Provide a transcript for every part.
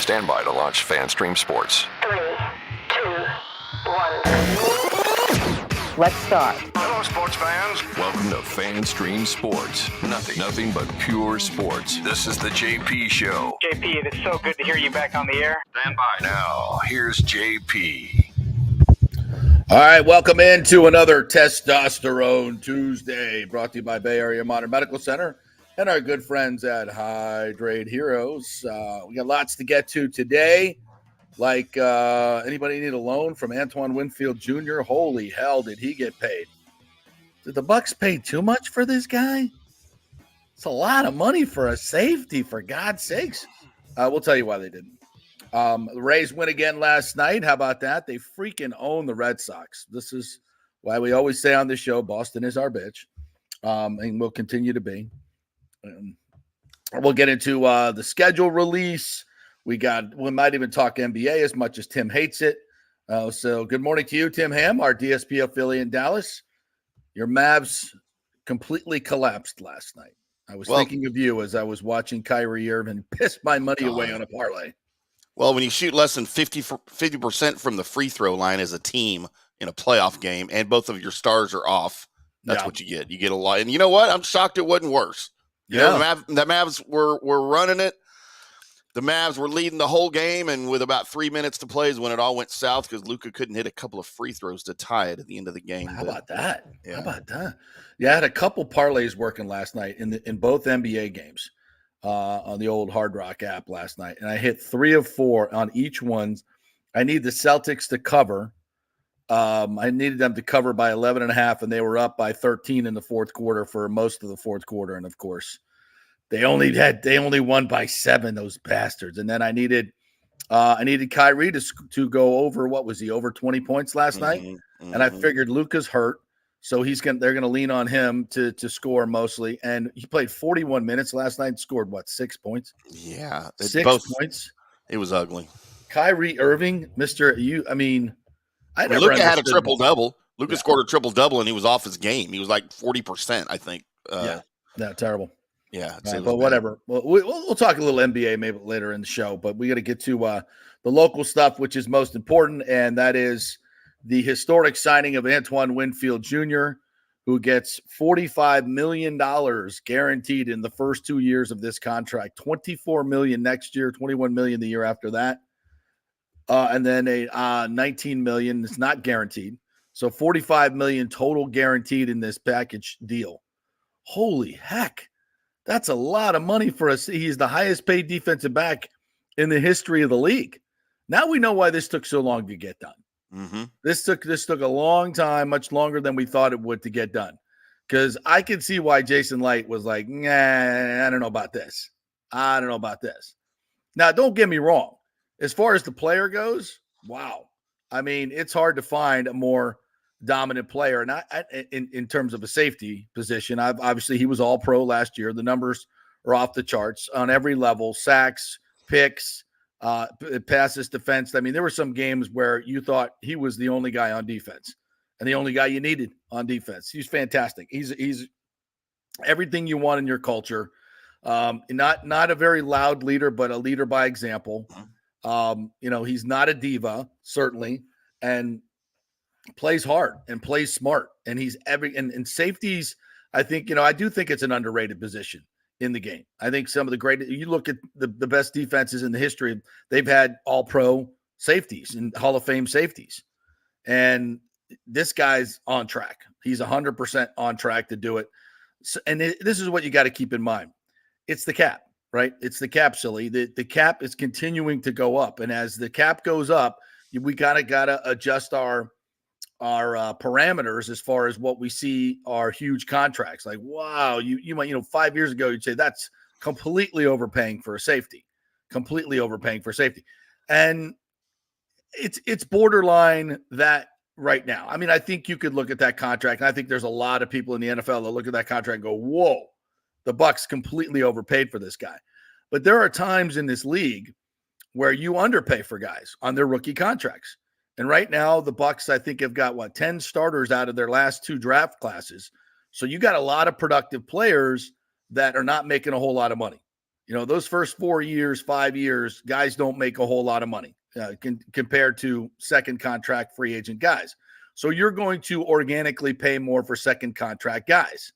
Stand by to launch FanStream Sports. 3, 2, 1. Let's start. Hello, sports fans. Welcome to FanStream Sports. Nothing but pure sports. This is the JP Show. JP, it is so good to hear you back on the air. Stand by. Now, here's JP. All right, welcome into another Testosterone Tuesday, brought to you by Bay Area Modern Medical Center and our good friends at Hydrate Heroes. We got lots to get to today. Like anybody need a loan from Antoine Winfield Jr.? Holy hell, did he get paid? Did the Bucs pay too much for this guy? It's a lot of money for a safety, for God's sakes. We'll tell you why they didn't. The Rays win again last night. How about that? They freaking own the Red Sox. This is why we always say on this show, Boston is our bitch, and will continue to be. We'll get into the schedule release. We might even talk NBA as much as Tim hates it. So good morning to you, Tim Ham, our DSP affiliate in Dallas. Your Mavs completely collapsed last night. I was thinking of you as I was watching Kyrie Irving piss my money away on a parlay. Well, when you shoot less than 50% from the free throw line as a team in a playoff game and both of your stars are off, that's what you get. You get a lot. And you know what? I'm shocked it wasn't worse. You know, the Mavs were running it. The Mavs were leading the whole game, and with about 3 minutes to play is when it all went south because Luka couldn't hit a couple of free throws to tie it at the end of the game. How about that? Yeah. How about that? Yeah, I had a couple parlays working last night in both NBA games. On the old Hard Rock app last night, and I hit 3 of 4 on each one. I need the Celtics to cover. I needed them to cover by 11.5, and they were up by 13 in the fourth quarter for most of the fourth quarter. And of course, they only won by 7. Those bastards. And then I needed Kyrie to go over. What was he, over 20 points last night? And I figured Luka's hurt. So they're going to lean on him to score mostly. And he played 41 minutes last night and scored, 6 points? Yeah. 6 points. It was ugly. Kyrie Irving, Luka had a triple-double. Luka scored a triple-double, and he was off his game. He was like 40%, I think. Terrible. Yeah. But whatever. Well, we'll talk a little NBA maybe later in the show, but we got to get to the local stuff, which is most important, and that is the historic signing of Antoine Winfield Jr., who gets $45 million guaranteed in the first 2 years of this contract, $24 million next year, $21 million the year after that, and then a $19 million is not guaranteed. So $45 million total guaranteed in this package deal. Holy heck, that's a lot of money for us. He's the highest paid defensive back in the history of the league. Now we know why this took so long to get done. Mm-hmm. This took a long time, much longer than we thought it would to get done. Because I could see why Jason Light was like, nah, I don't know about this. Now, don't get me wrong. As far as the player goes, wow. I mean, it's hard to find a more dominant player. And in terms of a safety position, obviously he was all pro last year. The numbers are off the charts on every level, sacks, picks, passes, defense. I mean, there were some games where you thought he was the only guy on defense and the only guy you needed on defense. He's fantastic. He's everything you want in your culture. Not a very loud leader, but a leader by example. He's not a diva, certainly, and plays hard and plays smart. And he's and safeties, I think, I do think it's an underrated position in the game. I think some of the great, you look at the best defenses in the history, they've had all pro safeties and Hall of Fame safeties. And this guy's on track. He's 100% on track to do it. So, and this is what you got to keep in mind. It's the cap, right? It's the cap, silly. The cap is continuing to go up. And as the cap goes up, we got to adjust our parameters as far as what we see are huge contracts. Like, wow, you might, 5 years ago, you'd say that's completely overpaying for a safety, And it's borderline that right now. I mean, I think you could look at that contract, and I think there's a lot of people in the NFL that look at that contract and go, whoa, the Bucs completely overpaid for this guy. But there are times in this league where you underpay for guys on their rookie contracts. And right now, the Bucs, I think, have got 10 starters out of their last 2 draft classes. So you got a lot of productive players that are not making a whole lot of money. Those first 4 years, 5 years, guys don't make a whole lot of money compared to second contract free agent guys. So you're going to organically pay more for second contract guys.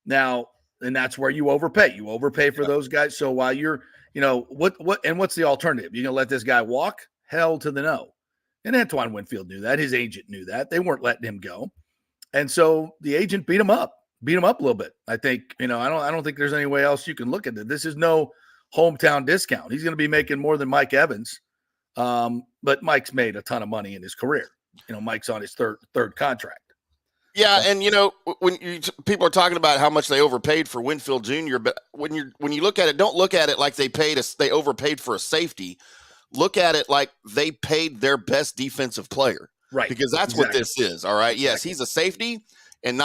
Now, and that's where you overpay. You overpay for those guys. So while you're, what's the alternative? You're going to let this guy walk? Hell to the no. And Antoine Winfield knew that. His agent knew that. They weren't letting him go. And so the agent beat him up a little bit. I think, I don't think there's any way else you can look at it. This is no hometown discount. He's going to be making more than Mike Evans. But Mike's made a ton of money in his career. Mike's on his third contract. Yeah, and when people are talking about how much they overpaid for Winfield Jr., but when you look at it, don't look at it like they overpaid for a safety. Look at it like they paid their best defensive player, right? Because that's what this is. All right. Yes, he's a safety, and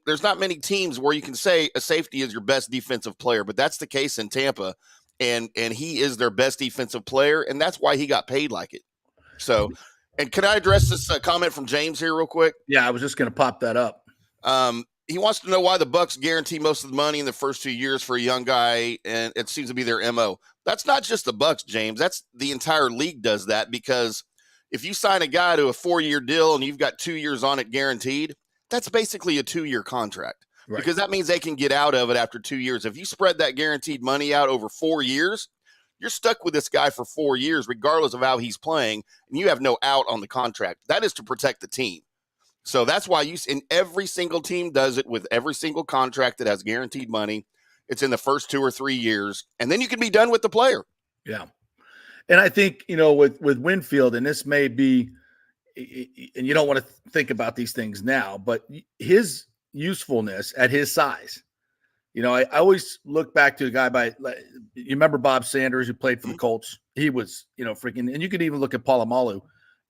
there's not many teams where you can say a safety is your best defensive player, but that's the case in Tampa, and he is their best defensive player, and that's why he got paid like it. So. And can I address this comment from James here real quick? Yeah, I was just going to pop that up. He wants to know why the Bucs guarantee most of the money in the first 2 years for a young guy, and it seems to be their MO. That's not just the Bucs, James. That's the entire league does that, because if you sign a guy to a 4-year deal and you've got 2 years on it guaranteed, that's basically a 2-year contract, because that means they can get out of it after 2 years. If you spread that guaranteed money out over 4 years, you're stuck with this guy for 4 years, regardless of how he's playing, and you have no out on the contract. That is to protect the team. So that's why and every single team does it with every single contract that has guaranteed money. It's in the first 2 or 3 years, and then you can be done with the player. Yeah. And I think, with Winfield, and this may be, and you don't want to think about these things now, but his usefulness at his size, I always look back to a guy you remember Bob Sanders, who played for the Colts? He was, freaking, and you could even look at Polamalu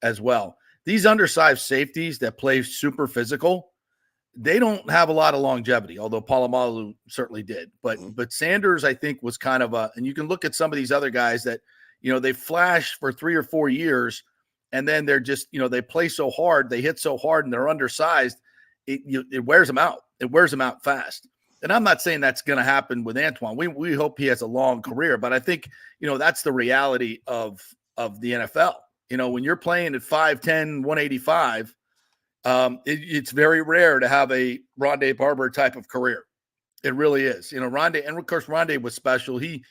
as well. These undersized safeties that play super physical, they don't have a lot of longevity, although Polamalu certainly did. But Sanders, I think, was kind of and you can look at some of these other guys that, they flash for 3 or 4 years, and then they're just, they play so hard, they hit so hard, and they're undersized, it wears them out. It wears them out fast. And I'm not saying that's going to happen with Antoine. We hope he has a long career, but I think, that's the reality of the NFL. When you're playing at 5'10", 185, it's very rare to have a Ronde Barber type of career. It really is. Ronde, and of course, Ronde was special. He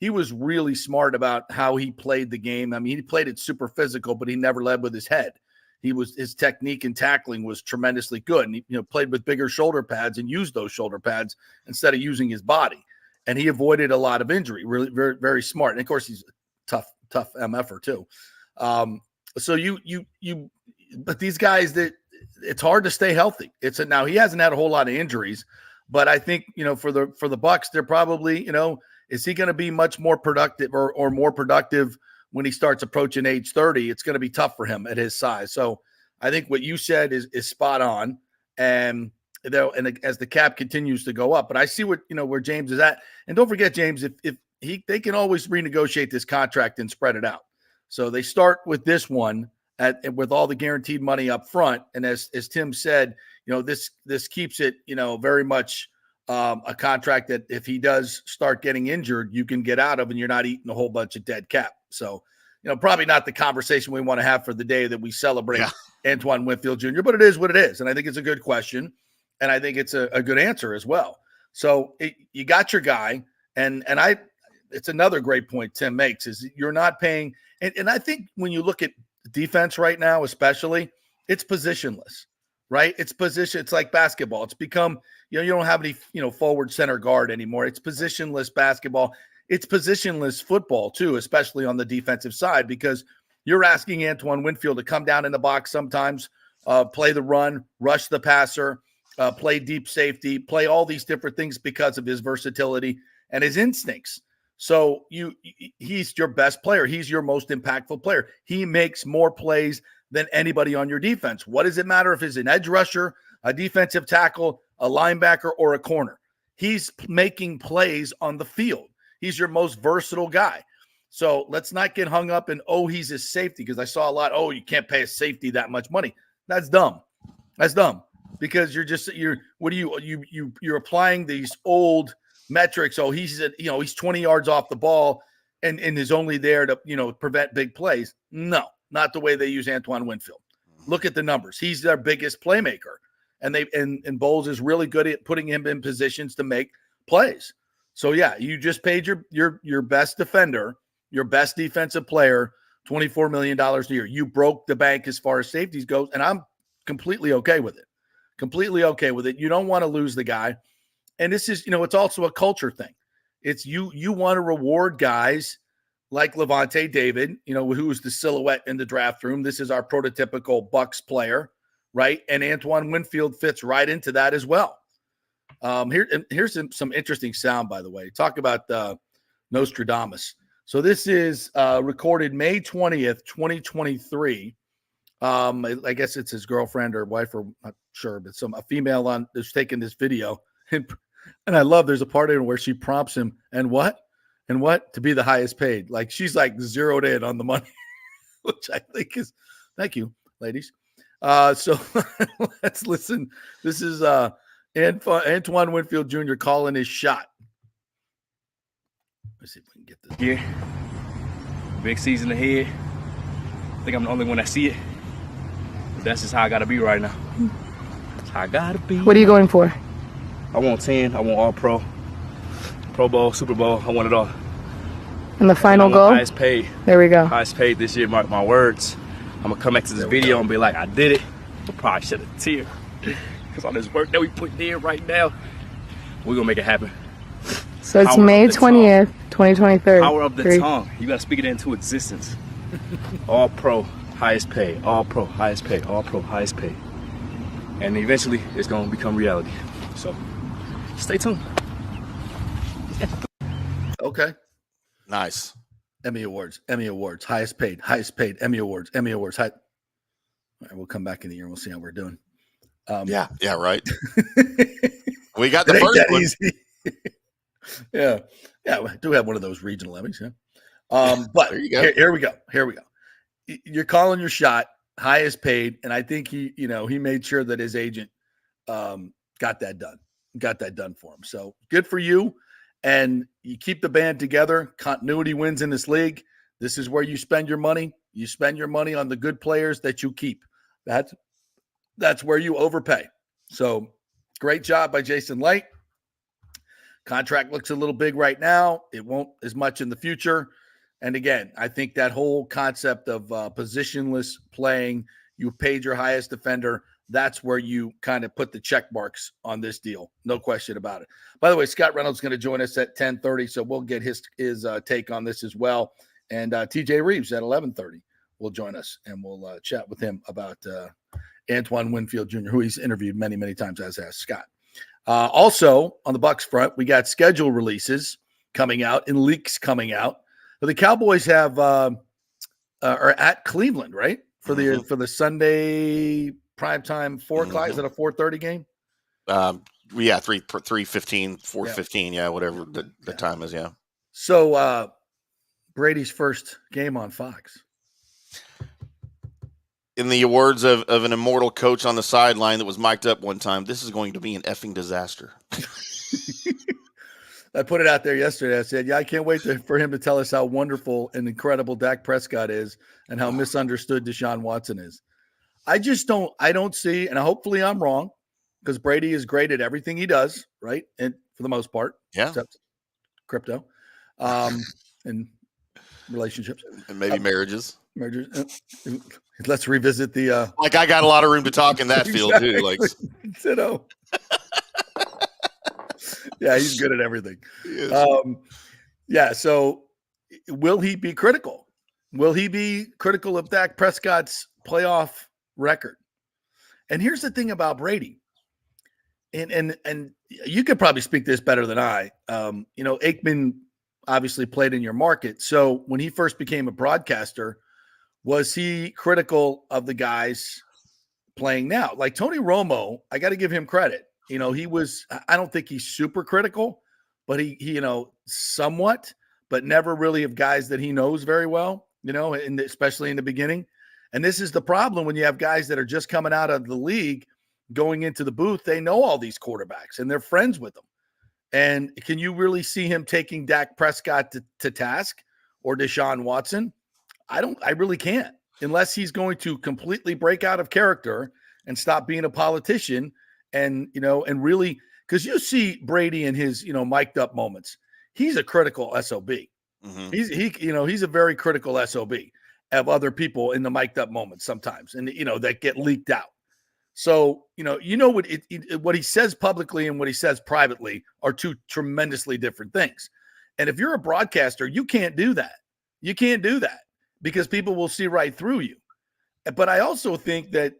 was really smart about how he played the game. I mean, he played it super physical, but he never led with his head. His technique and tackling was tremendously good. And he played with bigger shoulder pads and used those shoulder pads instead of using his body. And he avoided a lot of injury. Really, very, very smart. And of course, he's a tough MFer too. But these guys it's hard to stay healthy. Now he hasn't had a whole lot of injuries, but I think, for the Bucs, they're probably, is he going to be much more productive or more productive when he starts approaching age 30? It's going to be tough for him at his size. So I think what you said is spot on. And as the cap continues to go up, but I see where James is at. And don't forget, James, if they can always renegotiate this contract and spread it out. So they start with this one with all the guaranteed money up front. And as Tim said, this keeps it, very much a contract that if he does start getting injured, you can get out of, and you're not eating a whole bunch of dead cap. So, probably not the conversation we want to have for the day that we celebrate Antoine Winfield Jr., but it is what it is. And I think it's a good question. And I think it's a good answer as well. So you got your guy. And it's another great point Tim makes is you're not paying. And I think when you look at defense right now, especially, it's positionless, right? It's position. It's like basketball. It's become, you don't have any, forward center guard anymore. It's positionless basketball. It's positionless football too, especially on the defensive side, because you're asking Antoine Winfield to come down in the box sometimes, play the run, rush the passer, play deep safety, play all these different things because of his versatility and his instincts. So he's your best player. He's your most impactful player. He makes more plays than anybody on your defense. What does it matter if he's an edge rusher, a defensive tackle, a linebacker, or a corner? He's making plays on the field. He's your most versatile guy. So let's not get hung up in, he's a safety, because I saw a lot, you can't pay a safety that much money. That's dumb. That's dumb, because you're applying these old metrics. Oh, he's 20 yards off the ball and is only there to, prevent big plays. No, not the way they use Antoine Winfield. Look at the numbers. He's their biggest playmaker. And and Bowles is really good at putting him in positions to make plays. So yeah, you just paid your best defender, your best defensive player, $24 million a year. You broke the bank as far as safeties goes, and I'm completely okay with it. Completely okay with it. You don't want to lose the guy. And this is, it's also a culture thing. It's you want to reward guys like Levante David, who's the silhouette in the draft room. This is our prototypical Bucs player, right? And Antoine Winfield fits right into that as well. Here's some interesting sound, by the way. Talk about Nostradamus. So this is recorded May 20th, 2023. I guess it's his girlfriend or wife, or not sure, but a female is taking this video. And I love there's a part in it where she prompts him, and what to be the highest paid. Like she's like zeroed in on the money, which I think is, thank you, ladies. So let's listen. This is Antoine Winfield Jr. calling his shot. Let's see if we can get this. Yeah, big season ahead. I think I'm the only one that see it. But that's just how I gotta be right now. That's how I gotta be. What are you going for? I want 10. I want all pro. Pro Bowl, Super Bowl. I want it all. And the final goal? Highest paid. There we go. Highest paid this year. Mark my words. I'm gonna come back to this video and be like, I did it. I probably shed a tear. Because all this work that we put in right now, we're gonna make it happen. So it's May 20th, 2023. Power of the tongue. You gotta speak it into existence. All pro, highest paid. All pro, highest paid. All pro, highest paid. And eventually, it's gonna become reality. So, stay tuned. Okay. Nice. Emmy Awards, highest paid, Emmy Awards. All right, we'll come back in the year and we'll see how we're doing. Yeah, right. We got the first one. Easy. Yeah, we do have one of those regional Emmys. Yeah. But there you go. Here we go. You're calling your shot, highest paid, and I think he made sure that his agent got that done for him. So good for you. And you keep the band together. Continuity wins in this league. This is where you spend your money. You spend your money on the good players that you keep. That's where you overpay. So great job by Jason Light. Contract looks a little big right now. It won't as much in the future. And again, I think that whole concept of positionless playing, you paid your highest defender. That's where you kind of put the check marks on this deal. No question about it. By the way, Scott Reynolds is going to join us at 10:30, so we'll get his take on this as well. And TJ Reeves at 11:30 will join us, and we'll chat with him about Antoine Winfield Jr., who he's interviewed many, many times, as has Scott. Also, on the Bucs front, we got schedule releases coming out and leaks coming out. But the Cowboys are at Cleveland, right? For the Sunday primetime 4 o'clock. Is it a 4:30 game? Yeah, 3:15, 4:15, yeah, whatever the time is, yeah. So Brady's first game on Fox. In the words of an immortal coach on the sideline that was mic'd up one time, this is going to be an effing disaster. I put it out there yesterday. I said, yeah, I can't wait for him to tell us how wonderful and incredible Dak Prescott is and how misunderstood Deshaun Watson is. I don't see, and hopefully I'm wrong, because Brady is great at everything he does, right? And for the most part, except crypto, and relationships. And maybe marriages. Let's revisit the I got a lot of room to talk in that field too. Like ditto. Yeah, he's good at everything. So will he be critical? Will he be critical of Dak Prescott's playoff record? And here's the thing about Brady. And you could probably speak this better than I. Aikman obviously played in your market. So when he first became a broadcaster, was he critical of the guys playing now? Like Tony Romo, I got to give him credit. He was, I don't think he's super critical, but he somewhat, but never really of guys that he knows very well, and especially in the beginning. And this is the problem when you have guys that are just coming out of the league going into the booth. They know all these quarterbacks and they're friends with them. And can you really see him taking Dak Prescott to task or Deshaun Watson? I really can't, unless he's going to completely break out of character and stop being a politician and really, because you see Brady in his, mic'd up moments. He's a critical SOB. Mm-hmm. He's a very critical SOB of other people in the mic'd up moments sometimes, and that get leaked out. So what he says publicly and what he says privately are two tremendously different things. And if you're a broadcaster, you can't do that. You can't do that because people will see right through you. But I also think that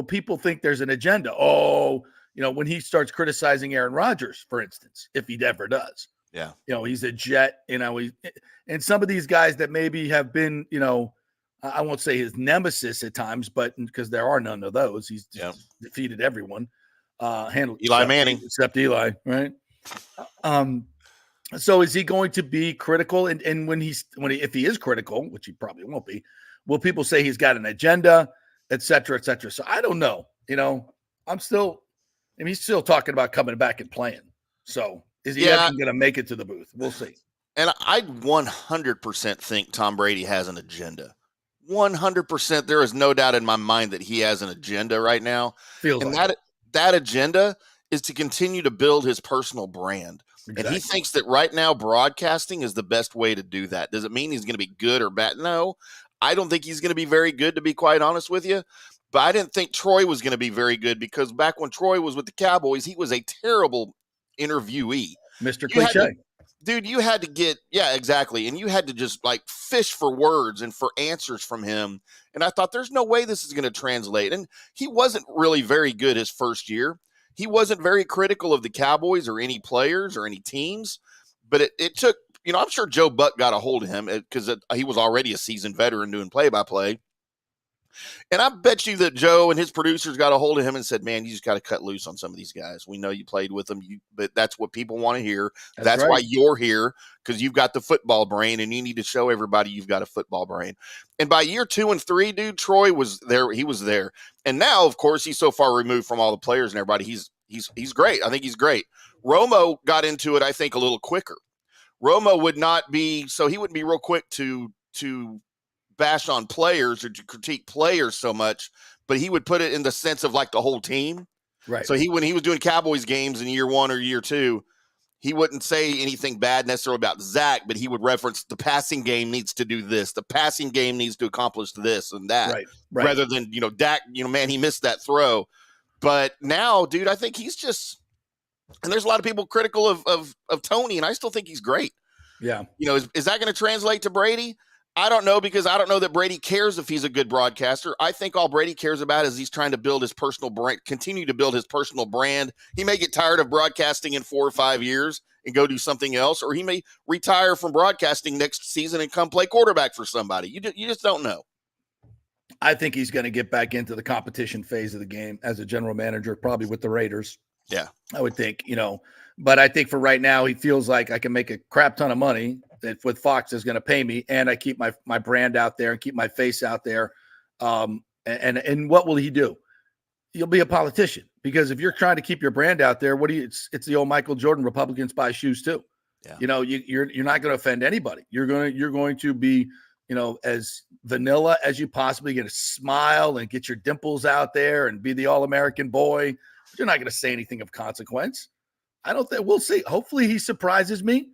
people think there's an agenda. When he starts criticizing Aaron Rodgers, for instance, if he ever does. Yeah. He's a Jet, and some of these guys that maybe have been, I won't say his nemesis at times, but because there are none of those, he's defeated everyone. Handled Eli Manning, except Eli, right? So is he going to be critical? And if he is critical, which he probably won't be, will people say he's got an agenda, et cetera, et cetera? So I don't know. He's still talking about coming back and playing. So is he even going to make it to the booth? We'll see. And I 100% think Tom Brady has an agenda. 100%. There is no doubt in my mind that he has an agenda right now. That agenda is to continue to build his personal brand. Exactly. And he thinks that right now broadcasting is the best way to do that. Does it mean he's going to be good or bad? No, I don't think he's going to be very good, to be quite honest with you. But I didn't think Troy was going to be very good because back when Troy was with the Cowboys, he was a terrible interviewee. Mr. Cliche. Dude, you had to get, exactly. And you had to just like fish for words and for answers from him. And I thought there's no way this is going to translate. And he wasn't really very good his first year. He wasn't very critical of the Cowboys or any players or any teams. But it took, I'm sure Joe Buck got a hold of him because he was already a seasoned veteran doing play-by-play. And I bet you that Joe and his producers got a hold of him and said, man, you just got to cut loose on some of these guys. We know you played with them, but that's what people want to hear. That's right. Why you're here, because you've got the football brain and you need to show everybody you've got a football brain. And by year 2 and 3, dude, Troy was there. He was there. And now, of course, he's so far removed from all the players and everybody. He's great. I think he's great. Romo got into it, I think, a little quicker. Romo would not be, so he wouldn't be real quick to bash on players or to critique players so much, but he would put it in the sense of like the whole team. Right. So when he was doing Cowboys games in year 1 or year 2, he wouldn't say anything bad necessarily about Zach, but he would reference the passing game needs to do this. The passing game needs to accomplish this and that, right. Rather than, Dak, man, he missed that throw. But now, dude, I think he's just, and there's a lot of people critical of Tony, and I still think he's great. Yeah. Is that going to translate to Brady? I don't know, because I don't know that Brady cares if he's a good broadcaster. I think all Brady cares about is he's trying to build his personal brand, continue to build his personal brand. He may get tired of broadcasting in 4 or 5 years and go do something else, or he may retire from broadcasting next season and come play quarterback for somebody. You just don't know. I think he's going to get back into the competition phase of the game as a general manager, probably with the Raiders. Yeah, I would think, but I think for right now, he feels like I can make a crap ton of money that with Fox is going to pay me, and I keep my brand out there and keep my face out there. And what will he do? You'll be a politician, because if you're trying to keep your brand out there, it's the old Michael Jordan, Republicans buy shoes too. Yeah. You're not going to offend anybody. You're going to be, as vanilla as you possibly get, to smile and get your dimples out there and be the all-American boy. But you're not going to say anything of consequence. I don't think. We'll see. Hopefully he surprises me.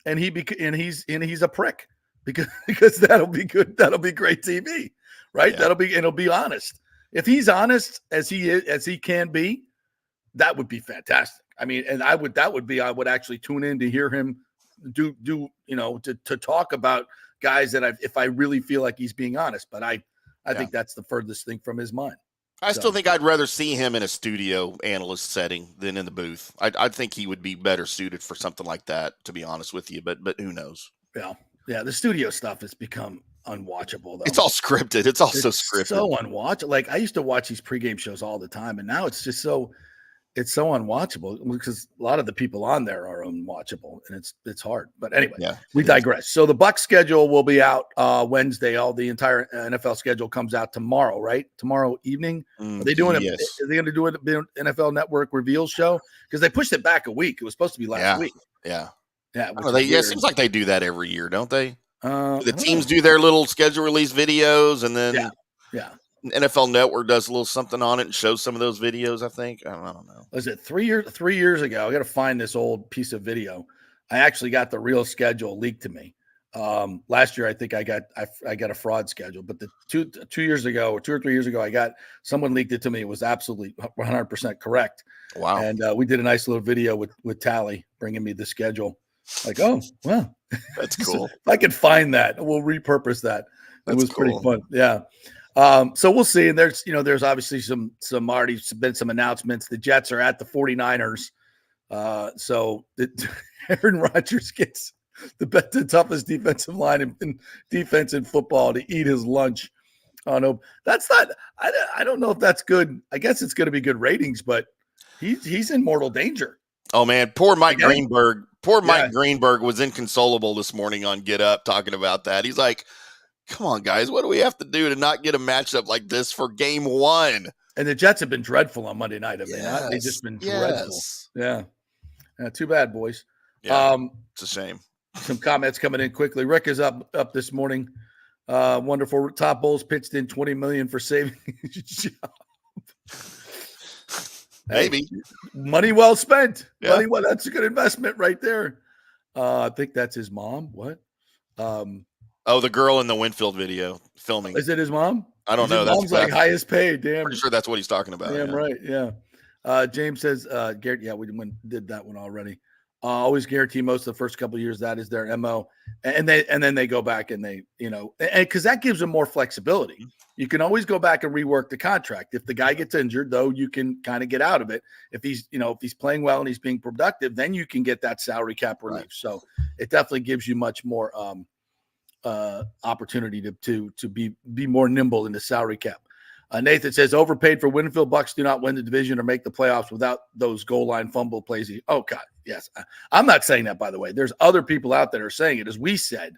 And he's a prick, because that'll be good. That'll be great TV, right? Yeah. It'll be honest. If he's honest as he can be, that would be fantastic. I mean, and I would actually tune in to hear him do to talk about guys that if I really feel like he's being honest. But I think that's the furthest thing from his mind. I still think I'd rather see him in a studio analyst setting than in the booth. I think he would be better suited for something like that, to be honest with you. But who knows? Yeah. The studio stuff has become unwatchable, though. It's all scripted. It's so scripted. So unwatchable. Like, I used to watch these pregame shows all the time, and now it's just so. it's so unwatchable because a lot of the people on there are unwatchable, and it's hard. But anyway, we digress. So the Bucs schedule will be out Wednesday. All the entire NFL schedule comes out tomorrow, right? Tomorrow evening. Are they doing it? Are they going to do it? NFL Network reveal show? Because they pushed it back a week. It was supposed to be last week. Yeah. It seems like they do that every year, don't they? The teams do their little schedule release videos, and then NFL Network does a little something on it and shows some of those videos. I think I don't know. Was it 3 years ago? I got to find this old piece of video. I actually got the real schedule leaked to me. Last year, I think I got a fraud schedule, but the 2 years ago or 2 or 3 years ago, someone leaked it to me. It was absolutely 100% correct. Wow! And we did a nice little video with Tally bringing me the schedule. Like, oh, well, that's cool. If I could find that, we'll repurpose that. It was cool. pretty fun. Yeah. So we'll see. And there's obviously some already been some announcements. The Jets are at the 49ers. So Aaron Rodgers gets the toughest defensive line in defense in football to eat his lunch. Oh no, that's not. I don't know if that's good. I guess it's going to be good ratings, but he's in mortal danger. Oh man, poor Mike Greenberg. Mike Greenberg was inconsolable this morning on Get Up talking about that. He's like, come on, guys, what do we have to do to not get a matchup like this for game one? And the Jets have been dreadful on Monday night, have they not? They've just been dreadful. Yeah. Too bad, boys. Yeah, it's a shame. Some comments coming in quickly. Rick is up this morning. Wonderful. Top Bowles pitched in $20 million for saving his job. Maybe. Money well spent. Yeah. That's a good investment right there. I think that's his mom. What? The girl in the Winfield video filming. Is it his mom? I don't know. His mom's like highest paid. Damn. Pretty sure that's what he's talking about. Damn right. Yeah. James says, Garrett, we did that one already. Always guarantee most of the first couple of years that is their MO. And then they go back and they, because that gives them more flexibility. You can always go back and rework the contract. If the guy gets injured, though, you can kind of get out of it. If he's playing well and he's being productive, then you can get that salary cap relief. Right. So it definitely gives you much more opportunity to be more nimble in the salary cap. Nathan says, overpaid for Winfield. Bucs do not win the division or make the playoffs without those goal line fumble plays. Oh, God, yes. I'm not saying that, by the way. There's other people out there saying it. As we said,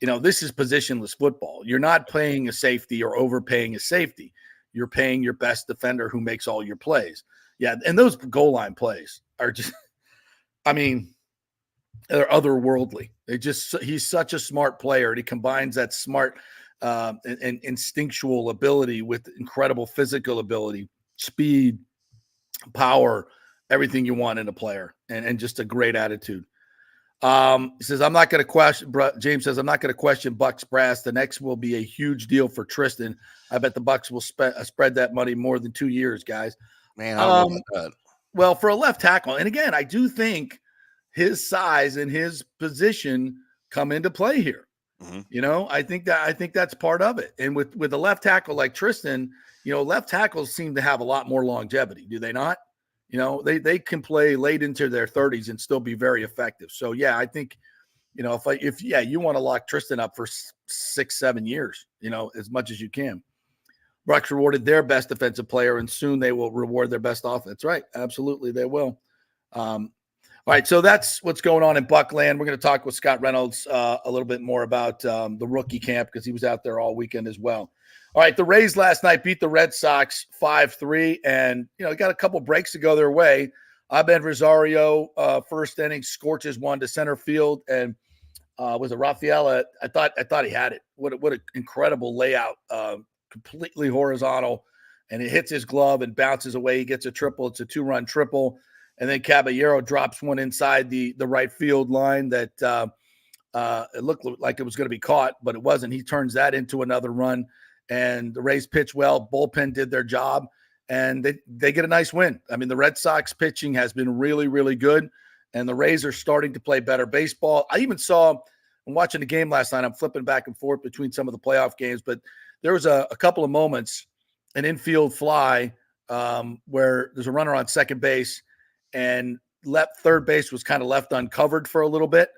this is positionless football. You're not paying a safety or overpaying a safety. You're paying your best defender who makes all your plays. Yeah, and those goal line plays are just, they're otherworldly. He's such a smart player, and he combines that smart and instinctual ability with incredible physical ability, speed, power, everything you want in a player, and just a great attitude. He says, I'm not going to question, James says, I'm not going to question Bucs brass. The next will be a huge deal for Tristan. I bet the Bucs will spread that money more than 2 years, guys. Man, I don't know about that. Well, for a left tackle, and again, I do think his size and his position come into play here. Mm-hmm. I think that's part of it. And with a left tackle like Tristan, left tackles seem to have a lot more longevity, do they not? They can play late into their 30s and still be very effective. So yeah, I think, if you want to lock Tristan up for 6-7 years, as much as you can. Bucs rewarded their best defensive player, and soon they will reward their best offense. Right. Absolutely. They will. All right, so that's what's going on in Buckland. We're going to talk with Scott Reynolds a little bit more about the rookie camp because he was out there all weekend as well. All right, the Rays last night beat the Red Sox 5-3, and got a couple breaks to go their way. Abed Rosario, first inning, scorches one to center field, and was it Rafaela? I thought he had it. What an incredible layout, completely horizontal, and it hits his glove and bounces away. He gets a triple. It's a 2-run triple. And then Caballero drops one inside the right field line that it looked like it was going to be caught, but it wasn't. He turns that into another run, and the Rays pitch well. Bullpen did their job, and they get a nice win. The Red Sox pitching has been really, really good, and the Rays are starting to play better baseball. I'm watching the game last night. I'm flipping back and forth between some of the playoff games, but there was a couple of moments, an infield fly where there's a runner on second base, and third base was kind of left uncovered for a little bit.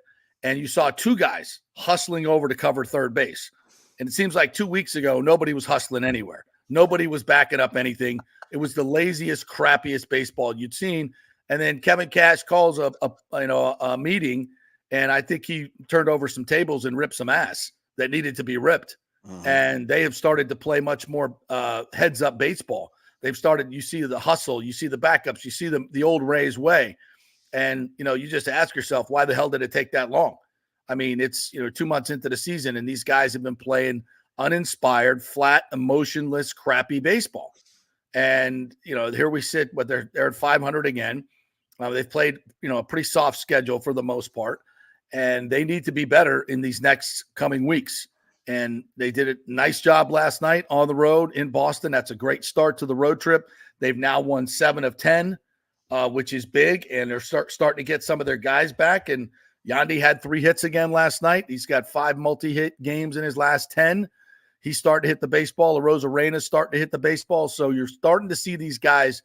And you saw two guys hustling over to cover third base. And it seems like 2 weeks ago, nobody was hustling anywhere. Nobody was backing up anything. It was the laziest, crappiest baseball you'd seen. And then Kevin Cash calls a meeting, and I think he turned over some tables and ripped some ass that needed to be ripped. Mhm. And they have started to play much more heads-up baseball. They've started. You see the hustle, you see the backups, you see the old Rays way, and you just ask yourself, why the hell did it take that long? I mean, it's 2 months into the season, and these guys have been playing uninspired, flat, emotionless, crappy baseball. And here we sit, but they're at 500 again. They've played a pretty soft schedule for the most part, and they need to be better in these next coming weeks. And they did a nice job last night on the road in Boston. That's a great start to the road trip. They've now won 7 of 10, which is big, and they're starting to get some of their guys back. And Yandy had 3 hits again last night. He's got 5 multi-hit games in his last 10. He's starting to hit the baseball. Arena's starting to hit the baseball. So you're starting to see these guys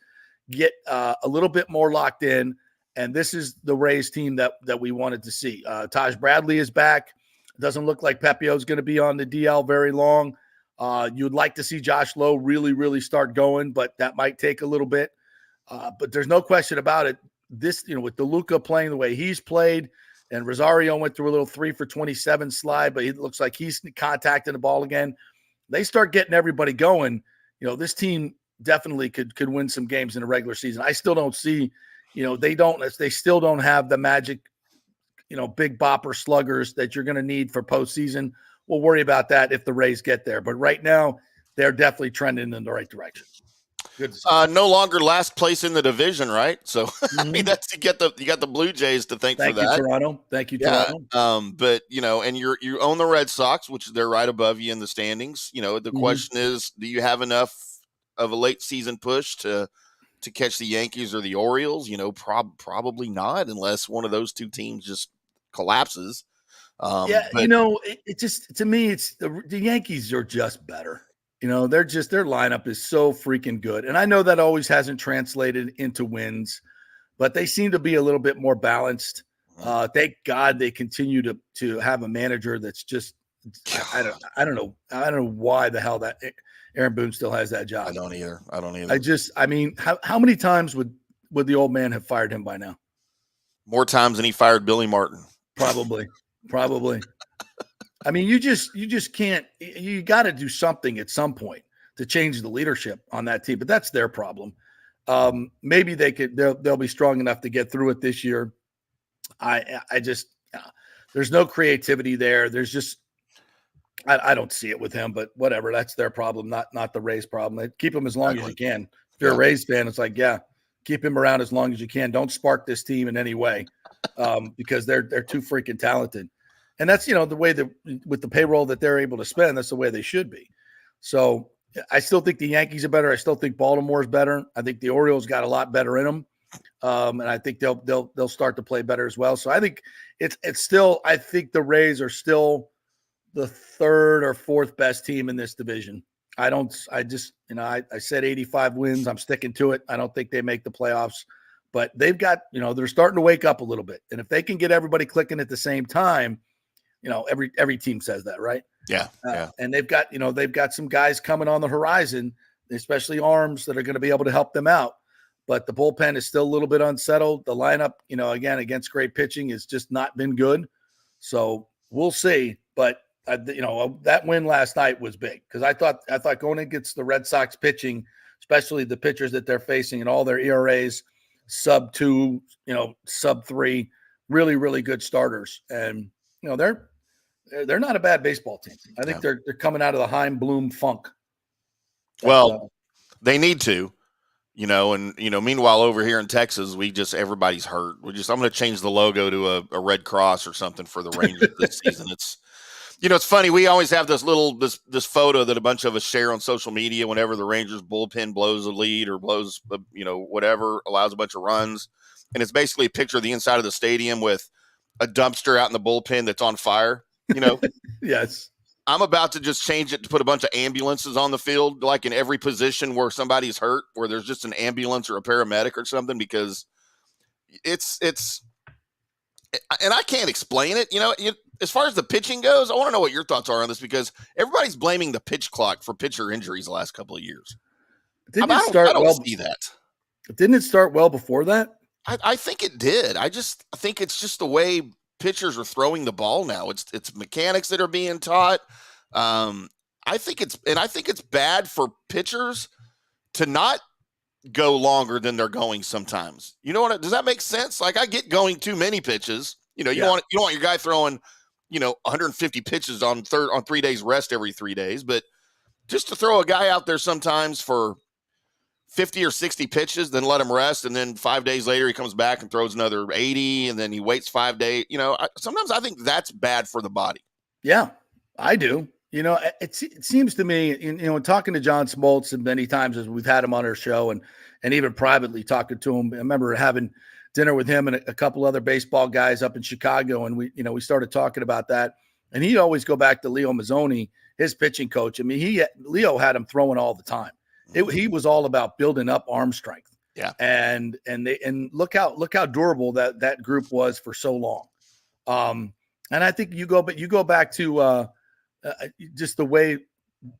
get a little bit more locked in. And this is the Rays team that we wanted to see. Taj Bradley is back. Doesn't look like Pepio is going to be on the DL very long. You'd like to see Josh Lowe really, really start going, but that might take a little bit. But there's no question about it. This, with DeLuca playing the way he's played, and Rosario went through a little 3 for 27 slide, but it looks like he's contacting the ball again. They start getting everybody going. This team definitely could win some games in the regular season. I still don't see, they still don't have the magic, big bopper sluggers that you're going to need for postseason. We'll worry about that if the Rays get there. But right now, they're definitely trending in the right direction. Good. No longer last place in the division, right? So I mean, that's you got the Blue Jays to thank for that. Thank you, Toronto. Thank you, Toronto. But and you own the Red Sox, which they're right above you in the standings. The question is, do you have enough of a late season push to catch the Yankees or the Orioles? Probably not, unless one of those 2 teams just collapses. It just, to me, it's the Yankees are just better. Their lineup is so freaking good. And I know that always hasn't translated into wins, but they seem to be a little bit more balanced. Thank God they continue to have a manager that's just, I don't know why the hell that Aaron Boone still has that job. I don't either. How many times would the old man have fired him by now? More times than he fired Billy Martin. Probably. I mean, you just can't. You got to do something at some point to change the leadership on that team. But that's their problem. Maybe they'll be strong enough to get through it this year. There's no creativity there. There's just I don't see it with him. But whatever, that's their problem, not the Rays' problem. They keep him as long as you can. If you're a Rays fan, it's like, keep him around as long as you can. Don't spark this team in any way, because they're too freaking talented. And that's, the way that with the payroll that they're able to spend, that's the way they should be. So I still think the Yankees are better. I still think Baltimore's better. I think the Orioles got a lot better in them. And I think they'll start to play better as well. So I think it's still, I think the Rays are still the 3rd or 4th best team in this division. I said 85 wins. I'm sticking to it. I don't think they make the playoffs, but they've got, they're starting to wake up a little bit. And if they can get everybody clicking at the same time, every team says that, right? Yeah. And they've got some guys coming on the horizon, especially arms that are going to be able to help them out. But the bullpen is still a little bit unsettled. The lineup, again, against great pitching has just not been good. So we'll see. But that win last night was big, because I thought going against the Red Sox pitching, especially the pitchers that they're facing and all their ERAs sub 2, sub 3, really, really good starters. And they're not a bad baseball team. I think they're coming out of the Heim Bloom funk. Well, they need to, and meanwhile over here in Texas, everybody's hurt. I'm going to change the logo to a red cross or something for the Rangers this season. It's funny. We always have this photo that a bunch of us share on social media whenever the Rangers bullpen blows a lead or blows, whatever, allows a bunch of runs. And it's basically a picture of the inside of the stadium with a dumpster out in the bullpen that's on fire. Yes. I'm about to just change it to put a bunch of ambulances on the field, like in every position where somebody's hurt, where there's just an ambulance or a paramedic or something, because it's, and I can't explain it. As far as the pitching goes, I want to know what your thoughts are on this, because everybody's blaming the pitch clock for pitcher injuries the last couple of years. Didn't I it start don't well? see that. Didn't it start well before that? I think it did. I think it's just the way pitchers are throwing the ball now. It's mechanics that are being taught. I think it's bad for pitchers to not go longer than they're going sometimes. You know what? Does that make sense? Like, I get going too many pitches. You don't want your guy throwing, 150 pitches on 3 days rest every 3 days, but just to throw a guy out there sometimes for 50 or 60 pitches, then let him rest, and then 5 days later he comes back and throws another 80, and then he waits 5 days. Sometimes I think that's bad for the body. Yeah, I do. It seems to me, talking to John Smoltz and many times as we've had him on our show and even privately talking to him. I remember having dinner with him and a couple other baseball guys up in Chicago, and we started talking about that. And he'd always go back to Leo Mazzoni, his pitching coach. I mean, Leo had him throwing all the time. He was all about building up arm strength. Yeah. And look how durable that group was for so long. And I think you go back to just the way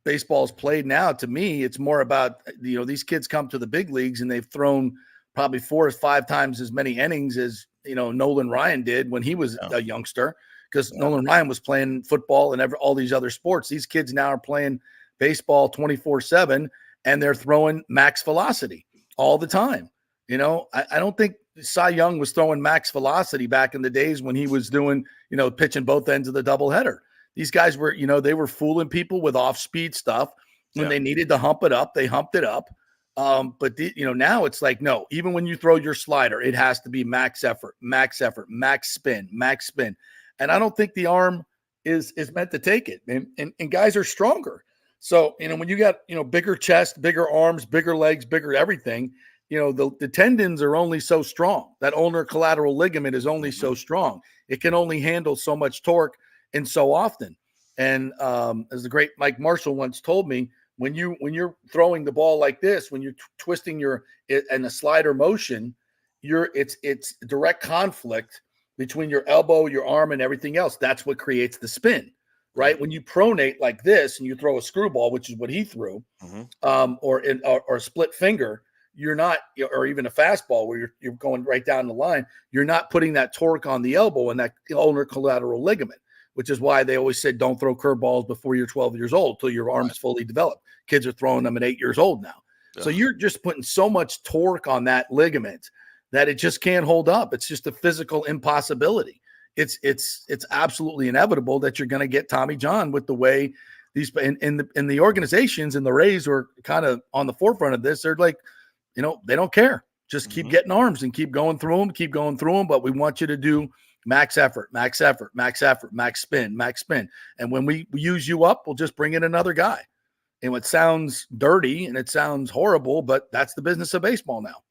baseball is played now. To me, it's more about, these kids come to the big leagues and they've thrown probably 4 or 5 times as many innings as, Nolan Ryan did when he was a youngster, because Nolan Ryan was playing football and all these other sports. These kids now are playing baseball 24/7. And they're throwing max velocity all the time. I don't think Cy Young was throwing max velocity back in the days when he was doing, pitching both ends of the doubleheader. These guys were, they were fooling people with off-speed stuff. When they needed to hump it up, they humped it up. But now it's like, no, even when you throw your slider, it has to be max effort, max spin. And I don't think the arm is meant to take it. And guys are stronger. So, when you got, bigger chest, bigger arms, bigger legs, bigger everything, the tendons are only so strong. That ulnar collateral ligament is only so strong. It can only handle so much torque and so often. And as the great Mike Marshall once told me, when you're throwing the ball like this, when you're twisting in a slider motion, it's direct conflict between your elbow, your arm, and everything else. That's what creates the spin. Right. When you pronate like this and you throw a screwball, which is what he threw, or a split finger, you're not, or even a fastball where you're going right down the line, you're not putting that torque on the elbow and that ulnar collateral ligament, which is why they always said don't throw curveballs before you're 12 years old till your arm's fully developed. Kids are throwing them at 8 years old now. Yeah. So you're just putting so much torque on that ligament that it just can't hold up. It's just a physical impossibility. It's absolutely inevitable that you're going to get Tommy John with the way these in the organizations and the Rays who are kind of on the forefront of this. They're like, they don't care. Just keep getting arms and keep going through them. But we want you to do max effort, max spin. And when we use you up, we'll just bring in another guy. And it sounds dirty and it sounds horrible, but that's the business of baseball now.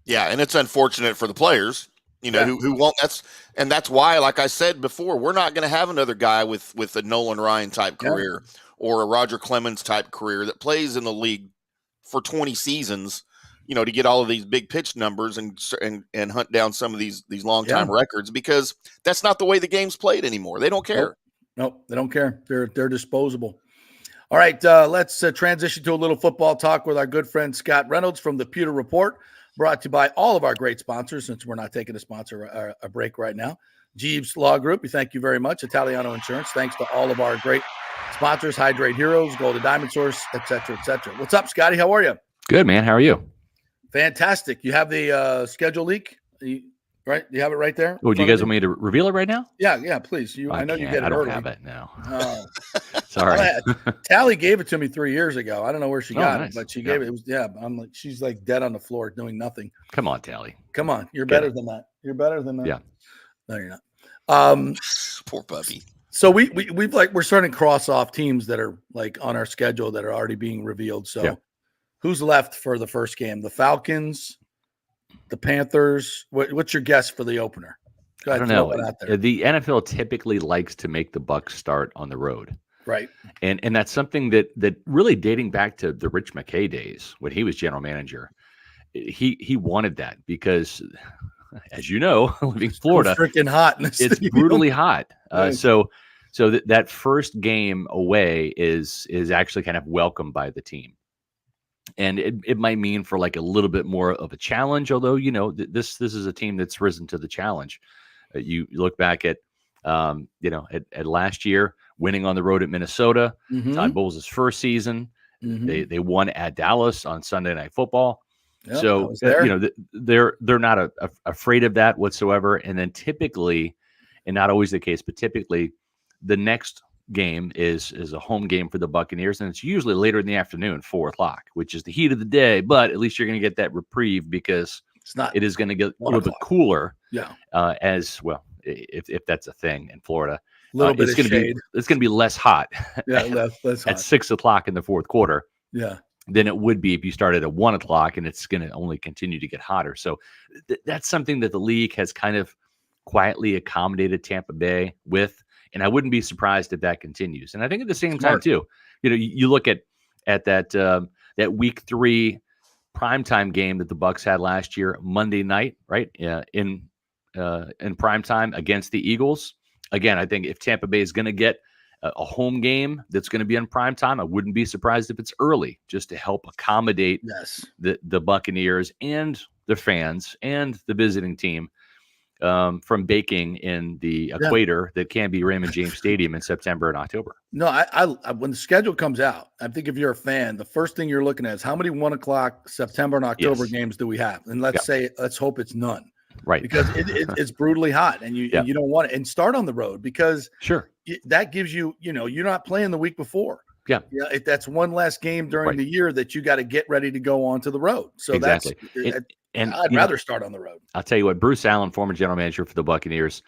Yeah. And it's unfortunate for the players. Who won't. That's why, like I said before, we're not going to have another guy with a Nolan Ryan type career or a Roger Clemens type career that plays in the league for 20 seasons, to get all of these big pitch numbers and hunt down some of these long-time records, because that's not the way the game's played anymore. They don't care. Nope, they don't care. They're disposable. All right, let's transition to a little football talk with our good friend Scott Reynolds from the Pewter Report. Brought to you by all of our great sponsors, since we're not taking a break right now. Jeeves Law Group, we thank you very much. Italiano Insurance, thanks to all of our great sponsors, Hydrate Heroes, Golden Diamond Source, et cetera, et cetera. What's up, Scotty? How are you? Good, man. How are you? Fantastic. You have the schedule leak, right? You have it right there? Oh, do you guys want me to reveal it right now? Yeah, please. I know you get it I don't early. have it now. Oh. Sorry. Tally gave it to me 3 years ago. I don't know where she got nice. it, but she gave it. I'm like, she's like dead on the floor doing nothing. Come on, Tally. Come on. You're better than that. You're better than that. Yeah. No, you're not. Poor puppy. So we're starting to cross off teams that are like on our schedule that are already being revealed. So who's left for the first game? The Falcons, the Panthers. What's your guess for the opener? Go ahead, I don't know. The NFL typically likes to make the Bucs start on the road. Right. And that's something that really dating back to the Rich McKay days when he was general manager. He wanted that because, as you know, living in Florida, it's freaking hot. It's brutally hot. Right. So that first game away is actually kind of welcomed by the team. And it might mean for like a little bit more of a challenge, although, this is a team that's risen to the challenge. You look back at, at last year, winning on the road at Minnesota, Todd Bowles' first season. They won at Dallas on Sunday Night Football. Yep, so, they're not afraid of that whatsoever. And then typically, and not always the case, but typically the next game is a home game for the Buccaneers, and it's usually later in the afternoon, 4:00, which is the heat of the day. But at least you're going to get that reprieve because it is going to get a little bit cooler. Yeah. As well, if that's a thing in Florida, a little bit it's going to be less hot. Yeah, less hot at 6:00 in the fourth quarter. Yeah. Than it would be if you started at 1:00, and it's going to only continue to get hotter. So that's something that the league has kind of quietly accommodated Tampa Bay with. And I wouldn't be surprised if that continues. And I think at the same time, too, you look at that week 3 primetime game that the Bucs had last year, Monday night, right? In primetime against the Eagles. Again, I think if Tampa Bay is going to get a home game that's going to be in primetime, I wouldn't be surprised if it's early, just to help accommodate the Buccaneers and the fans and the visiting team from baking in the equator that can be Raymond James Stadium in September and October. No, I when the schedule comes out, I think if you're a fan, the first thing you're looking at is how many 1:00 September and October games do we have? And let's hope it's none. Right. Because it's brutally hot, and you don't want it. And start on the road because that gives you, you're not playing the week before. Yeah. That's one last game during the year that you got to get ready to go onto the road. So I'd rather start on the road. I'll tell you what, Bruce Allen, former general manager for the Buccaneers,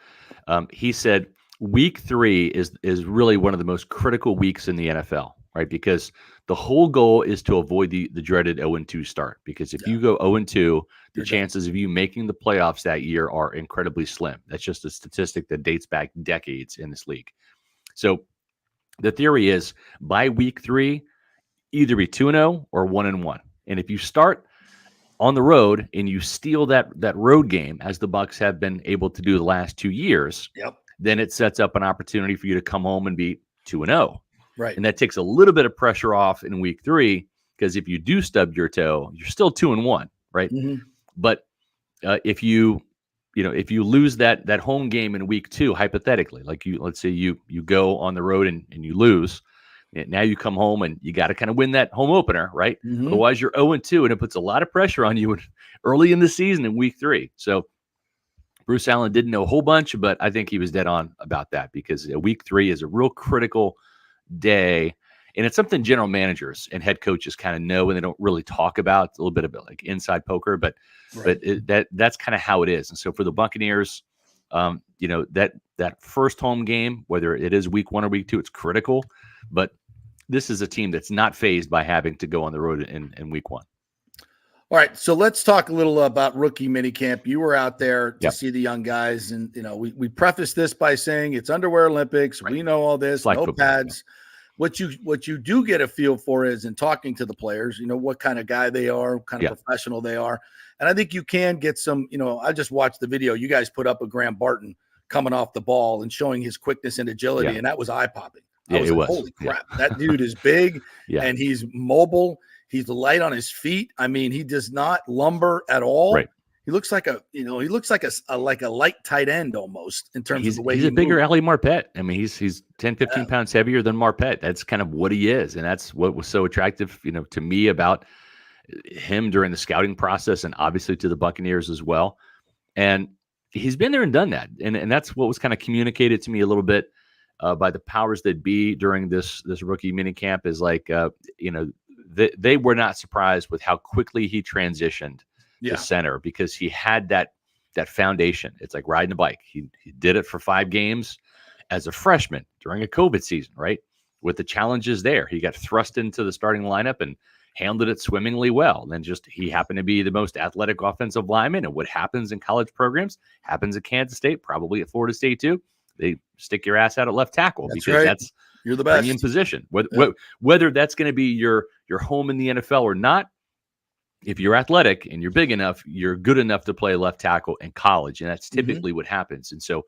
he said week 3 is really one of the most critical weeks in the NFL, right? Because the whole goal is to avoid the dreaded 0-2 start. Because if you go 0-2, the chances of you making the playoffs that year are incredibly slim. That's just a statistic that dates back decades in this league. So the theory is by week 3, either be 2-0 or 1-1. And if you start on the road and you steal that road game, as the Bucs have been able to do the last 2 years, then it sets up an opportunity for you to come home and be 2-0. Right. And that takes a little bit of pressure off in week 3, because if you do stub your toe, you're still 2-1, right? But if you lose that home game in week 2, hypothetically, like let's say you go on the road and you lose, now you come home and you got to kind of win that home opener, right? Otherwise you're 0-2, and it puts a lot of pressure on you early in the season in week 3. So Bruce Allen didn't know a whole bunch, but I think he was dead on about that, because week 3 is a real critical day. And it's something general managers and head coaches kind of know, and they don't really talk about. It's a little bit of like inside poker, but that's kind of how it is. And so for the Buccaneers, that first home game, whether it is week 1 or week 2, it's critical. But this is a team that's not fazed by having to go on the road in week 1. All right, so let's talk a little about rookie minicamp. You were out there to see the young guys, and we preface this by saying it's underwear Olympics. Right. We know all this, no football, pads. Yeah. What you do get a feel for is in talking to the players, what kind of guy they are, what kind of professional they are. And I think you can get some, I just watched the video you guys put up of Graham Barton coming off the ball and showing his quickness and agility, and that was eye-popping. Yeah, it was. Holy crap, that dude is big and he's mobile. He's light on his feet. I mean, he does not lumber at all. Right. He looks like a light tight end almost in terms of the way he's a bigger Ali Marpet. I mean, he's 10, 15 pounds heavier than Marpet. That's kind of what he is. And that's what was so attractive, to me about him during the scouting process, and obviously to the Buccaneers as well. And he's been there and done that. And that's what was kind of communicated to me a little bit by the powers that be during this rookie minicamp, is like, they were not surprised with how quickly he transitioned to center, because he had that foundation. It's like riding a bike. He did it for 5 games as a freshman during a COVID season, right? With the challenges there, he got thrust into the starting lineup and handled it swimmingly well. And then he happened to be the most athletic offensive lineman. And what happens in college programs happens at Kansas State, probably at Florida State too. They stick your ass out at left tackle because you're the best premium position. Whether that's going to be your home in the NFL or not, if you're athletic and you're big enough, you're good enough to play left tackle in college. And that's typically what happens. And so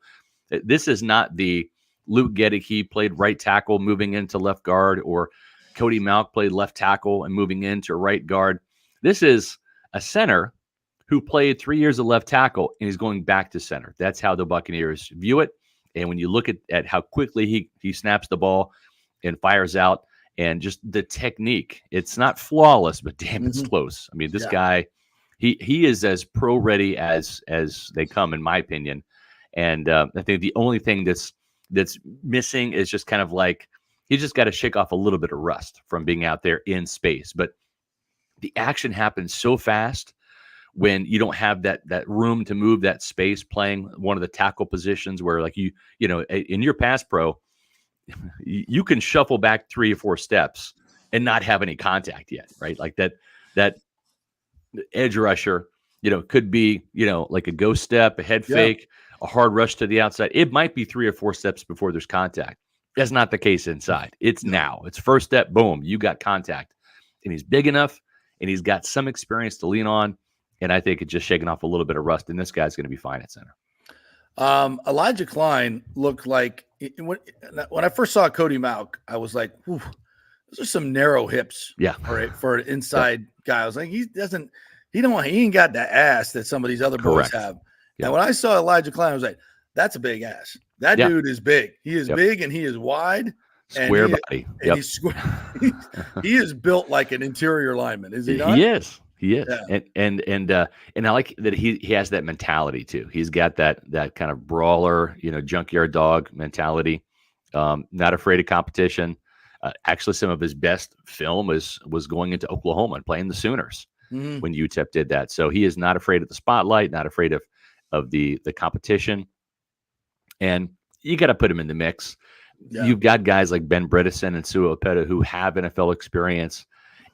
this is not the Luke Gedeke played right tackle moving into left guard, or Cody Mauch played left tackle and moving into right guard. This is a center who played 3 years at left tackle and he's going back to center. That's how the Buccaneers view it. And when you look at how quickly he snaps the ball and fires out, and just the technique, it's not flawless, but damn, it's close. I mean, this guy, he is as pro ready as they come, in my opinion. And I think the only thing that's missing is just kind of like he's just got to shake off a little bit of rust from being out there in space. But the action happens so fast when you don't have that room to move that space, playing one of the tackle positions where, like, you know, in your pass pro, you can shuffle back 3 or 4 steps and not have any contact yet, right? Like that edge rusher, you know, could be, you know, like a ghost step, a head fake, a hard rush to the outside. It might be 3 or 4 steps before there's contact. That's not the case inside. It's now. It's first step, boom, you got contact. And he's big enough, and he's got some experience to lean on. And I think it's just shaking off a little bit of rust, and this guy's going to be fine at center. Elijah Klein looked like when I first saw Cody Mauch, I was like, those are some narrow hips. Yeah. For an inside guy. I was like, he ain't got the ass that some of these other boys have. Yeah. And when I saw Elijah Klein, I was like, that's a big ass. That dude is big. He is big and he is wide. Square body. And he's he is built like an interior lineman. Is he not? He is. He is. Yeah. And I like that he has that mentality too. He's got that kind of brawler, you know, junkyard dog mentality. Not afraid of competition. Actually, some of his best film was going into Oklahoma and playing the Sooners when UTEP did that. So he is not afraid of the spotlight, not afraid of the competition. And you got to put him in the mix. Yeah. You've got guys like Ben Bredesen and Sua Opeta who have NFL experience.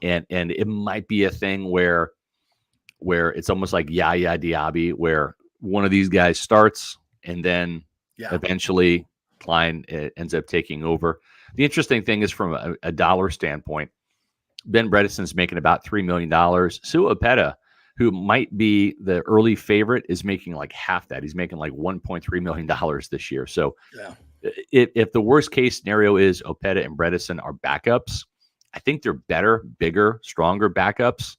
And it might be a thing where it's almost like Yaya Diaby, where one of these guys starts and then eventually Klein ends up taking over. The interesting thing is, from a dollar standpoint, Ben Bredesen's making about $3 million. Sua Opeta, who might be the early favorite, is making like half that. He's making like $1.3 million this year. So if the worst case scenario is Opeta and Bredesen are backups, I think they're better, bigger, stronger backups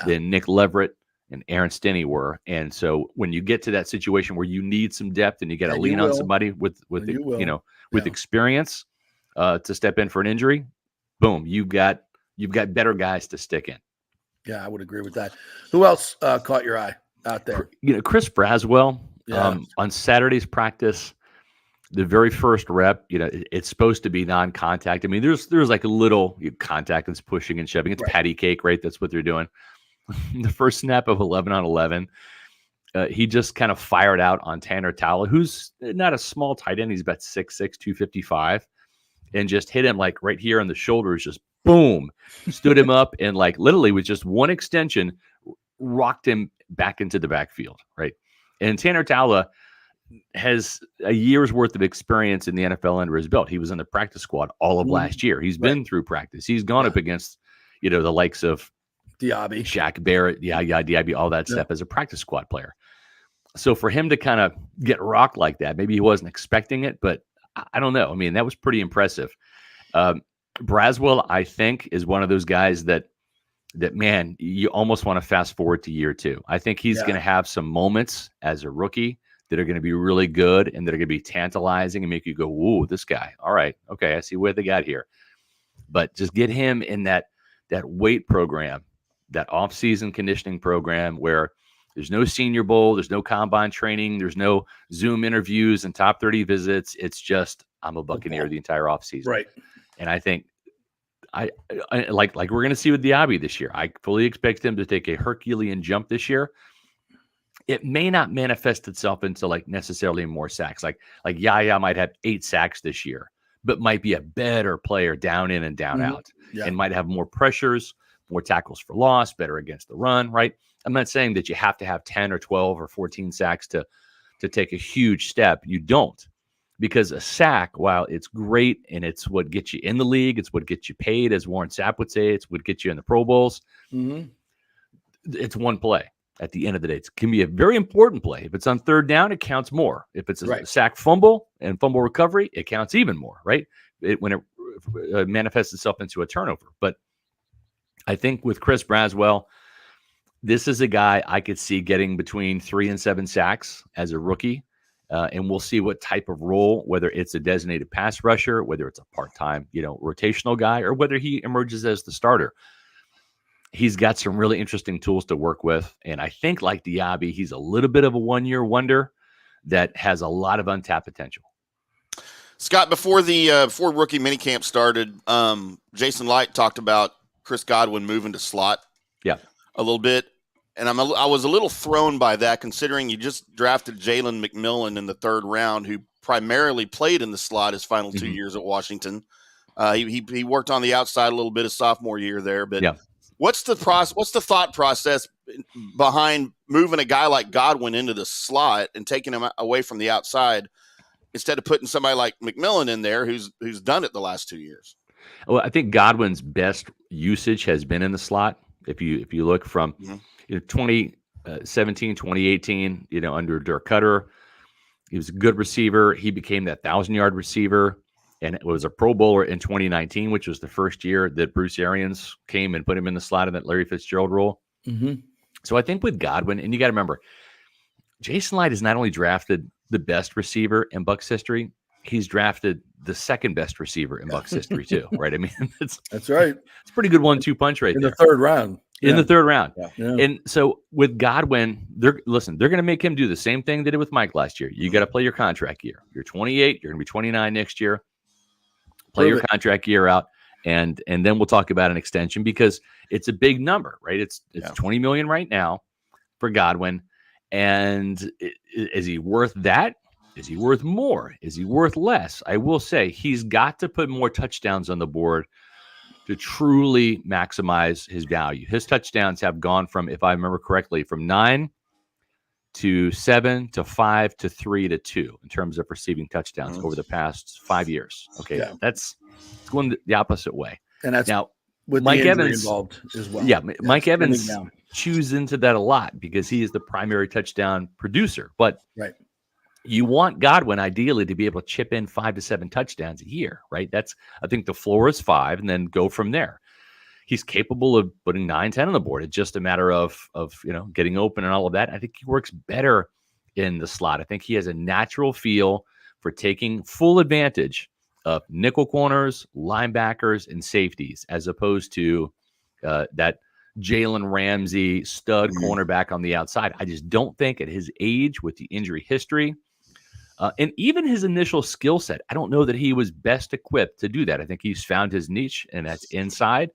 than Nick Leverett and Aaron Stinney were. And so when you get to that situation where you need some depth and you got to lean on somebody with experience to step in for an injury, boom, you've got better guys to stick in. Yeah, I would agree with that. Who else caught your eye out there? You know, Chris Braswell on Saturday's practice. The very first rep, you know, it's supposed to be non-contact. I mean, there's like a little contact that's pushing and shoving. It's patty cake, right? That's what they're doing. The first snap of 11 on 11, he just kind of fired out on Tanner Tala, who's not a small tight end. He's about 6'6", 255, and just hit him like right here on the shoulders, just boom, stood him up, and like literally with just one extension, rocked him back into the backfield, right? And Tanner Tala has a year's worth of experience in the NFL under his belt. He was in the practice squad all of last year. He's been through practice. He's gone up against, you know, the likes of Diaby, Shaq Barrett, Diaby, all that stuff as a practice squad player. So for him to kind of get rocked like that, maybe he wasn't expecting it, but I don't know. I mean, that was pretty impressive. Braswell, I think, is one of those guys that man, you almost want to fast forward to year 2. I think he's going to have some moments as a rookie that are going to be really good and that are going to be tantalizing and make you go, "Whoa, this guy! All right, okay, I see what they got here." But just get him in that weight program, that off-season conditioning program where there's no Senior Bowl, there's no combine training, there's no Zoom interviews and top 30 visits. It's just I'm a Buccaneer the entire offseason, right? And I think I like we're going to see with Diaby this year. I fully expect him to take a Herculean jump this year. It may not manifest itself into like necessarily more sacks. Like Yaya might have 8 sacks this year, but might be a better player down in and down out, and might have more pressures, more tackles for loss, better against the run, right? I'm not saying that you have to have 10 or 12 or 14 sacks to take a huge step. You don't, because a sack, while it's great and it's what gets you in the league, it's what gets you paid, as Warren Sapp would say, it's what gets you in the Pro Bowls. It's one play. At the end of the day, it can be a very important play. If it's on third down, it counts more. If it's a sack, fumble, and fumble recovery, it counts even more, right? When it manifests itself into a turnover. But I think with Chris Braswell, this is a guy I could see getting between 3 and 7 sacks as a rookie. And we'll see what type of role, whether it's a designated pass rusher, whether it's a part-time, rotational guy, or whether he emerges as the starter. He's got some really interesting tools to work with. And I think, like Diaby, he's a little bit of a one-year wonder that has a lot of untapped potential. Scott, before rookie minicamp started, Jason Light talked about Chris Godwin moving to slot a little bit. And I was a little thrown by that, considering you just drafted Jalen McMillan in the 3rd round, who primarily played in the slot his final 2 years at Washington. He worked on the outside a little bit his sophomore year there. But what's the thought process behind moving a guy like Godwin into the slot and taking him away from the outside instead of putting somebody like McMillan in there who's done it the last 2 years? Well, I think Godwin's best usage has been in the slot. If you look from 2017, 2018, under Dirk Cutter, he was a good receiver. He became that 1,000-yard receiver, and it was a Pro Bowler in 2019, which was the first year that Bruce Arians came and put him in the slot in that Larry Fitzgerald role. So I think with Godwin, and you got to remember, Jason Light has not only drafted the best receiver in Bucs history, he's drafted the 2nd best receiver in Bucs history too, right? I mean, that's right. It's a pretty good 1-2 punch right in there. The 3rd round. In the 3rd round. Yeah. And so with Godwin, they're going to make him do the same thing they did with Mike last year. You got to play your contract year. You're 28. You're going to be 29 next year. Play your contract year out. And then we'll talk about an extension, because it's a big number, right? It's $20 million right now for Godwin. And is he worth that? Is he worth more? Is he worth less? I will say he's got to put more touchdowns on the board to truly maximize his value. His touchdowns have gone from, if I remember correctly, from 9 to 7 to 5 to 3 to 2 in terms of receiving touchdowns over the past 5 years. Okay, that's going the opposite way. And that's now with Mike the Evans involved as well. Yeah, Mike Evans chews into that a lot because he is the primary touchdown producer. But you want Godwin ideally to be able to chip in 5 to 7 touchdowns a year, right? I think the floor is 5 and then go from there. He's capable of putting 9, 10 on the board. It's just a matter of getting open and all of that. I think he works better in the slot. I think he has a natural feel for taking full advantage of nickel corners, linebackers, and safeties, as opposed to that Jalen Ramsey stud cornerback on the outside. I just don't think at his age, with the injury history, and even his initial skill set, I don't know that he was best equipped to do that. I think he's found his niche, and that's inside.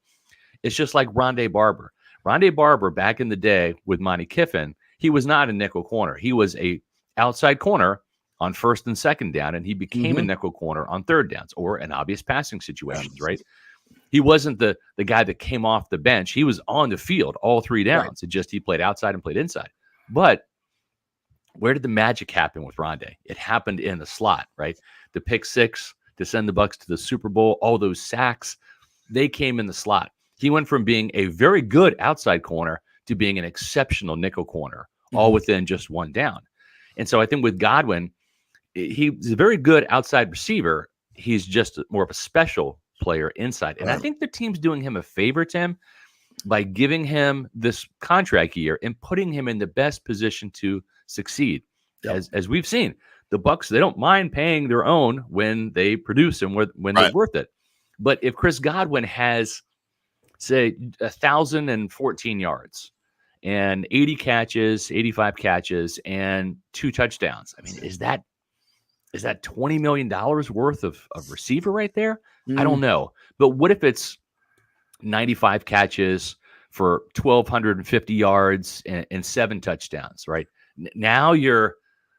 It's just like Ronde Barber. Ronde Barber, back in the day with Monty Kiffin, he was not a nickel corner. He was a outside corner on 1st and 2nd down, and he became a nickel corner on 3rd downs or in obvious passing situations, right? He wasn't the guy that came off the bench. He was on the field all 3 downs. It just he played outside and played inside. But where did the magic happen with Ronde? It happened in the slot, right? The pick 6 to send the Bucs to the Super Bowl, all those sacks, they came in the slot. He went from being a very good outside corner to being an exceptional nickel corner, all within just 1 down. And so I think with Godwin, he's a very good outside receiver. He's just more of a special player inside. And I think the team's doing him a favor, Tim, by giving him this contract year and putting him in the best position to succeed. As we've seen, the Bucs, they don't mind paying their own when they produce and when they're worth it. But if Chris Godwin has, say, 1,014 yards and 80 catches, 85 catches, and 2 touchdowns, I mean, is that $20 million worth of receiver right there? I don't know. But what if it's 95 catches for 1,250 yards and 7 touchdowns, right? Now you're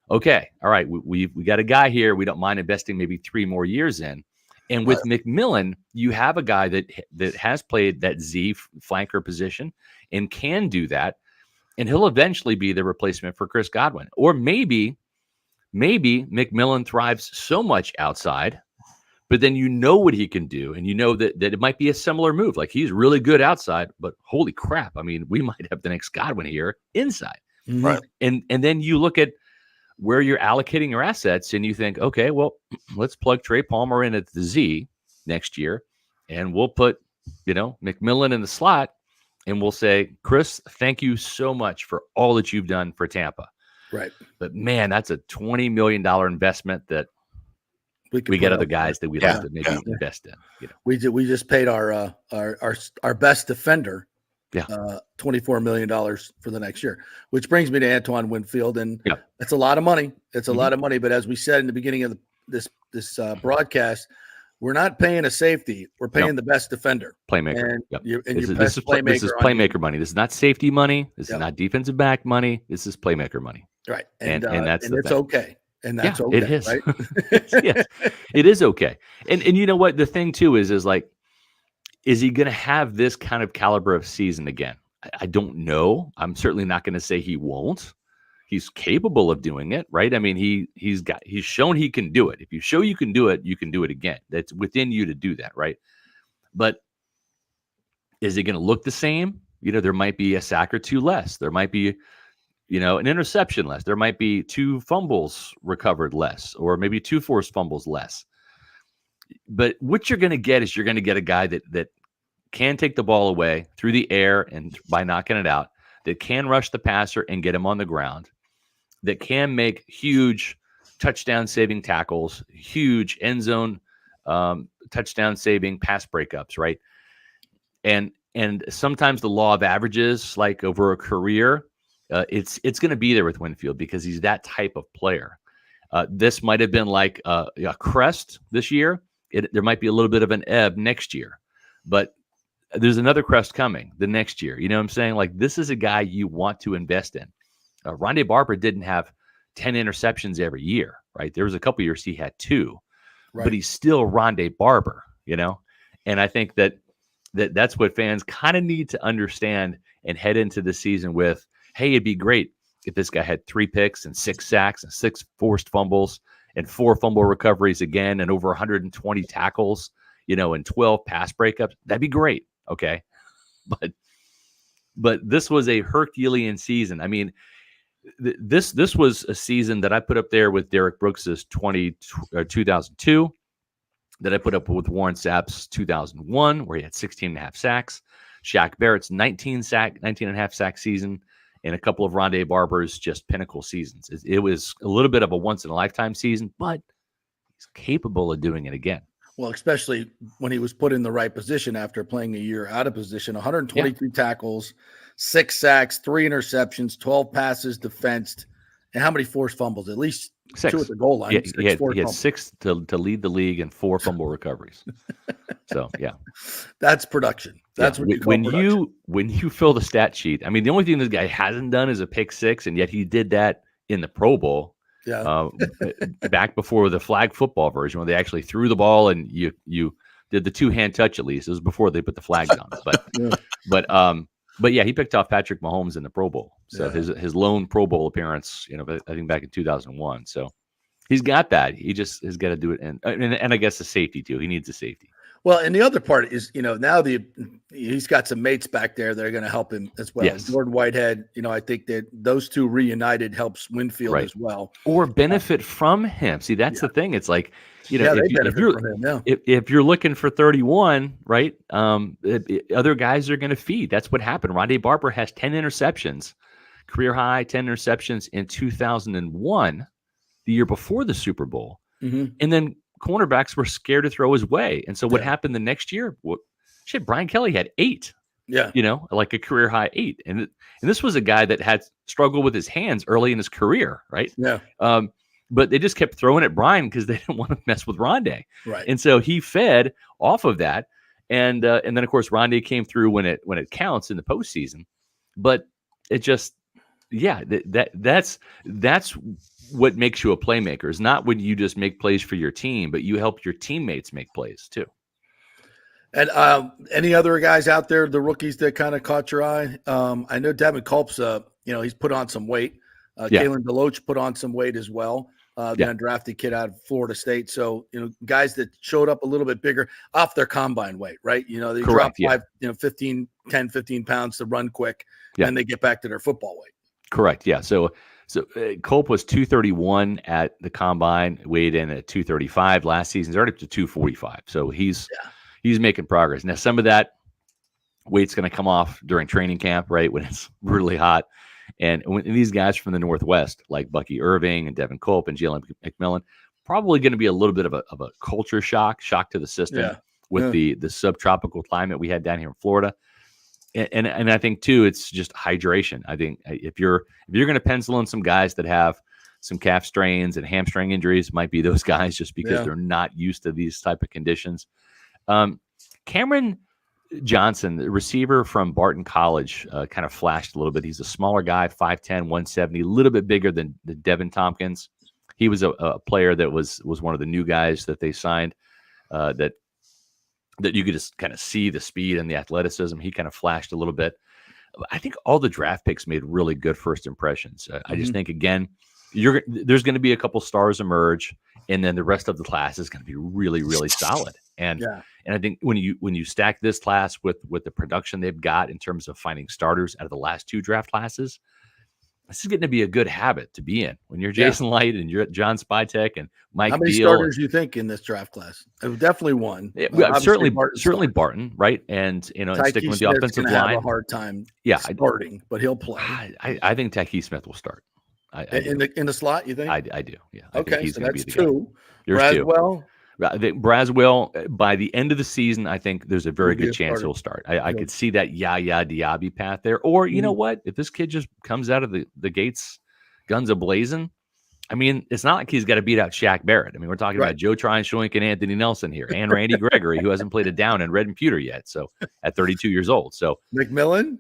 okay. All right, we got a guy here we don't mind investing maybe 3 more years in. And with McMillan, you have a guy that has played that Z flanker position and can do that. And he'll eventually be the replacement for Chris Godwin. Or maybe McMillan thrives so much outside, but then you know what he can do. And you know that it might be a similar move. Like, he's really good outside, but holy crap. I mean, we might have the next Godwin here inside. Right. And then you look at where you're allocating your assets and you think, okay, well, let's plug Trey Palmer in at the Z next year, and we'll put, McMillan in the slot, and we'll say, Chris, thank you so much for all that you've done for Tampa. Right. But man, that's a $20 million investment that we get other guys that we'd like to maybe invest in. We just paid our best defender $24 million for the next year, which brings me to Antoine Winfield, and it's a lot of money. It's a lot of money, but as we said in the beginning of this broadcast, we're not paying a safety. We're paying the best defender, playmaker. And this is playmaker money. This is not safety money. This is not defensive back money. This is playmaker money. Right, and that's it's thing. okay. And that's okay. It is. Right? Yes, it is okay. And you know what? The thing too is like, is he going to have this kind of caliber of season again? I don't know. I'm certainly not going to say he won't. He's capable of doing it, right? I mean, he's shown he can do it. If you show you can do it again. That's within you to do that, right? But is it going to look the same? There might be a sack or two less. There might be an interception less. There might be 2 fumbles recovered less, or maybe 2 forced fumbles less. But what you're going to get is you're going to get a guy that can take the ball away through the air and by knocking it out, that can rush the passer and get him on the ground, that can make huge touchdown-saving tackles, huge end zone touchdown-saving pass breakups, right? And sometimes the law of averages, like over a career, it's going to be there with Winfield because he's that type of player. This might have been like a crest this year. There might be a little bit of an ebb next year, but there's another crest coming the next year. You know what I'm saying? Like, this is a guy you want to invest in. Ronde Barber didn't have 10 interceptions every year, right? There was a couple years he had 2, but he's still Ronde Barber, And I think that's what fans kind of need to understand and head into the season with. Hey, it'd be great if this guy had 3 picks and 6 sacks and 6 forced fumbles and 4 fumble recoveries again and over 120 tackles, and 12 pass breakups. That'd be great. Okay. But this was a Herculean season. I mean, this was a season that I put up there with Derek Brooks's 2002, that I put up with Warren Sapp's 2001, where he had 16 and a half sacks, Shaq Barrett's 19 and a half sack season, and a couple of Ronde Barber's just pinnacle seasons. It was a little bit of a once in a lifetime season, but he's capable of doing it again. Well, especially when he was put in the right position after playing a year out of position. 122 tackles, 6 sacks, 3 interceptions, 12 passes defensed, and how many forced fumbles? At least 6. 2 at the goal line. He had 6 to lead the league and 4 fumble recoveries. So yeah, that's production. That's what you call production. When you fill the stat sheet. I mean, the only thing this guy hasn't done is a pick 6, and yet he did that in the Pro Bowl. Yeah, back before the flag football version, when they actually threw the ball and you did the 2-hand touch. At least it was before they put the flags on it. But yeah, he picked off Patrick Mahomes in the Pro Bowl. So his lone Pro Bowl appearance, I think back in 2001. So he's got that. He just has got to do it, and I guess the safety too. He needs a safety. Well, and the other part is, now he's got some mates back there that are going to help him as well. Yes. Jordan Whitehead, I think that those two reunited helps Winfield as well. Or benefit from him. See, that's the thing. It's like, if you're looking for 31, right, other guys are going to feed. That's what happened. Ronde Barber has 10 interceptions, career high 10 interceptions in 2001, the year before the Super Bowl. Mm-hmm. And then cornerbacks were scared to throw his way. And so what happened the next year? Brian Kelly had 8. Yeah. Like a career high 8. And this was a guy that had struggled with his hands early in his career, right? Yeah. But they just kept throwing at Brian because they didn't want to mess with Ronde. Right. And so he fed off of that. And then of course Ronde came through when it counts in the postseason. But it just that's what makes you a playmaker, is not when you just make plays for your team, but you help your teammates make plays too. And any other guys out there, the rookies that kind of caught your eye? I know Devin Culp's, he's put on some weight. Kalen DeLoach put on some weight as well. The undrafted kid out of Florida State. So, guys that showed up a little bit bigger off their combine weight, right? They drop 10, 15 pounds to run quick, and they get back to their football weight. Correct. Yeah. So So Culp was 231 at the combine, weighed in at 235 last season. He's already up to 245. So he's making progress. Now, some of that weight's going to come off during training camp, right, when it's really hot. And when these guys from the Northwest, like Bucky Irving and Devin Culp and Jalen McMillan, probably going to be a little bit of a culture shock to the system with the subtropical climate we had down here in Florida. And I think too, it's just hydration. I think if you're going to pencil in some guys that have some calf strains and hamstring injuries, might be those guys just because they're not used to these type of conditions. Cameron Johnson, the receiver from Barton College, kind of flashed a little bit. He's a smaller guy, 5'10", 170, a little bit bigger than Devin Tompkins. He was a player that was one of the new guys that they signed that you could just kind of see the speed and the athleticism. He kind of flashed a little bit. I think all the draft picks made really good first impressions. I just think, again, there's going to be a couple stars emerge, and then the rest of the class is going to be really, really solid. And I think when you stack this class with the production they've got in terms of finding starters out of the last two draft classes, this is getting to be a good habit to be in. When you're Jason Light and you're John Spytek and Mike How many Beal starters do you think in this draft class? Definitely one. Certainly Barton, right? And sticking with the offensive line. Have a hard time starting, but he'll play. I think Tyke Smith will start. In the slot, you think? I do. Yeah. Okay, so that's two. There's Braswell. Braswell, by the end of the season, I think there's a very good chance he'll start. I could see that Yaya Diaby path there. Or, you know what? If this kid just comes out of the gates, guns a-blazing, I mean, it's not like he's got to beat out Shaq Barrett. I mean, we're talking about Joe Tryon-Schoink and Anthony Nelson here, and Randy Gregory, who hasn't played a down in red and pewter yet, so at 32 years old. So McMillan?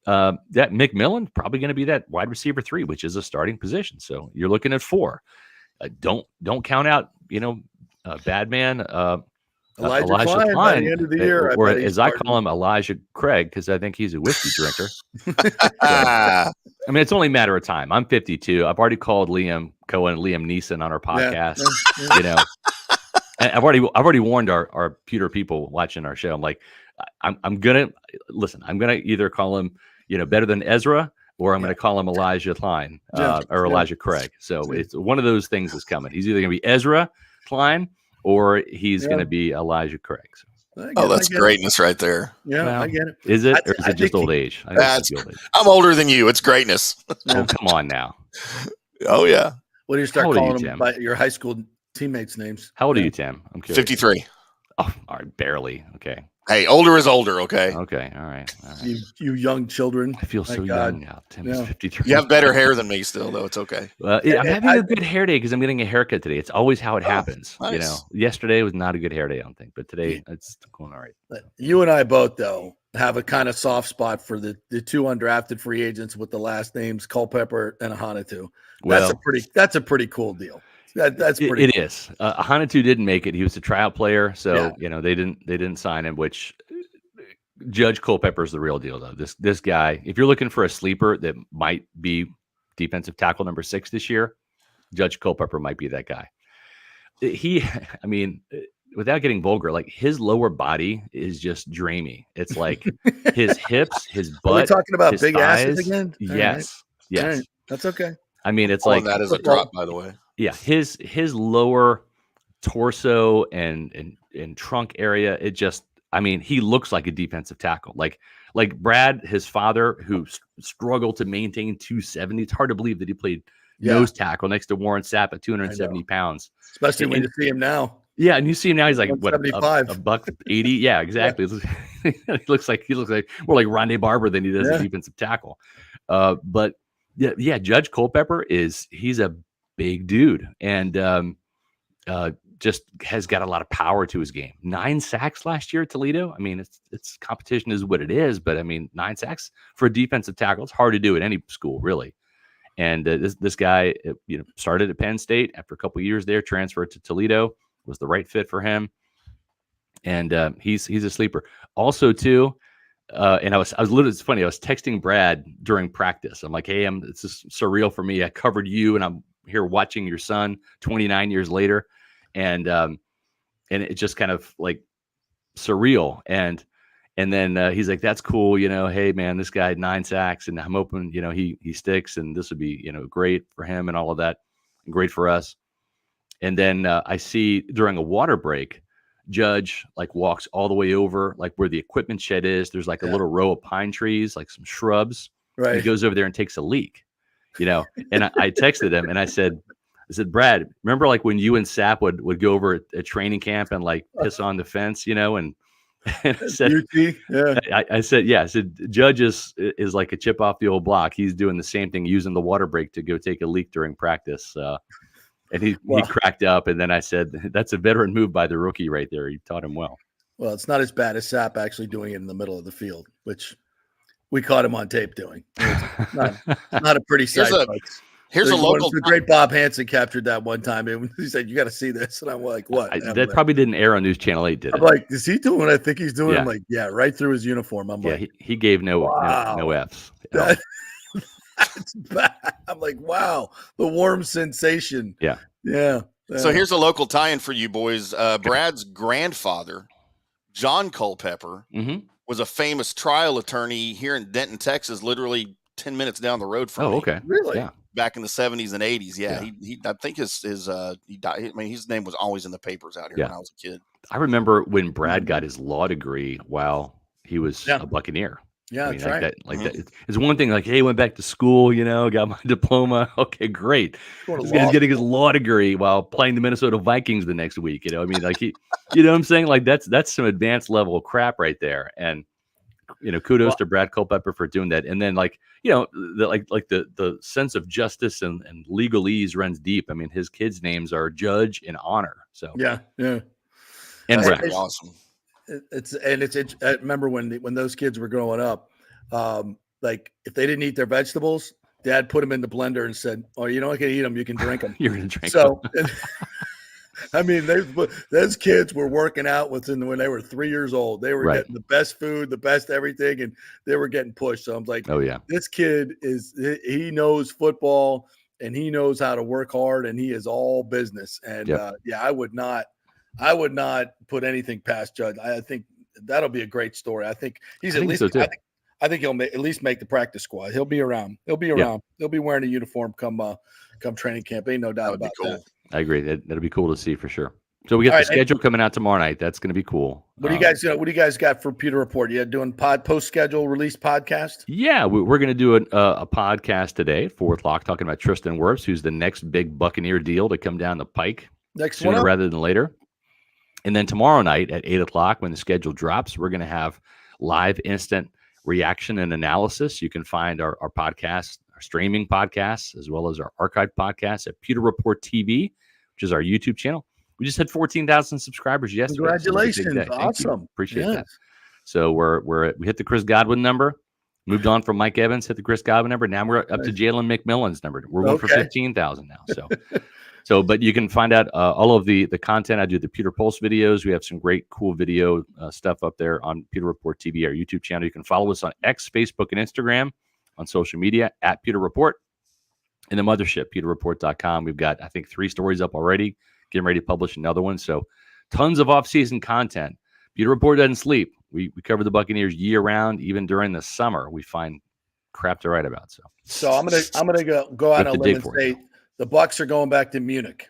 That McMillan probably going to be that wide receiver 3, which is a starting position. So you're looking at 4. Don't count out, bad man, Elijah Klein by the end of the year, or as I call him, Elijah Craig, because I think he's a whiskey drinker. I mean, it's only a matter of time. I'm 52. I've already called Liam Cohen, Liam Neeson on our podcast. And I've already warned our pewter people watching our show. I'm like, I'm gonna either call him, better than Ezra, or I'm going to call him Elijah Klein or Elijah Craig. So it's one of those things is coming. He's either going to be Ezra Klein or he's going to be Elijah Craig. So. That's greatness right there. Yeah, well, I get it. Is it, or is it just old age? I'm older than you. It's greatness. Oh, come on now. Oh, yeah. What do you start calling them by your high school teammates' names? How old are you, Tim? I'm curious. 53. Oh, all right, barely. Okay. Hey, older is older, okay? Okay, all right. You young children. I feel so young now. Tim is 53. You have better hair than me still, though. It's okay. I'm having a good hair day because I'm getting a haircut today. It's always how it happens. Nice. Yesterday was not a good hair day, I don't think, but today it's going all right. You and I both, though, have a kind of soft spot for the two undrafted free agents with the last names Culpepper and Ahanitu. That's a pretty cool deal. That's pretty. It is. Ahanitu didn't make it. He was a tryout player, so they didn't sign him. Which Judge Culpepper is the real deal, though. This guy, if you're looking for a sleeper that might be defensive tackle number 6 this year, Judge Culpepper might be that guy. Without getting vulgar, like his lower body is just dreamy. It's like his hips, his butt. Are we talking about his big thighs. asses again? Yes. Yes. Right. That's okay. I mean, it's like that is a drop, by the way. Yeah, his lower torso and trunk area, it just, he looks like a defensive tackle. Like Brad, his father, who struggled to maintain 270. It's hard to believe that he played nose tackle next to Warren Sapp at 270 pounds. Especially when you see him now. Yeah, and you see him now, he's like, what, $175. $180? Yeah, exactly. Yeah. he looks like more like Ronde Barber than he does a defensive tackle. But yeah, Judge Culpepper he's a big dude and just has got a lot of power to his game. 9 sacks last year at Toledo. It's competition is what it is, but 9 sacks for a defensive tackle, it's hard to do at any school, really. And this guy, started at Penn State after a couple of years there, transferred to Toledo, was the right fit for him, and he's a sleeper. Also, too. And I was literally, it's funny. I was texting Brad during practice. I'm like, hey, it's just surreal for me. I covered you and I'm here watching your son 29 years later. And it's just kind of like surreal. And And then he's like, that's cool. Hey man, this guy had 9 sacks and I'm hoping, he sticks and this would be, great for him and all of that and great for us. And then I see during a water break, Judge like walks all the way over like where the equipment shed is. There's like a little row of pine trees, like some shrubs. Right. He goes over there and takes a leak, and I texted him and I said, Brad, remember like when you and Sapp would go over at training camp and like piss on the fence, and I said, I said, yeah. I said, Judge is like a chip off the old block. He's doing the same thing, using the water break to go take a leak during practice. And he cracked up. And then I said, that's a veteran move by the rookie right there. He taught him well. Well, it's not as bad as Sapp actually doing it in the middle of the field, which we caught him on tape doing. It's not a pretty sight. Here's a local. The great Bob Hansen captured that one time. And he said, you got to see this. And I'm like, what? That probably didn't air on News Channel 8, did it? I'm like, is he doing what I think he's doing? Yeah. I'm like, yeah, right through his uniform. I'm like, he gave no Fs. That's bad. I'm like, wow, the warm sensation. Yeah. So here's a local tie-in for you boys. Brad's grandfather, John Culpepper, was a famous trial attorney here in Denton, Texas, literally 10 minutes down the road from me. Okay. Really? Yeah. Back in the 70s and 80s. Yeah. He I think he died. I mean, his name was always in the papers out here when I was a kid. I remember when Brad got his law degrry while he was a Buccaneer. Yeah, I mean, that's right. That. It's one thing like, hey, went back to school, got my diploma. Okay, great. This guy's getting his law degree while playing the Minnesota Vikings the next week. I mean, like you know what I'm saying? Like that's some advanced level of crap right there. And kudos to Brad Culpepper for doing that. And then the sense of justice and legalese runs deep. I mean, his kids' names are Judge and Honor. So yeah. And Brad. Awesome. I remember when those kids were growing up, like if they didn't eat their vegetables, Dad put them in the blender and said, "Oh, you're not going to eat them. You can drink them." You're going to drink them. I mean, those kids were working out when they were 3 years old. They were getting the best food, the best everything, and they were getting pushed. So I'm like, oh yeah, this kid he knows football and he knows how to work hard and he is all business. And I would not put anything past Judge. I think that'll be a great story. I think he's at least. So I think he'll at least make the practice squad. He'll be around. He'll be around. He'll be wearing a uniform come training camp. Ain't no doubt about that. I agree. That'll be cool to see for sure. So we got the schedule coming out tomorrow night. That's going to be cool. What do you guys got for Pewter Report? You doing post schedule release podcast? Yeah, we're going to do a podcast today at 4:00 talking about Tristan Wirfs, who's the next big Buccaneer deal to come down the pike sooner rather than later. And then tomorrow night at 8:00 when the schedule drops, we're going to have live instant reaction and analysis. You can find our podcast, our streaming podcasts, as well as our archived podcasts at Pewter Report TV, which is our YouTube channel. We just had 14,000 subscribers yesterday. Congratulations. Awesome. Appreciate that. So we hit the Chris Godwin number, moved on from Mike Evans, hit the Chris Godwin number. Now we're up to Jalen McMillan's number. We're going for 15,000 now. But you can find out all of the content. I do the Pewter Pulse videos. We have some great, cool video stuff up there on Pewter Report TV, our YouTube channel. You can follow us on X, Facebook, and Instagram on social media at Pewter Report. And the mothership, pewterreport.com. We've got, I think, 3 stories up already, getting ready to publish another one. So tons of off-season content. Pewter Report doesn't sleep. We cover the Buccaneers year-round, even during the summer. We find crap to write about. So I'm gonna go out on a limb and say the Bucs are going back to Munich.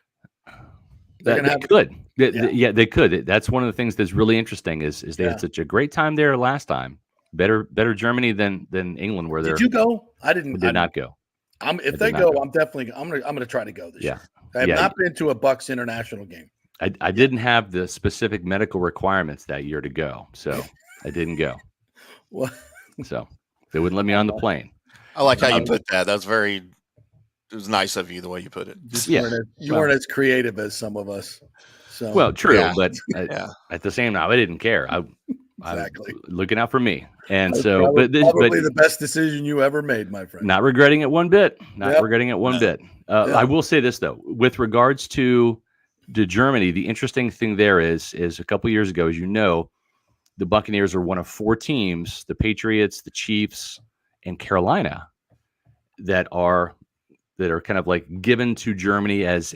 They could. They could. That's one of the things that's really interesting is they had such a great time there last time. Better Germany than England were there. Did you go? I did not go. If they go, I'm definitely I'm gonna try to go this year. I have not been to a Bucs international game. I didn't have the specific medical requirements that year to go, so I didn't go. So they wouldn't let me on the plane. I like how you put that. That was it was nice of you the way you put it. You weren't as creative as some of us. So well, true, but at the same time, I didn't care. Exactly. I'm looking out for me. And so, probably the best decision you ever made, my friend. Not regretting it one bit. Regretting it one bit. I will say this though, with regards to Germany, the interesting thing there is a couple years ago, as you know, the Buccaneers are one of 4 teams, the Patriots, the Chiefs, and Carolina, that are kind of like given to Germany as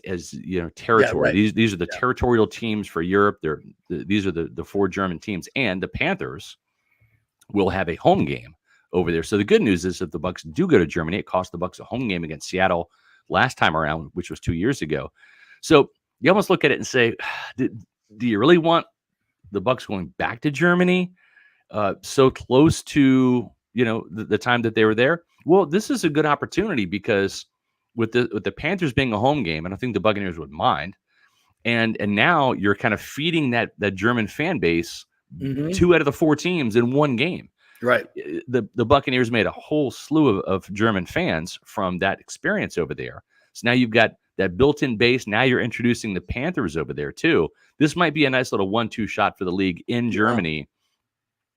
territory. These are the territorial teams for Europe. These are the 4 German teams, and the Panthers will have a home game over there. So the good news is if the Bucs do go to Germany, it cost the Bucs a home game against Seattle last time around, which was 2 years ago. So you almost look at it and say, do you really want the Bucs going back to Germany so close to, the time that they were there? Well, this is a good opportunity because with the Panthers being a home game, and I think the Buccaneers would mind, and now you're kind of feeding that German fan base 2 out of the 4 teams in one game. Right. The Buccaneers made a whole slew of German fans from that experience over there. So now you've got that built-in base. Now you're introducing the Panthers over there too. This might be a nice little 1-2 shot for the league in Germany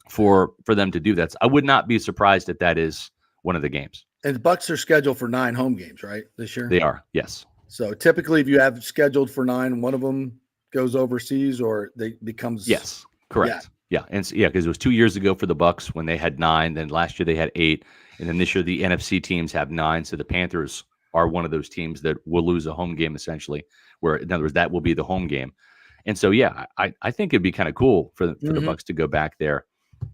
for them to do that. So I would not be surprised if that is one of the games. And the Bucs are scheduled for 9 home games, right, this year? They are, yes. So typically, if you have scheduled for 9, one of them goes overseas, or they becomes yes, correct. Yeah, and because it was 2 years ago for the Bucs when they had 9. Then last year they had 8, and then this year the NFC teams have 9. So the Panthers are one of those teams that will lose a home game essentially. Where in other words, that will be the home game. And so I think it'd be kind of cool for the Bucs to go back there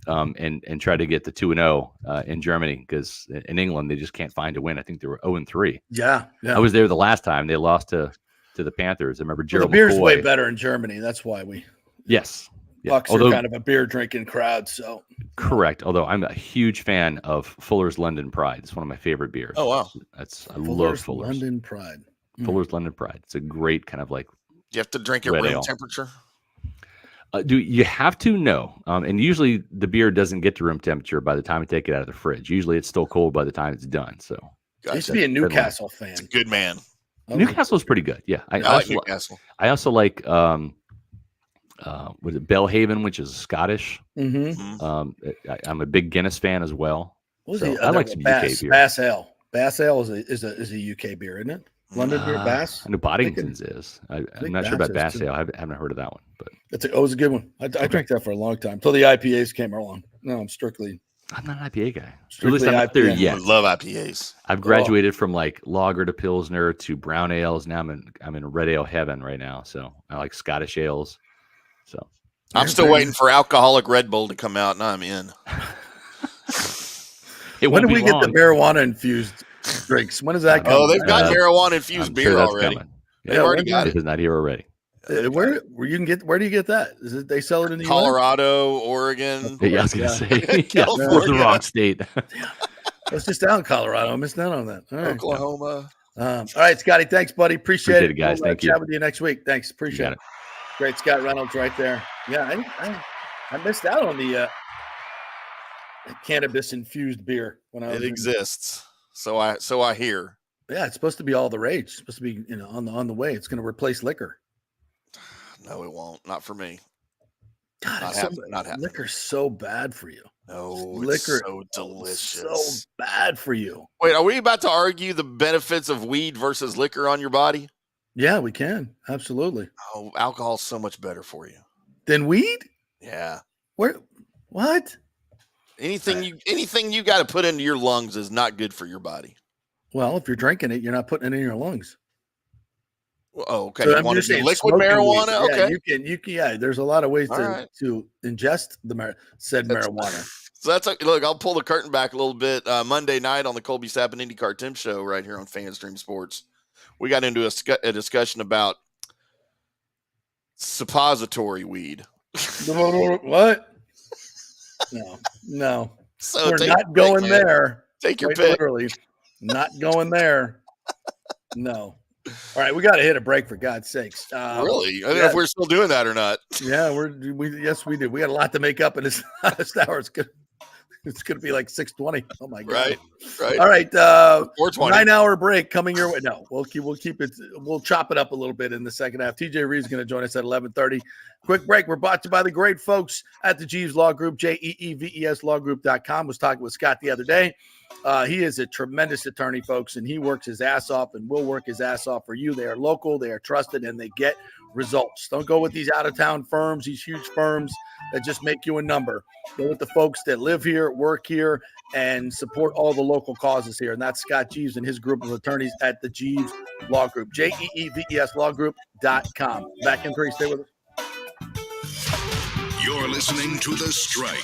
and try to get the 2-0 in Germany, because in England they just can't find a win. I think they were 0-3. Yeah. I was there the last time they lost to the Panthers. I remember Gerald the beer's McCoy. way better in Germany. That's why we. Yes. Yeah. Bucs are kind of a beer drinking crowd. So correct. Although I'm a huge fan of Fuller's London Pride. It's one of my favorite beers. Oh wow. I love Fuller's London Pride. Fuller's London Pride. It's a great kind of like. You have to drink it room temperature. Do you have to? No. And usually the beer doesn't get to room temperature by the time you take it out of the fridge. Usually it's still cold by the time it's done. So I used to be a Newcastle fan. Good man. Newcastle's pretty good. Yeah. I like Newcastle. I also like was it Belhaven, which is Scottish. I'm a big Guinness fan as well. I like some UK beer. Bass Ale. Bass Ale is a UK beer, isn't it? London beer, Bass. I know Boddington's is. I'm not sure about Bass Ale. I haven't heard of that one, but it was a good one. I drank that for a long time until the IPAs came along. No, I'm not an IPA guy. At least I'm not there yet. I love IPAs. I've graduated from like lager to pilsner to brown ales. Now I'm in red ale heaven right now. So I like Scottish ales. So I'm still waiting for alcoholic Red Bull to come out, and I'm in. When do we get the marijuana infused drinks? When does that come? Oh, they've got marijuana infused beer already. They've already got it. It's not here already. Where do you get that? Is it they sell it in the Colorado, Oregon? Yeah, I was gonna say it was the wrong state. It's just down in Colorado. I missed out on that. All right. Oklahoma. All right, Scotty. Thanks, buddy. Appreciate it, guys. Thank you. Chat with you next week. Thanks. Appreciate it. Great, Scott Reynolds, right there. Yeah, I missed out on the cannabis infused beer when I was. It exists. So I hear. Yeah, it's supposed to be all the rage. It's supposed to be on the way. It's going to replace liquor. No, it won't. Not for me. God, not happening. Liquor's so bad for you. No, liquor so delicious. So bad for you. Wait, are we about to argue the benefits of weed versus liquor on your body? Yeah, we can. Absolutely. Oh, alcohol's so much better for you than weed. Yeah. What? Anything you got to put into your lungs is not good for your body. Well, if you're drinking it, you're not putting it in your lungs. Oh, okay. So you want to do liquid marijuana? Weed. Okay. Yeah, you can. Yeah, there's a lot of ways to ingest said marijuana. So look, I'll pull the curtain back a little bit. Monday night on the Colby Sapp and IndyCar Tim show right here on FanStream Sports, we got into a discussion about suppository weed. What? No. So we're not going there. Take your pick. Literally, not going there. No. All right, we got to hit a break for God's sakes. Really? I don't know if we're still doing that or not. Yeah, yes, we do. We got a lot to make up in this last hour. It's gonna be like 6:20. Oh my God! Right. All right. 9-hour break coming your way. No, we'll keep it. We'll chop it up a little bit in the second half. TJ Reed's going to join us at 11:30. Quick break. We're brought to you by the great folks at the Jeeves Law Group. JEEVESLawgroup.com. Was talking with Scott the other day. He is a tremendous attorney, folks, and he works his ass off and will work his ass off for you. They are local, they are trusted, and they get results. Don't go with these out-of-town firms, these huge firms that just make you a number. Go with the folks that live here, work here, and support all the local causes here. And that's Scott Jeeves and his group of attorneys at the Jeeves Law Group. JEEVESLawgroup.com. Back in 3. Stay with us. You're listening to The Strike.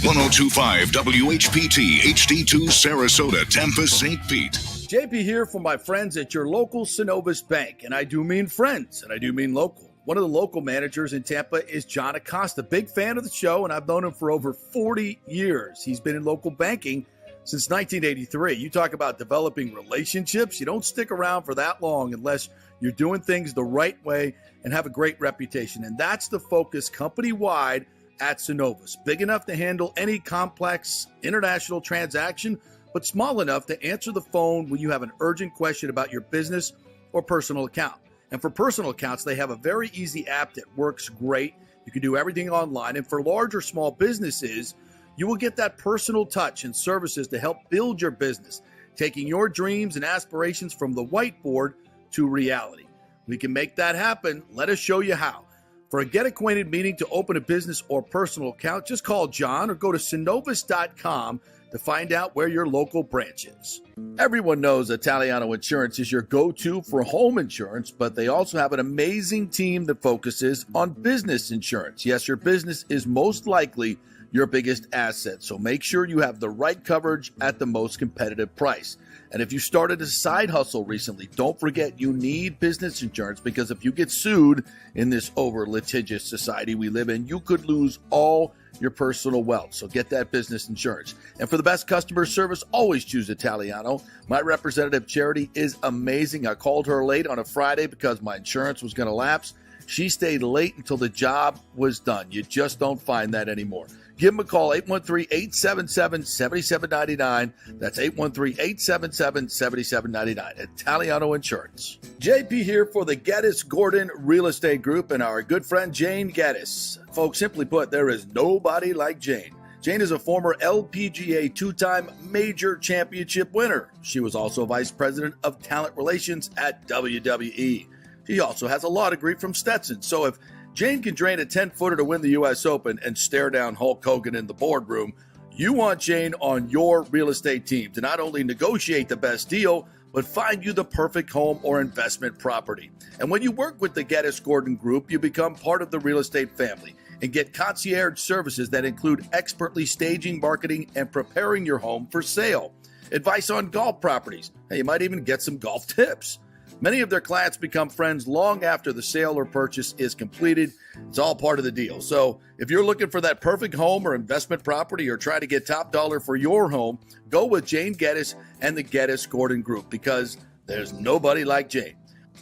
102.5 WHPT HD2 Sarasota, Tampa, St. Pete. JP here for my friends at your local Synovus Bank. And I do mean friends, and I do mean local. One of the local managers in Tampa is John Acosta. Big fan of the show, and I've known him for over 40 years. He's been in local banking since 1983. You talk about developing relationships. You don't stick around for that long unless you're doing things the right way and have a great reputation. And that's the focus company-wide at Synovus. Big enough to handle any complex international transaction, but small enough to answer the phone when you have an urgent question about your business or personal account. And for personal accounts, they have a very easy app that works great. You can do everything online. And for large or small businesses, you will get that personal touch and services to help build your business, taking your dreams and aspirations from the whiteboard to reality. We can make that happen. Let us show you how. For a get-acquainted meeting to open a business or personal account, just call John or go to synovus.com to find out where your local branch is. Everyone knows Italiano Insurance is your go-to for home insurance, but they also have an amazing team that focuses on business insurance. Yes, your business is most likely your biggest asset, so make sure you have the right coverage at the most competitive price. And if you started a side hustle recently, don't forget you need business insurance, because if you get sued in this over-litigious society we live in, you could lose all your personal wealth. So get that business insurance. And for the best customer service, always choose Italiano. My representative, Charity, is amazing. I called her late on a Friday because my insurance was going to lapse. She stayed late until the job was done. You just don't find that anymore. Give them a call, 813-877-7799. That's 813-877-7799. Italiano Insurance. JP here for the Geddes Gordon Real Estate Group and our good friend Jane Geddes. Folks, simply put, there is nobody like Jane. Jane is a former LPGA two-time major championship winner. She was also vice president of talent relations at WWE. She also has a law degree from Stetson. So if Jane can drain a 10-footer to win the U.S. Open and stare down Hulk Hogan in the boardroom, you want Jane on your real estate team to not only negotiate the best deal, but find you the perfect home or investment property. And when you work with the Geddes Gordon Group, you become part of the real estate family and get concierge services that include expertly staging, marketing, and preparing your home for sale. Advice on golf properties. Hey, you might even get some golf tips. Many of their clients become friends long after the sale or purchase is completed. It's all part of the deal. So if you're looking for that perfect home or investment property or try to get top dollar for your home, go with Jane Geddes and the Geddes Gordon Group, because there's nobody like Jane.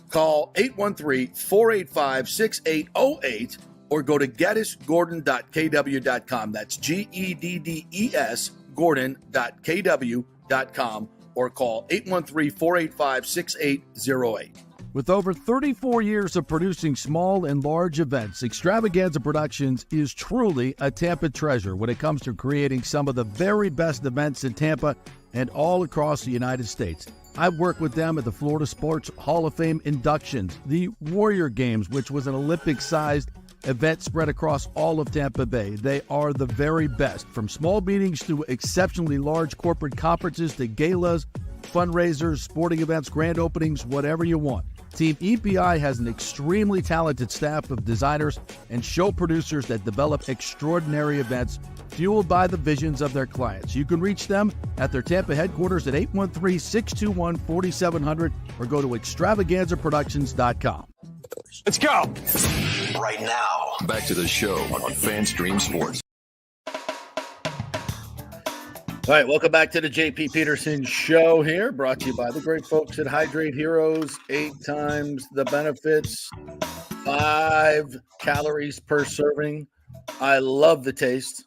Call 813-485-6808 or go to geddesgordon.kw.com. That's GEDDES Gordon.kw.com. or call 813-485-6808. With over 34 years of producing small and large events, Extravaganza Productions is truly a Tampa treasure when it comes to creating some of the very best events in Tampa and all across the United States. I've worked with them at the Florida Sports Hall of Fame inductions, the Warrior Games, which was an Olympic-sized event spread across all of Tampa Bay. They are the very best, from small meetings to exceptionally large corporate conferences to galas, fundraisers, sporting events, grand openings, whatever you want. Team EPI has an extremely talented staff of designers and show producers that develop extraordinary events fueled by the visions of their clients. You can reach them at their Tampa headquarters at 813-621-4700 or go to extravaganzaproductions.com. Let's go. Right now, back to the show on FanStream Sports. All right, welcome back to the JP Peterson Show here, brought to you by the great folks at Hydrate Heroes. 8 times the benefits, 5 calories per serving. I love the taste.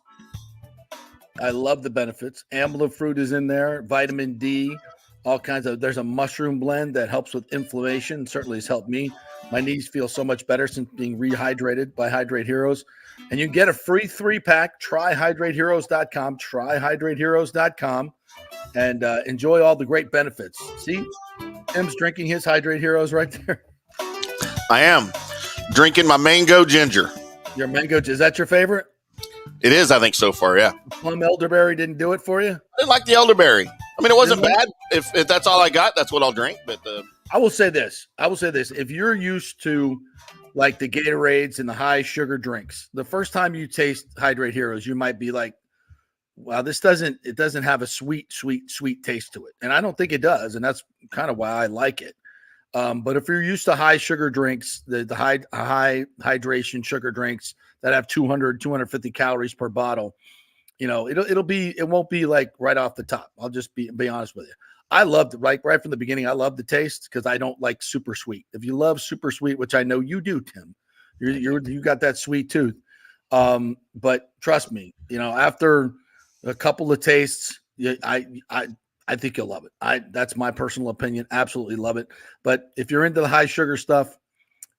I love the benefits. Amla fruit is in there, vitamin D, all kinds of. There's a mushroom blend that helps with inflammation. Certainly has helped me. My knees feel so much better since being rehydrated by Hydrate Heroes. And you can get a free 3-pack. Try hydrateheroes.com. Try hydrateheroes.com and enjoy all the great benefits. See, Tim's drinking his Hydrate Heroes right there. I am drinking my mango ginger. Your mango, is that your favorite? It is, I think, so far, yeah. Plum elderberry didn't do it for you? I didn't like the elderberry. I mean, it wasn't bad. If that's all I got, that's what I'll drink. But I will say this. If you're used to like the Gatorades and the high sugar drinks. The first time you taste Hydrate Heroes, you might be like, wow, it doesn't have a sweet taste to it. And I don't think it does. And that's kind of why I like it. But if you're used to high sugar drinks, the high hydration sugar drinks that have 250 calories per bottle, it won't be like right off the top. I'll just be honest with you. I loved it right from the beginning. I love the taste because I don't like super sweet. If you love super sweet, which I know you do, Tim, you got that sweet tooth. But trust me, after a couple of tastes, I think you'll love it. That's my personal opinion. Absolutely love it. But if you're into the high sugar stuff,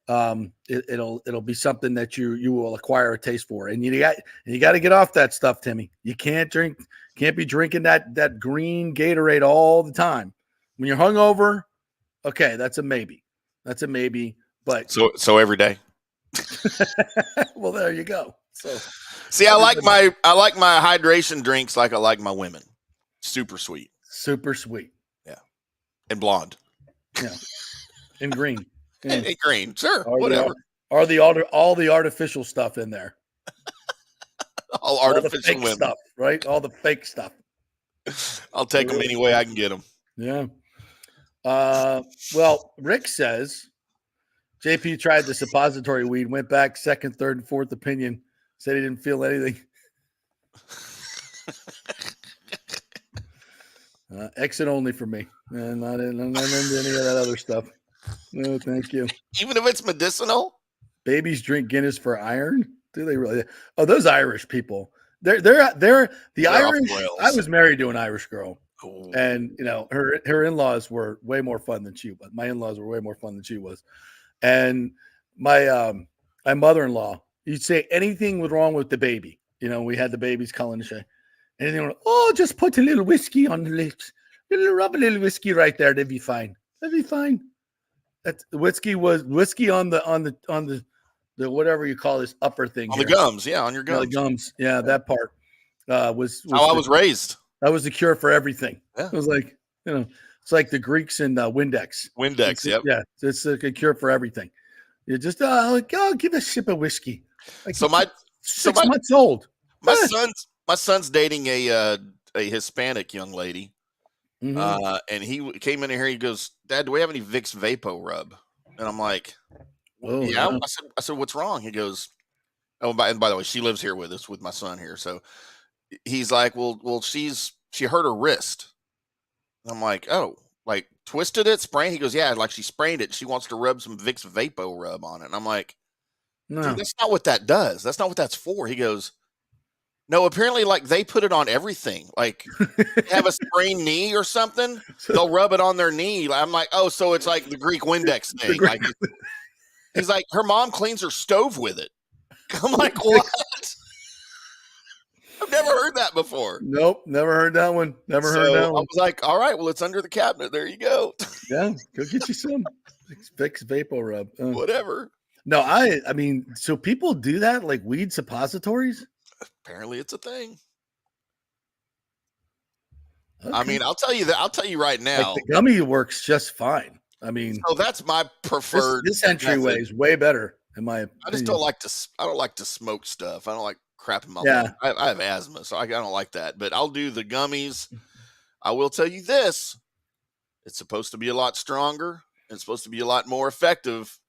it'll be something that you will acquire a taste for. And you got to get off that stuff, Timmy. You can't be drinking that green Gatorade all the time. When you're hungover, okay, that's a maybe. But so every day. Well, there you go. So see, I like my hydration drinks like I like my women. Super sweet. Yeah. And blonde. Yeah. And green. Yeah. And green. Sure. All whatever. All the artificial stuff in there. All artificial the fake women. stuff, right? All the fake stuff. I'll take them any way I can get them. Yeah. Well, Rick says JP tried the suppository weed, went back second, third, and fourth opinion, said he didn't feel anything. Exit only for me. Not into any of that other stuff. No, thank you. Even if it's medicinal? Babies drink Guinness for iron? Do they really? Oh, those Irish people. They're the Irish. I was married to an Irish girl. Ooh. And her in-laws were way more fun than she was. My in-laws were way more fun than she was. And my mother-in-law, you'd say anything was wrong with the baby. We had the baby's calling to say anything. Just put a little whiskey on the lips. Rub a little whiskey right there. They'd be fine. That whiskey was whiskey on the whatever you call this upper thing. On the gums, yeah, on your gums. The gums, yeah, that part was how I was raised. That was the cure for everything. Yeah. It was like, it's like the Greeks in Windex. Yep. Yeah, it's a cure for everything. You just give a sip of whiskey. Like six months old. My son's dating a Hispanic young lady. Mm-hmm. And he came in here. He goes, "Dad, do we have any Vicks Vapo Rub?" And I'm like, "Whoa, yeah." I said, "What's wrong?" He goes, "Oh, and by the way, she lives here with us with my son here." So he's like, "Well, she hurt her wrist." And I'm like, "Oh, like twisted it, sprained?" He goes, "Yeah, like she sprained it. She wants to rub some Vicks Vapo Rub on it." And I'm like, "No, dude, that's not what that does. That's not what that's for." He goes, "No, apparently, like they put it on everything. Like they have a sprained knee or something, they'll rub it on their knee." I'm like, "Oh, so it's like the Greek Windex thing." Like, he's like, "Her mom cleans her stove with it." I'm like, "What?" I've never heard that before. Nope, never heard that one. Never heard that one. I was like, "All right, well, it's under the cabinet. There you go." Yeah, go get you some Vicks Vapo Rub. Whatever. No, I mean, so people do that, like weed suppositories? Apparently it's a thing. Okay. I mean, I'll tell you right now. Like the gummy works just fine. I mean, so that's my preferred. This entryway is way better in my opinion. I just don't like to smoke stuff. I don't like crap in my lungs. I have asthma, so I don't like that. But I'll do the gummies. I will tell you this: it's supposed to be a lot stronger. It's supposed to be a lot more effective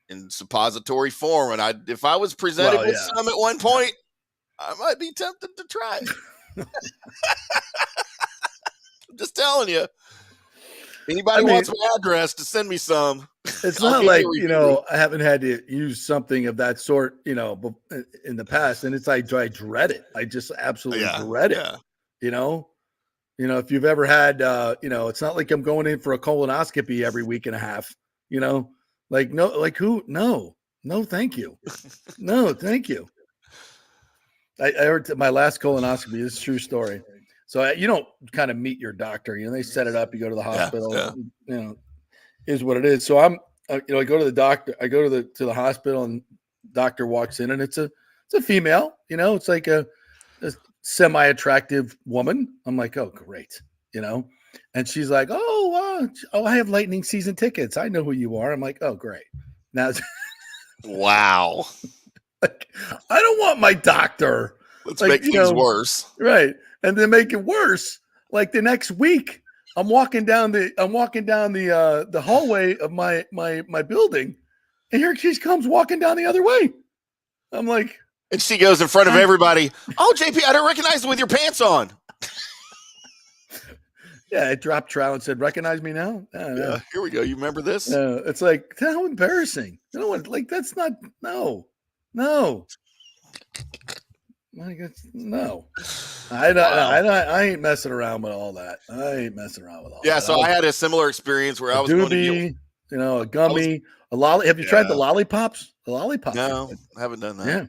in suppository form. And if I was presented with some at one point, I might be tempted to try it. I'm just telling you. Anybody wants my address to send me some. It's not like, I haven't had to use something of that sort, in the past. And it's like, I dread it. I just absolutely dread it. If you've ever had, it's not like I'm going in for a colonoscopy every week and a half, like, no, like who? No, thank you. No, thank you. I heard my last colonoscopy. This is a true story. So you don't kind of meet your doctor. They set it up. You go to the hospital. Is what it is. So I go to the doctor. I go to the hospital, and doctor walks in, and it's a female. It's like a semi-attractive woman. I'm like, oh, great. And she's like, oh, I have Lightning season tickets. I know who you are. I'm like, oh, great. Now Wow. Like, I don't want my doctor. Let's make things worse. Right. And then make it worse. Like the next week, I'm walking down the hallway of my building, and here she comes walking down the other way. I'm like, and she goes in front of everybody. Oh, JP, I don't recognize you with your pants on. Yeah, I dropped trowel and said, "Recognize me now?" Yeah, here we go. You remember this? It's like, how embarrassing. You know what? Like, that's not, no. Like, it's, no. I ain't messing around with all that. Yeah, so I had a similar experience where I was going to a gummy, a lolly. Have you tried the lollipops? The lollipops. No, I haven't done that. Yeah.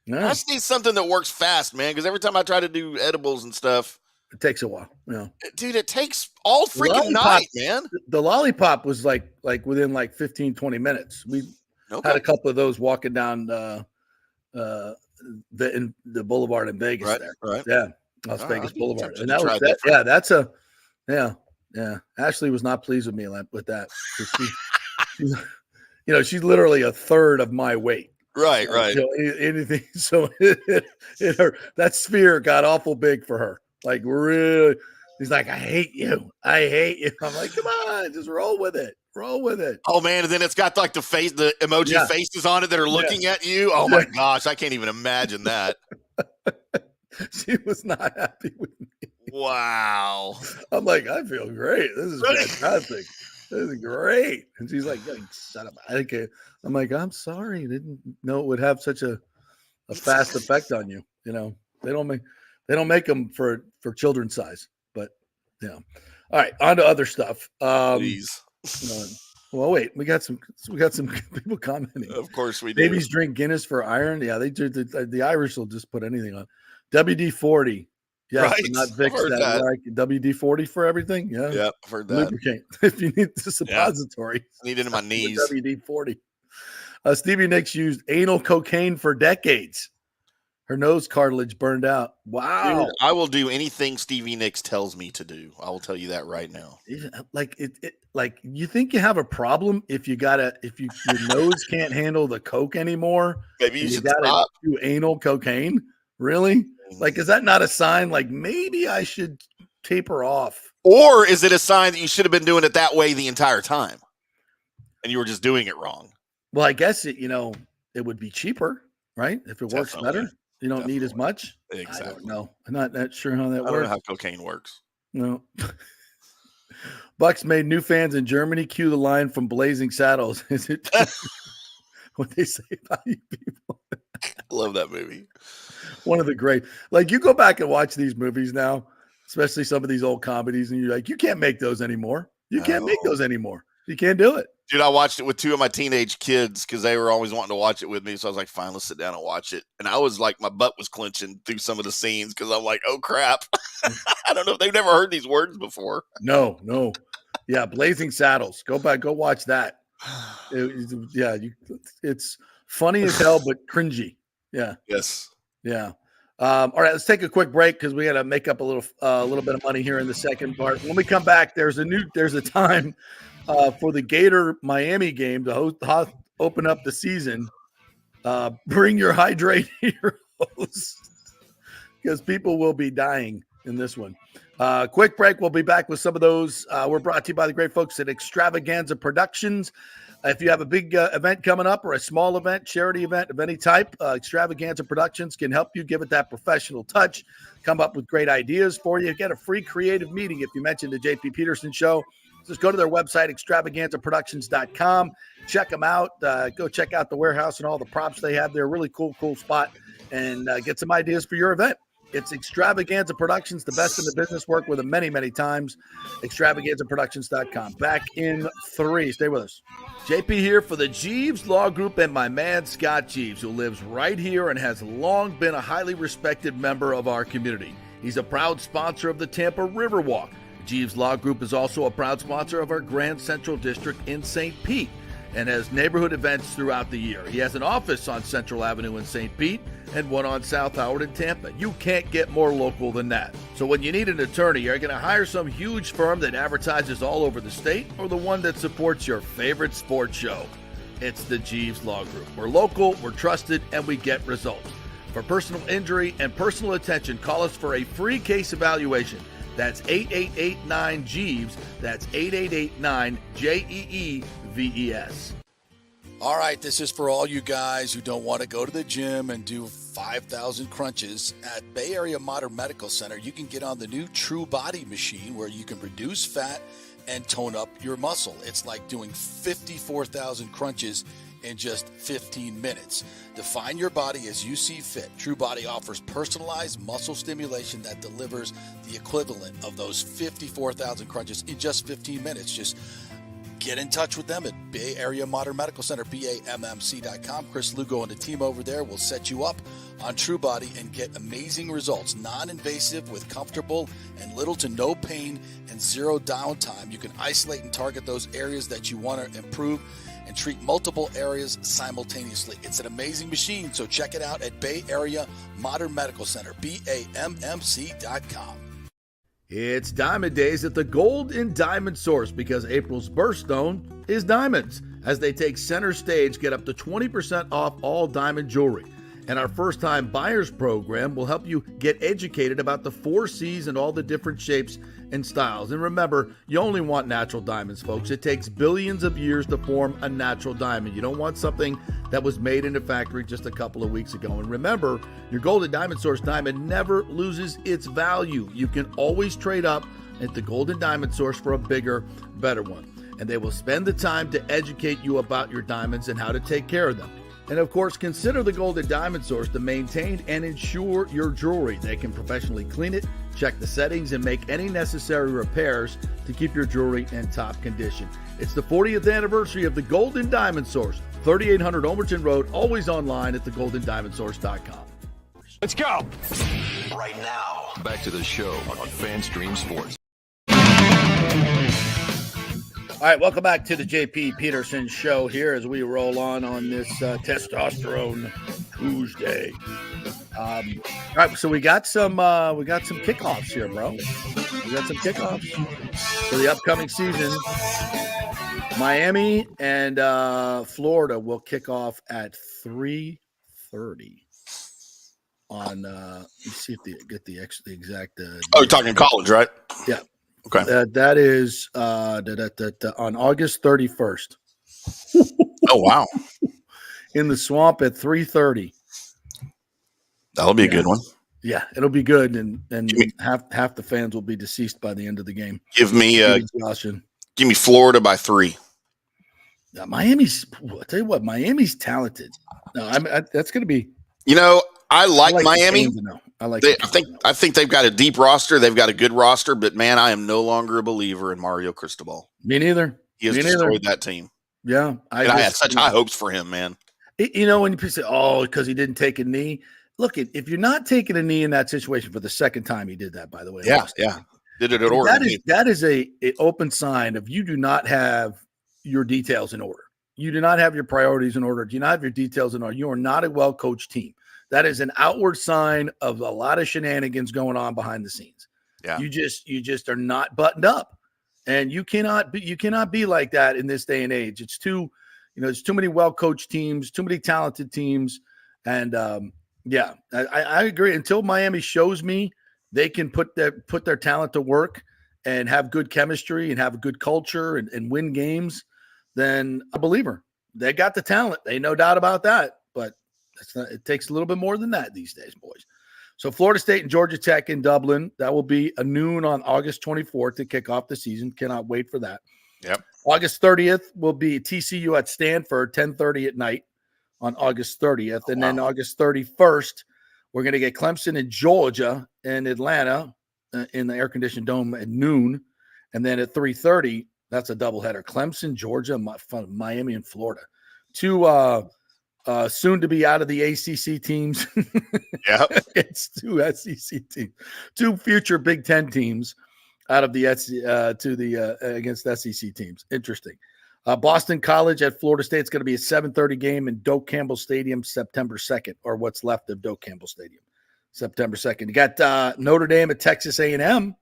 No. I just need something that works fast, man, because every time I try to do edibles and stuff, it takes a while. Dude, it takes all freaking night, man. The lollipop was like within like 15, 20 minutes. We had a couple of those walking down the boulevard in Vegas there. Right. Yeah. Las Vegas Boulevard. And that was that. Yeah. Ashley was not pleased with me with that. She's literally a third of my weight. Right. Anything. So that sphere got awful big for her. Like, really, he's like, I hate you. I'm like, come on, just roll with it. Oh man, and then it's got like the emoji faces on it that are looking at you. Oh my gosh, I can't even imagine that. She was not happy with me. Wow. I'm like, I feel great. This is fantastic. This is great. And she's like, shut up. I'm like, I'm sorry. Didn't know it would have such a fast effect on you. They don't make them for children's size, but yeah. All right, on to other stuff. Please. Well, wait, we got some people commenting. Of course we do. Babies drink Guinness for iron. Yeah, they do. The Irish will just put anything on. WD-40. Yeah, right. Not Vicks. That. Like WD-40 for everything. Yeah, I've heard that. Lubricant. If you need the suppository, I need it in my knees. WD-40. Stevie Nicks used anal cocaine for decades. Her nose cartilage burned out. Wow. Dude, I will do anything Stevie Nicks tells me to do. I will tell you that right now. Like like you think you have a problem if your nose can't handle the coke anymore? Maybe you should gotta do anal cocaine. Really? Like, is that not a sign? Like, maybe I should taper off. Or is it a sign that you should have been doing it that way the entire time, and you were just doing it wrong? Well, I guess it would be cheaper, right? If it works better. You don't need as much? Exactly. I don't know. I'm not that sure how that works. I don't know how cocaine works. No. Bucs made new fans in Germany. Cue the line from Blazing Saddles. Is it what they say about you people? I love that movie. One of the great. Like, you go back and watch these movies now, especially some of these old comedies, and you're like, you can't make those anymore. You can't make those anymore. You can't do it. Dude, I watched it with two of my teenage kids because they were always wanting to watch it with me. So I was like, fine, let's sit down and watch it. And I was like, my butt was clenching through some of the scenes because I'm like, oh, crap. I don't know. They've never heard these words before. No. Yeah, Blazing Saddles. Go back. Go watch that. It's funny as hell, but cringy. Yeah. Yes. Yeah. All right, let's take a quick break because we got to make up a little bit of money here in the second part. When we come back, there's a time for the Gator Miami game to open up the season. Bring your hydrate heroes because people will be dying in this one. Quick break. We'll be back with some of those. We're brought to you by the great folks at Extravaganza Productions. If you have a big event coming up or a small event, charity event of any type, Extravaganza Productions can help you give it that professional touch, come up with great ideas for you. Get a free creative meeting if you mention the JP Peterson Show. Just go to their website, extravaganzaproductions.com. Check them out. Go check out the warehouse and all the props they have there. Really cool spot. And get some ideas for your event. It's Extravaganza Productions, the best in the business. Work with them many, many times. Extravaganzaproductions.com. Back in 3. Stay with us. JP here for the Jeeves Law Group and my man Scott Jeeves, who lives right here and has long been a highly respected member of our community. He's a proud sponsor of the Tampa Riverwalk. Jeeves Law Group is also a proud sponsor of our Grand Central District in St. Pete and has neighborhood events throughout the year. He has an office on Central Avenue in St. Pete and one on South Howard in Tampa. You can't get more local than that. So when you need an attorney, you're going to hire some huge firm that advertises all over the state or the one that supports your favorite sports show. It's the Jeeves Law Group. We're local, we're trusted, and we get results. For personal injury and personal attention, call us for a free case evaluation. That's 888-9-JEEVES. That's 888-9-JEEVES. All right, this is for all you guys who don't want to go to the gym and do 5,000 crunches. At Bay Area Modern Medical Center, you can get on the new True Body machine where you can reduce fat and tone up your muscle. It's like doing 54,000 crunches in just 15 minutes. Define your body as you see fit. True Body offers personalized muscle stimulation that delivers the equivalent of those 54,000 crunches in just 15 minutes. Just get in touch with them at Bay Area Modern Medical Center, BAMMC.com. Chris Lugo and the team over there will set you up on True Body and get amazing results. Non-invasive with comfortable and little to no pain and zero downtime. You can isolate and target those areas that you want to improve and treat multiple areas simultaneously. It's an amazing machine, so check it out at Bay Area Modern Medical Center, BAMMC.com. It's Diamond Days at the Gold and Diamond Source because April's birthstone is diamonds. As they take center stage, get up to 20% off all diamond jewelry. And our first-time buyers program will help you get educated about the 4 C's and all the different shapes and styles. And remember, you only want natural diamonds, folks. It takes billions of years to form a natural diamond. You don't want something that was made in a factory just a couple of weeks ago. And remember, your Gold and Diamond Source diamond never loses its value. You can always trade up at the Gold and Diamond Source for a bigger, better one. And they will spend the time to educate you about your diamonds and how to take care of them. And of course, consider the Gold and Diamond Source to maintain and insure your jewelry. They can professionally clean it, check the settings, and make any necessary repairs to keep your jewelry in top condition. It's the 40th anniversary of the Gold and Diamond Source, 3800 Overton Road, always online at thegoldendiamondsource.com. Let's go. Right now, back to the show on FanStream Sports. All right, welcome back to the JP Peterson Show here as we roll on this Testosterone Tuesday. All right, so we got some kickoffs here, bro. We got some kickoffs for the upcoming season. Miami and Florida will kick off at 3:30 on. Let's see if they get the exact. You're talking college, right? Yeah. Okay. That is on August 31st. Oh, wow. In the Swamp at 3:30. That'll be a good one. Yeah, it'll be good, and half the fans will be deceased by the end of the game. Give me Florida by 3. Now, Miami's. I'll tell you what, Miami's talented. No, that's going to be. I like Miami. I think they've got a deep roster. They've got a good roster, but man, I am no longer a believer in Mario Cristobal. Me neither. He has destroyed that team. Yeah, I had such high hopes for him, man. When you say, because he didn't take a knee. Look, if you're not taking a knee in that situation for the second time, he did that, by the way. Yeah. Did it at Oregon. That is a open sign of you do not have your details in order. You do not have your priorities in order. Do you not have your details in order? You are not a well-coached team. That is an outward sign of a lot of shenanigans going on behind the scenes. Yeah. You just are not buttoned up, and you cannot be like that in this day and age. It's there's too many well-coached teams, too many talented teams. And I agree. Until Miami shows me they can put their talent to work and have good chemistry and have a good culture and win games, then a believer. They got the talent. They no doubt about that. But it takes a little bit more than that these days, boys. So Florida State and Georgia Tech in Dublin, that will be a noon on August 24th to kick off the season. Cannot wait for that. Yep. August 30th will be TCU at Stanford, 10:30 at night on August 30th. And then August 31st, we're going to get Clemson in Georgia and Atlanta in the air-conditioned dome at noon. And then at 3:30, that's a doubleheader. Clemson, Georgia, Miami, and Florida. Two soon to be out of the ACC teams. Yeah. It's 2 SEC teams, 2 future Big Ten teams out of the against SEC teams. Interesting. Boston College at Florida State is going to be a 7:30 game in Doak Campbell Stadium, September 2nd, or what's left of Doak Campbell Stadium, September 2nd. You got Notre Dame at Texas A&M,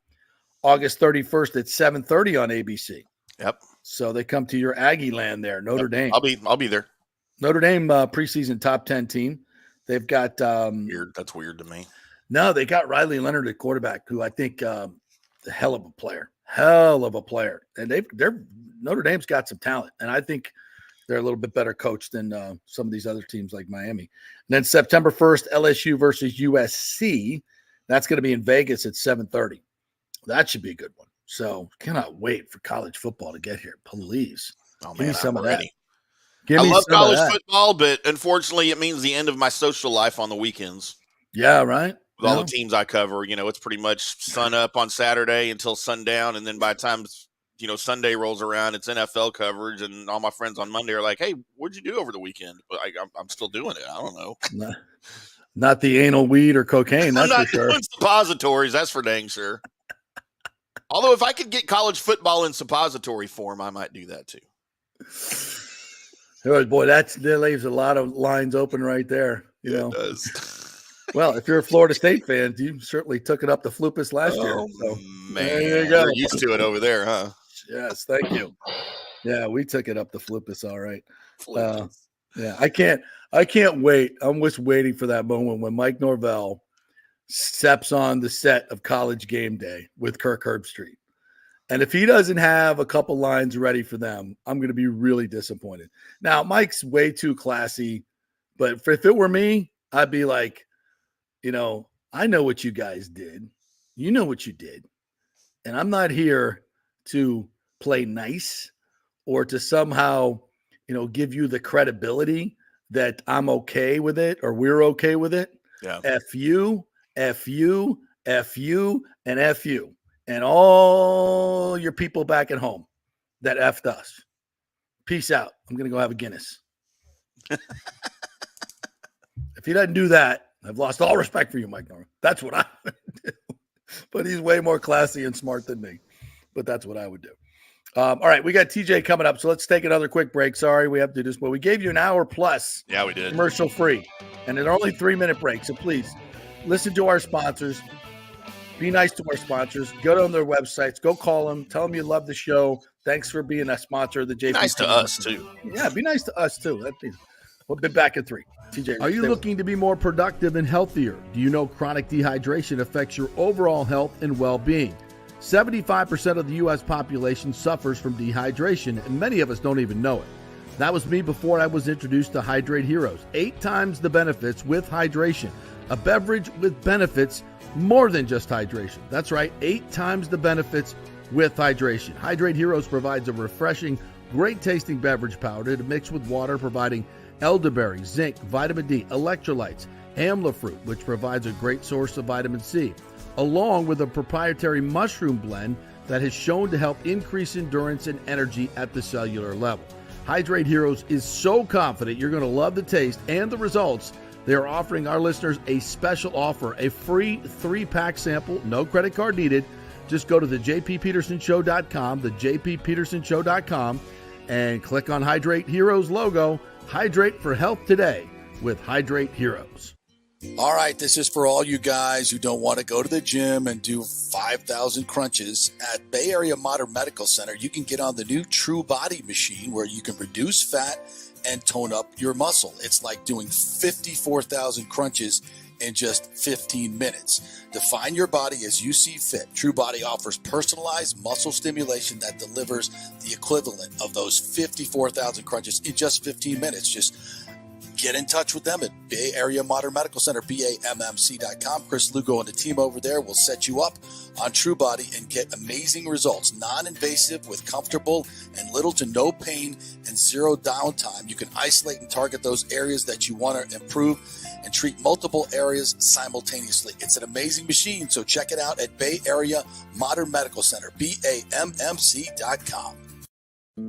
August 31st at 7:30 on ABC. Yep. So they come to your Aggie land there, Notre Dame. I'll be there. Notre Dame preseason top 10 team. They've got weird. That's weird to me. No, they got Riley Leonard at quarterback, who I think a hell of a player. And they're Notre Dame's got some talent, and I think they're a little bit better coached than some of these other teams like Miami. And then September 1st, LSU versus USC. That's going to be in Vegas at 7:30. That should be a good one. So cannot wait for college football to get here. Please. Oh, Give me some of ready. that. Give I me love some of college that. football, but unfortunately, it means the end of my social life on the weekends. Yeah, right. With all the teams I cover, it's pretty much sun up on Saturday until sundown, and then by the time Sunday rolls around, it's NFL coverage, and all my friends on Monday are like, "Hey, what'd you do over the weekend?" But I'm still doing it. I don't know. Not the anal weed or cocaine. That's I'm not for sure. doing suppositories. That's for dang sure. Although if I could get college football in suppository form, I might do that too. Boy, that leaves a lot of lines open right there. It does. Well, if you're a Florida State fan, you certainly took it up to Flupus last year. So Man, there you go. You're used to it over there, huh? Yes, thank you. Yeah, we took it up to Flupus, all right. Yeah, I can't wait. I'm just waiting for that moment when Mike Norvell steps on the set of College Game Day with Kirk Herbstreit. And if he doesn't have a couple lines ready for them, I'm going to be really disappointed. Now, Mike's way too classy, but if it were me, I'd be like, I know what you guys did. You know what you did. And I'm not here to play nice or to somehow, give you the credibility that I'm okay with it or we're okay with it. Yeah. F you, F you, F you, and F you. And all your people back at home that F'd us. Peace out. I'm going to go have a Guinness. If he doesn't do that, I've lost all respect for you, Mike Norman. That's what I would do. But he's way more classy and smart than me. But that's what I would do. All right, we got TJ coming up, so let's take another quick break. Sorry, we have to do this, but we gave you an hour plus. Yeah, we did. Commercial free. And they're only 3-minute breaks, so please listen to our sponsors. Be nice to our sponsors. Go to their websites. Go call them. Tell them you love the show. Thanks for being a sponsor of the JP. Be nice to us, too. Yeah, be nice to us, too. We'll be back in 3. TJ, are you looking to be more productive and healthier? Do you know chronic dehydration affects your overall health and well-being? 75% of the U.S. population suffers from dehydration, and many of us don't even know it. That was me before I was introduced to Hydrate Heroes. 8 times the benefits with hydration. A beverage with benefits more than just hydration. That's right, 8 times the benefits with hydration. Hydrate Heroes provides a refreshing, great-tasting beverage powder to mix with water, providing elderberry, zinc, vitamin D, electrolytes, amla fruit, which provides a great source of vitamin C, along with a proprietary mushroom blend that has shown to help increase endurance and energy at the cellular level. Hydrate Heroes is so confident you're going to love the taste and the results. They are offering our listeners a special offer, a free 3-pack sample, no credit card needed. Just go to the jppetersonshow.com, the jppetersonshow.com, and click on Hydrate Heroes logo. Hydrate for health today with Hydrate Heroes. All right, this is for all you guys who don't want to go to the gym and do 5,000 crunches. At Bay Area Modern Medical Center, you can get on the new True Body machine where you can reduce fat and tone up your muscle. It's like doing 54,000 crunches in just 15 minutes. Define your body as you see fit. True Body offers personalized muscle stimulation that delivers the equivalent of those 54,000 crunches in just 15 minutes. Just get in touch with them at Bay Area Modern Medical Center, BAMMC.com. Chris Lugo and the team over there will set you up on True Body and get amazing results. Non-invasive with comfortable and little to no pain and zero downtime. You can isolate and target those areas that you want to improve and treat multiple areas simultaneously. It's an amazing machine, so check it out at Bay Area Modern Medical Center, BAMMC.com.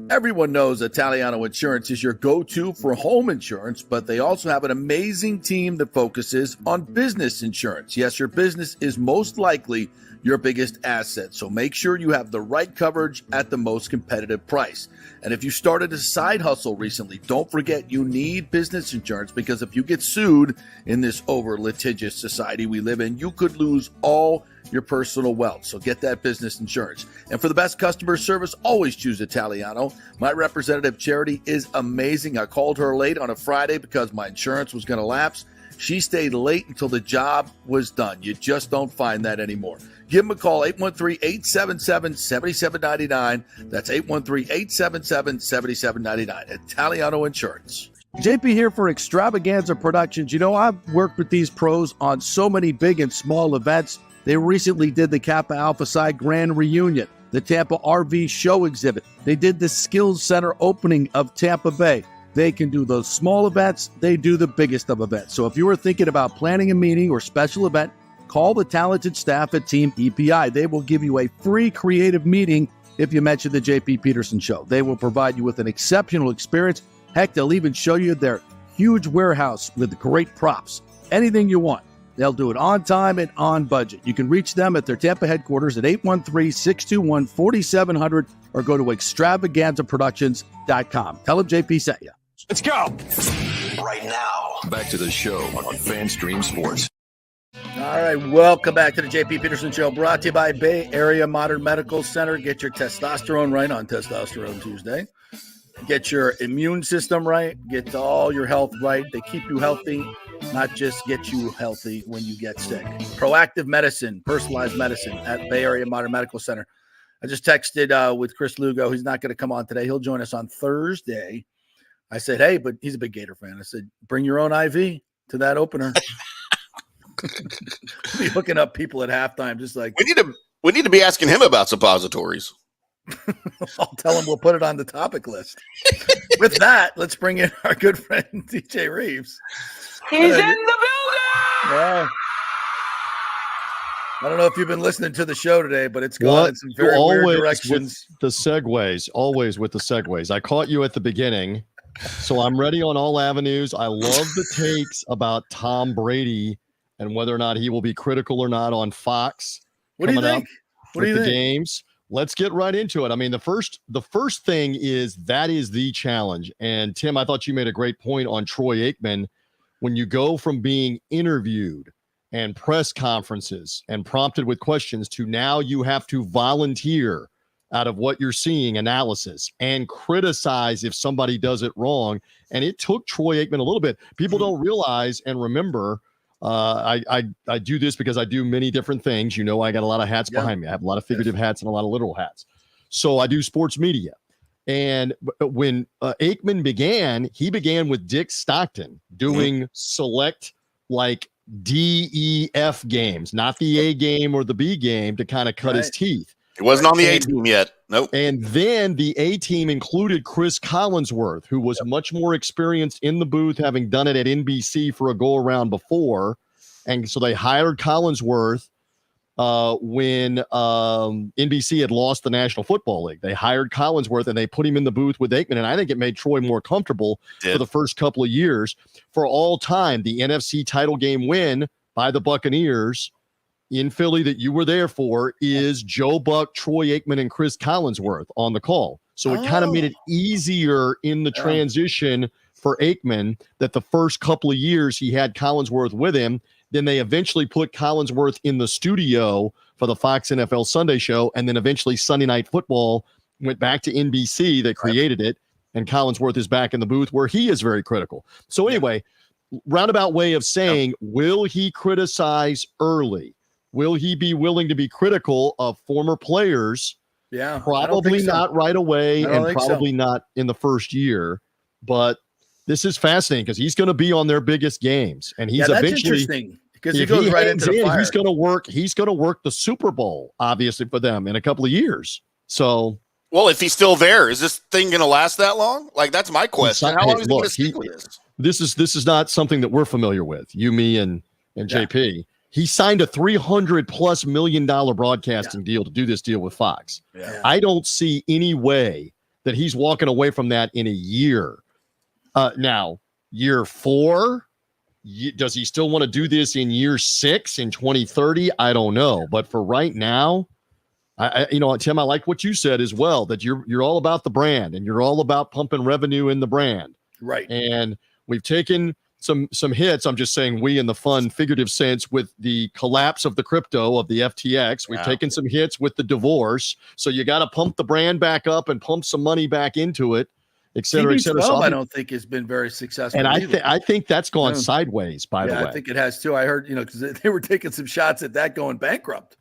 Everyone knows Italiano Insurance is your go-to for home insurance, but they also have an amazing team that focuses on business insurance. Yes, your business is most likely your biggest asset, so make sure you have the right coverage at the most competitive price. And if you started a side hustle recently, don't forget you need business insurance, because if you get sued in this over-litigious society we live in, you could lose all your personal wealth. So get that business insurance. And for the best customer service, always choose Italiano. Italiano. My representative, Charity, is amazing. I called her late on a Friday because my insurance was going to lapse. She stayed late until the job was done. You just don't find that anymore. Give them a call, 813-877-7799. That's 813-877-7799. Italiano Insurance. JP here for Extravaganza Productions. You know, I've worked with these pros on so many big and small events. They recently did the Kappa Alpha Psi Grand Reunion, the Tampa RV Show Exhibit. They did the Skills Center opening of Tampa Bay. They can do those small events. They do the biggest of events. So if you were thinking about planning a meeting or special event, call the talented staff at Team EPI. They will give you a free creative meeting if you mention the JP Peterson Show. They will provide you with an exceptional experience. Heck, they'll even show you their huge warehouse with great props. Anything you want. They'll do it on time and on budget. You can reach them at their Tampa headquarters at 813-621-4700 or go to extravaganzaproductions.com. Tell them JP sent you. Let's go. Right now. Back to the show on FanStream Sports. All right, welcome back to the JP Peterson Show, brought to you by Bay Area Modern Medical Center. Get your testosterone right on Testosterone Tuesday. Get your immune system right. Get all your health right. They keep you healthy, not just get you healthy when you get sick. Proactive medicine, personalized medicine at Bay Area Modern Medical Center. I just texted with Chris Lugo. He's not going to come on today. He'll join us on Thursday. I said, hey, but he's a big Gator fan. I said, bring your own IV to that opener. Be hooking up people at halftime, just like we need to be asking him about suppositories. I'll tell him we'll put it on the topic list. With that, let's bring in our good friend DJ Reeves. He's in the building. Yeah. I don't know if you've been listening to the show today, but it's gone in some very weird directions. With the segues, always with the segues. I caught you at the beginning, so I'm ready on all avenues. I love the takes about Tom Brady and whether or not he will be critical or not on Fox. What do you think? What do you think? Games. Let's get right into it. I mean, the first thing is that is the challenge. And Tim, I thought you made a great point on Troy Aikman. When you go from being interviewed and press conferences and prompted with questions to now you have to volunteer out of what you're seeing, analysis, and criticize if somebody does it wrong. And it took Troy Aikman a little bit. People don't realize and remember, I do this because I do many different things. You know, I got a lot of hats behind me. I have a lot of figurative hats and a lot of literal hats. So I do sports media. And when Aikman began, he began with Dick Stockton doing select like D-E-F games, not the A game or the B game to kind of cut his teeth. It wasn't on the A team yet. Nope. And then the A team included Chris Collinsworth, who was much more experienced in the booth, having done it at NBC for a go around before. And so they hired Collinsworth when NBC had lost the National Football League. They hired Collinsworth and they put him in the booth with Aikman. And I think it made Troy more comfortable for the first couple of years. For all time, the NFC title game win by the Buccaneers in Philly that you were there for is Joe Buck, Troy Aikman, and Chris Collinsworth on the call. So it kind of made it easier in the transition for Aikman that the first couple of years he had Collinsworth with him. Then they eventually put Collinsworth in the studio for the Fox NFL Sunday show. And then eventually Sunday Night Football went back to NBC that created it. And Collinsworth is back in the booth where he is very critical. So anyway, roundabout way of saying, will he criticize early? Will he be willing to be critical of former players? Yeah, probably not right away and probably not in the first year. But this is fascinating because he's going to be on their biggest games. And he's eventually, because he goes right into the fire. He's going to work the Super Bowl, obviously, for them in a couple of years. So, well, if he's still there, is this thing going to last that long? Like, that's my question. How long is he going to stick with this? This is not something that we're familiar with. You, me, and JP. He signed a $300+ million broadcasting deal to do this deal with Fox. Yeah. I don't see any way that he's walking away from that in a year. Now, year 4, does he still want to do this in year 6 in 2030? I don't know. But for right now, Tim, I like what you said as well, that you're all about the brand and you're all about pumping revenue in the brand. Right. And we've taken some hits. I'm just saying we in the fun figurative sense with the collapse of the crypto of the FTX. We've taken some hits with the divorce. So you got to pump the brand back up and pump some money back into it, et cetera, et cetera. So I don't think has been very successful. And I think that's gone sideways, by the way. I think it has too. I heard, because they were taking some shots at that going bankrupt.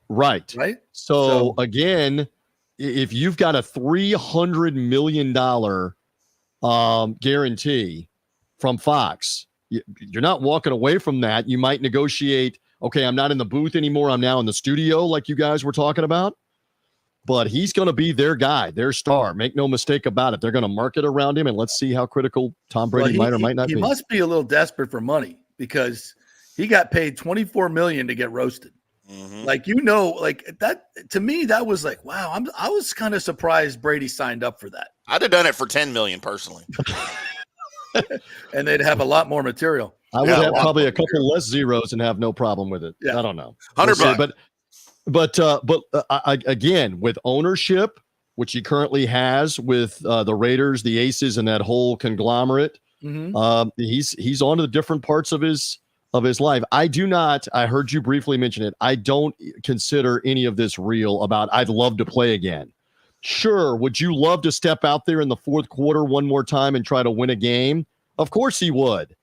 Right. So again, if you've got a $300 million guarantee from Fox, you're not walking away from that. You might negotiate, okay, I'm not in the booth anymore. I'm now in the studio like you guys were talking about. But he's going to be their guy, their star. Make no mistake about it. They're going to market around him, and let's see how critical Tom Brady might or might not be. He must be a little desperate for money because he got paid $24 million to get roasted. Mm-hmm. Like that to me, that was like, wow. I was kind of surprised Brady signed up for that. I'd have done it for $10 million personally, and they'd have a lot more material. I would have probably a couple less zeros and have no problem with it. Yeah. I don't know, $100. But again, with ownership, which he currently has with the Raiders, the Aces, and that whole conglomerate, he's on to the different parts of his life. I heard you briefly mention it. I don't consider any of this real about I'd love to play again. Sure. Would you love to step out there in the fourth quarter one more time and try to win a game? Of course he would.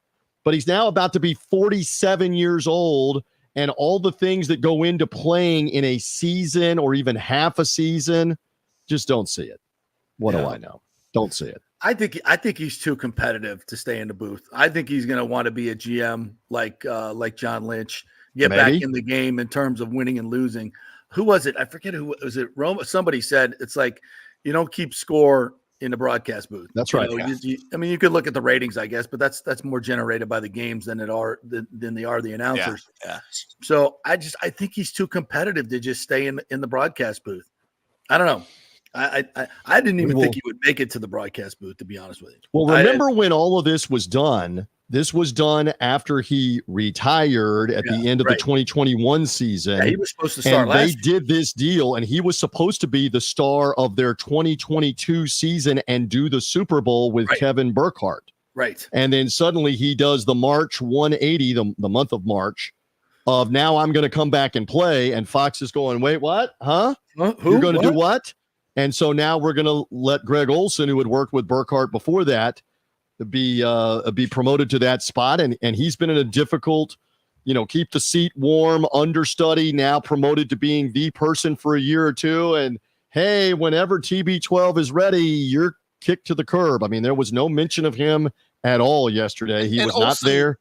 But he's now about to be 47 years old, and all the things that go into playing in a season or even half a season, just don't see it. What do I know? Don't see it. I think he's too competitive to stay in the booth. I think he's going to want to be a GM like John Lynch, get back in the game in terms of winning and losing. Who was it? I forget who was it. Rome. Somebody said it's like you don't keep score in the broadcast booth. That's right. You could look at the ratings, I guess, but that's more generated by the games than they are the announcers. Yeah. So I think he's too competitive to just stay in the broadcast booth. I don't know. I didn't even think he would make it to the broadcast booth, to be honest with you. Well, remember when all of this was done? This was done after he retired at the end of the 2021 season. Yeah, he was supposed to start last year. They did this deal, and he was supposed to be the star of their 2022 season and do the Super Bowl with Kevin Burkhardt. Right. And then suddenly he does the March 180, the month of March, of now I'm going to come back and play. And Fox is going, wait, what? Huh? Who? You're going to do what? And so now we're going to let Greg Olson, who had worked with Burkhardt before that, be promoted to that spot. And he's been in a difficult, keep the seat warm, understudy, now promoted to being the person for a year or two. And hey, whenever TB12 is ready, you're kicked to the curb. I mean, there was no mention of him at all yesterday. He was not there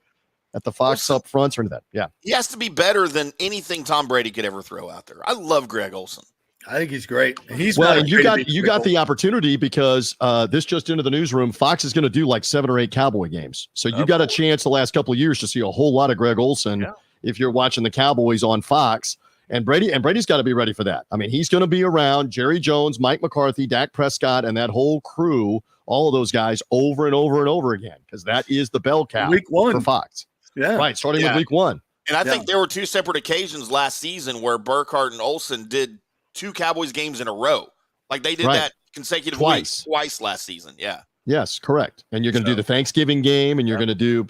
at the Fox up front or that. Yeah. He has to be better than anything Tom Brady could ever throw out there. I love Greg Olson. I think he's great. And you got the opportunity because this just into the newsroom. Fox is going to do like 7 or 8 Cowboy games, so you got a chance the last couple of years to see a whole lot of Greg Olson if you're watching the Cowboys on Fox. And Brady's got to be ready for that. I mean, he's going to be around Jerry Jones, Mike McCarthy, Dak Prescott, and that whole crew, all of those guys over and over and over again, because that is the bell cow week 1 for Fox. Yeah, right. Starting with week 1. And I think there were 2 separate occasions last season where Burkhardt and Olson did 2 Cowboys games in a row. Like they did that consecutive twice last season. Yeah. Yes, correct. And you're going to do the Thanksgiving game, and you're going to do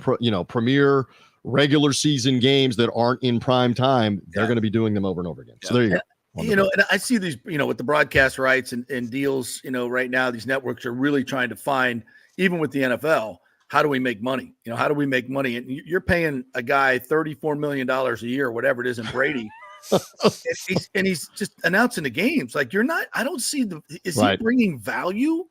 premier regular season games that aren't in prime time. They're going to be doing them over and over again. So there you go. And I see these, with the broadcast rights and deals, right now, these networks are really trying to find, even with the NFL, how do we make money? How do we make money? And you're paying a guy $34 million a year, whatever it is, in Brady. and he's just announcing the games. Like I don't see he bringing value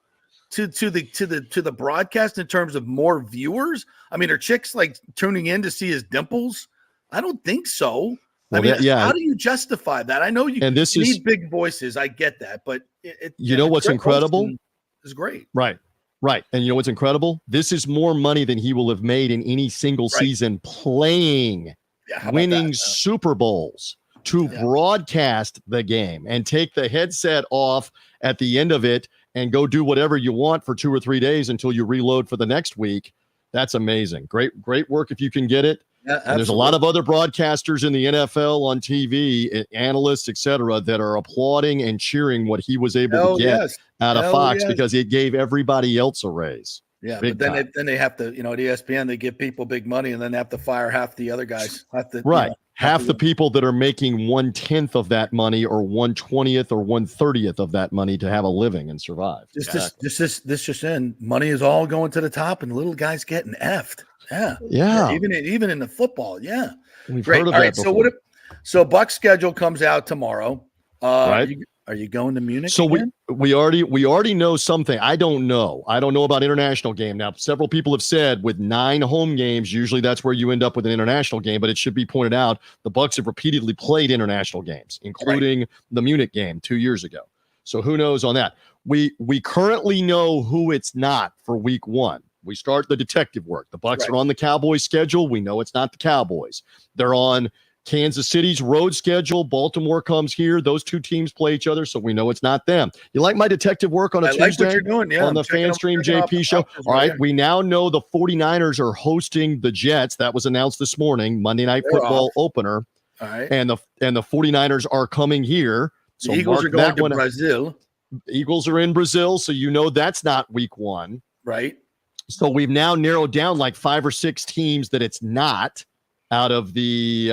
to the broadcast in terms of more viewers? I mean, are chicks like tuning in to see his dimples? I don't think so. Well, how do you justify that? I know you need big voices. I get that, but what's incredible is great. Right. And you know what's incredible? This is more money than he will have made in any single season playing, winning Super Bowls to broadcast the game and take the headset off at the end of it and go do whatever you want for 2 or 3 days until you reload for the next week. That's amazing. Great work if you can get it. Yeah, and there's a lot of other broadcasters in the NFL on TV, analysts, etc., that are applauding and cheering what he was able to get out of Fox because it gave everybody else a raise. Yeah, Big but time. then they have to, at ESPN, they give people big money and then they have to fire half the other guys. Right. Half the people that are making 1/10 of that money or 1/20th or 1/30th of that money to have a living and survive. This just in. Money is all going to the top and the little guys getting effed. Yeah. Yeah. Even in the football. Yeah. We've Great. heard of all that right. before. So Bucs schedule comes out tomorrow. Right. Are you going to Munich? So again? we already know something. I don't know about international game. Now, several people have said with 9 home games, usually that's where you end up with an international game. But it should be pointed out the Bucs have repeatedly played international games, including the Munich game 2 years ago. So who knows on that? We currently know who it's not for week 1. We start the detective work. The Bucs are on the Cowboys schedule. We know it's not the Cowboys. They're on Kansas City's road schedule. Baltimore comes here. Those 2 teams play each other, so we know it's not them. You like my detective work on a Tuesday what you're doing, yeah, on the FanStream JP show? All right, we now know the 49ers are hosting the Jets. That was announced this morning, Monday Night Football opener. All right. And the 49ers are coming here. So the Eagles are going to Brazil. Eagles are in Brazil, so you know that's not week 1. Right. So we've now narrowed down like 5 or 6 teams that it's not. Out of the,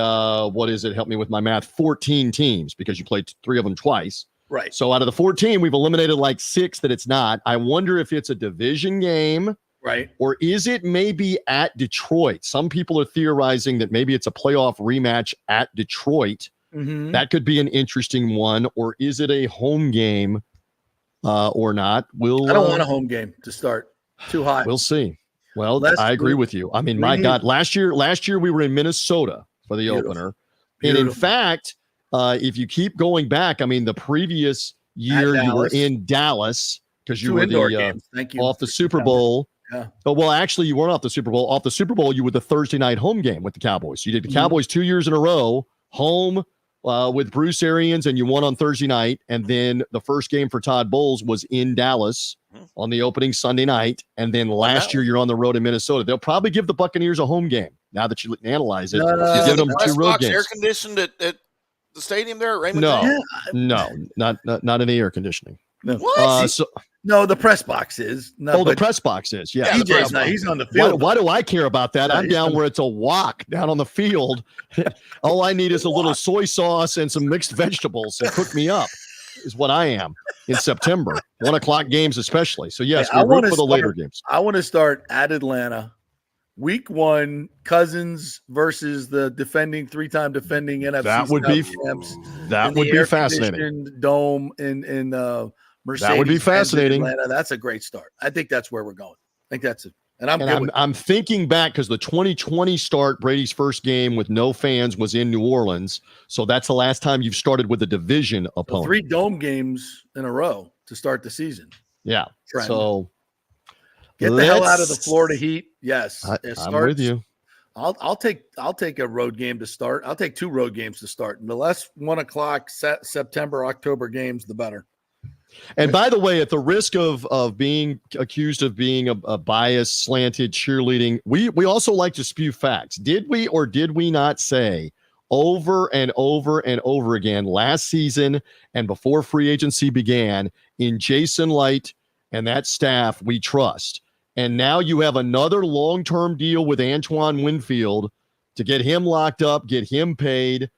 what is it? Help me with my math. 14 teams because you played 3 of them twice. Right. So out of the 14, we've eliminated like 6 that it's not. I wonder if it's a division game. Right. Or is it maybe at Detroit? Some people are theorizing that maybe it's a playoff rematch at Detroit. Mm-hmm. That could be an interesting one. Or is it a home game or not? I don't want a home game to start. Too high. We'll see. Well, I agree with you. I mean, my God, last year we were in Minnesota for the opener. And in fact, if you keep going back, I mean, the previous year you were in Dallas because you were off the Super Bowl. Yeah. Oh, well, actually, you weren't off the Super Bowl. Off the Super Bowl, you were the Thursday night home game with the Cowboys. You did the Cowboys 2 years in a row, home with Bruce Arians, and you won on Thursday night. And then the first game for Todd Bowles was in Dallas on the opening Sunday night. And then last year, you're on the road in Minnesota. They'll probably give the Buccaneers a home game now that you analyze it. You give them 2 road games. Air conditioned at the stadium there at Raymond James? No, not any air conditioning. No. What? No, the press box is. No, the press box is. Yeah, he's on the field. Why do I care about that? I'm down where it's a walk down on the field. All I need is a little soy sauce and some mixed vegetables to cook me up. Is what I am in September. 1:00 games especially. So yes, we root for the later games. I want to start at Atlanta. Week 1, Cousins versus the 3-time defending NFC. That would be fascinating. Dome in Mercedes. That would be fascinating. Atlanta. That's a great start. I think that's where we're going. I think that's it. And I'm thinking back because the 2020 start, Brady's first game with no fans was in New Orleans. So that's the last time you've started with a division opponent. 3 dome games in a row to start the season. Yeah. Trend. So get the hell out of the Florida Heat. Yes. I'm with you. I'll take a road game to start. I'll take 2 road games to start. And the less 1:00 September, October games, the better. And by the way, at the risk of being accused of being a biased, slanted cheerleading, we also like to spew facts. Did we or did we not say over and over and over again last season and before free agency began, in Jason Light and that staff we trust? And now you have another long-term deal with Antoine Winfield to get him locked up, get him paid,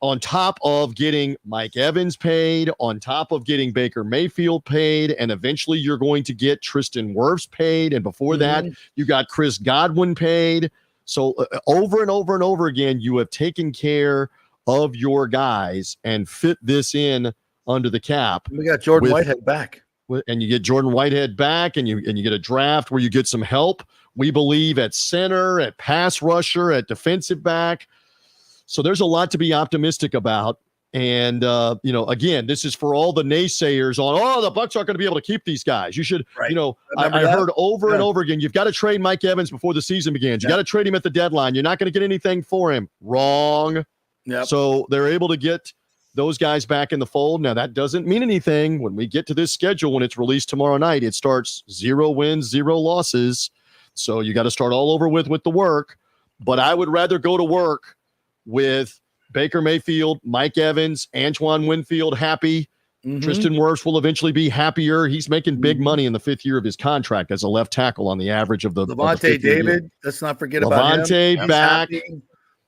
on top of getting Mike Evans paid, on top of getting Baker Mayfield paid, and eventually you're going to get Tristan Wirfs paid. And before that, you got Chris Godwin paid. So over and over and over again, you have taken care of your guys and fit this in under the cap. We got Jordan Whitehead back. And you get Jordan Whitehead back, and you get a draft where you get some help. We believe at center, at pass rusher, at defensive back. So there's a lot to be optimistic about. And, again, this is for all the naysayers on, the Bucs aren't going to be able to keep these guys. You should, I heard over and over again, you've got to trade Mike Evans before the season begins. You got to trade him at the deadline. You're not going to get anything for him. Wrong. Yep. So they're able to get those guys back in the fold. Now, that doesn't mean anything. When we get to this schedule, when it's released tomorrow night, it starts 0 wins, 0 losses. So you got to start all over with the work. But I would rather go to work with Baker Mayfield, Mike Evans, Antoine Winfield happy Tristan Wirfs will eventually be happier. He's making big money in the 5th year of his contract as a left tackle on the average of the Levante David. Let's not forget about him. Levante back.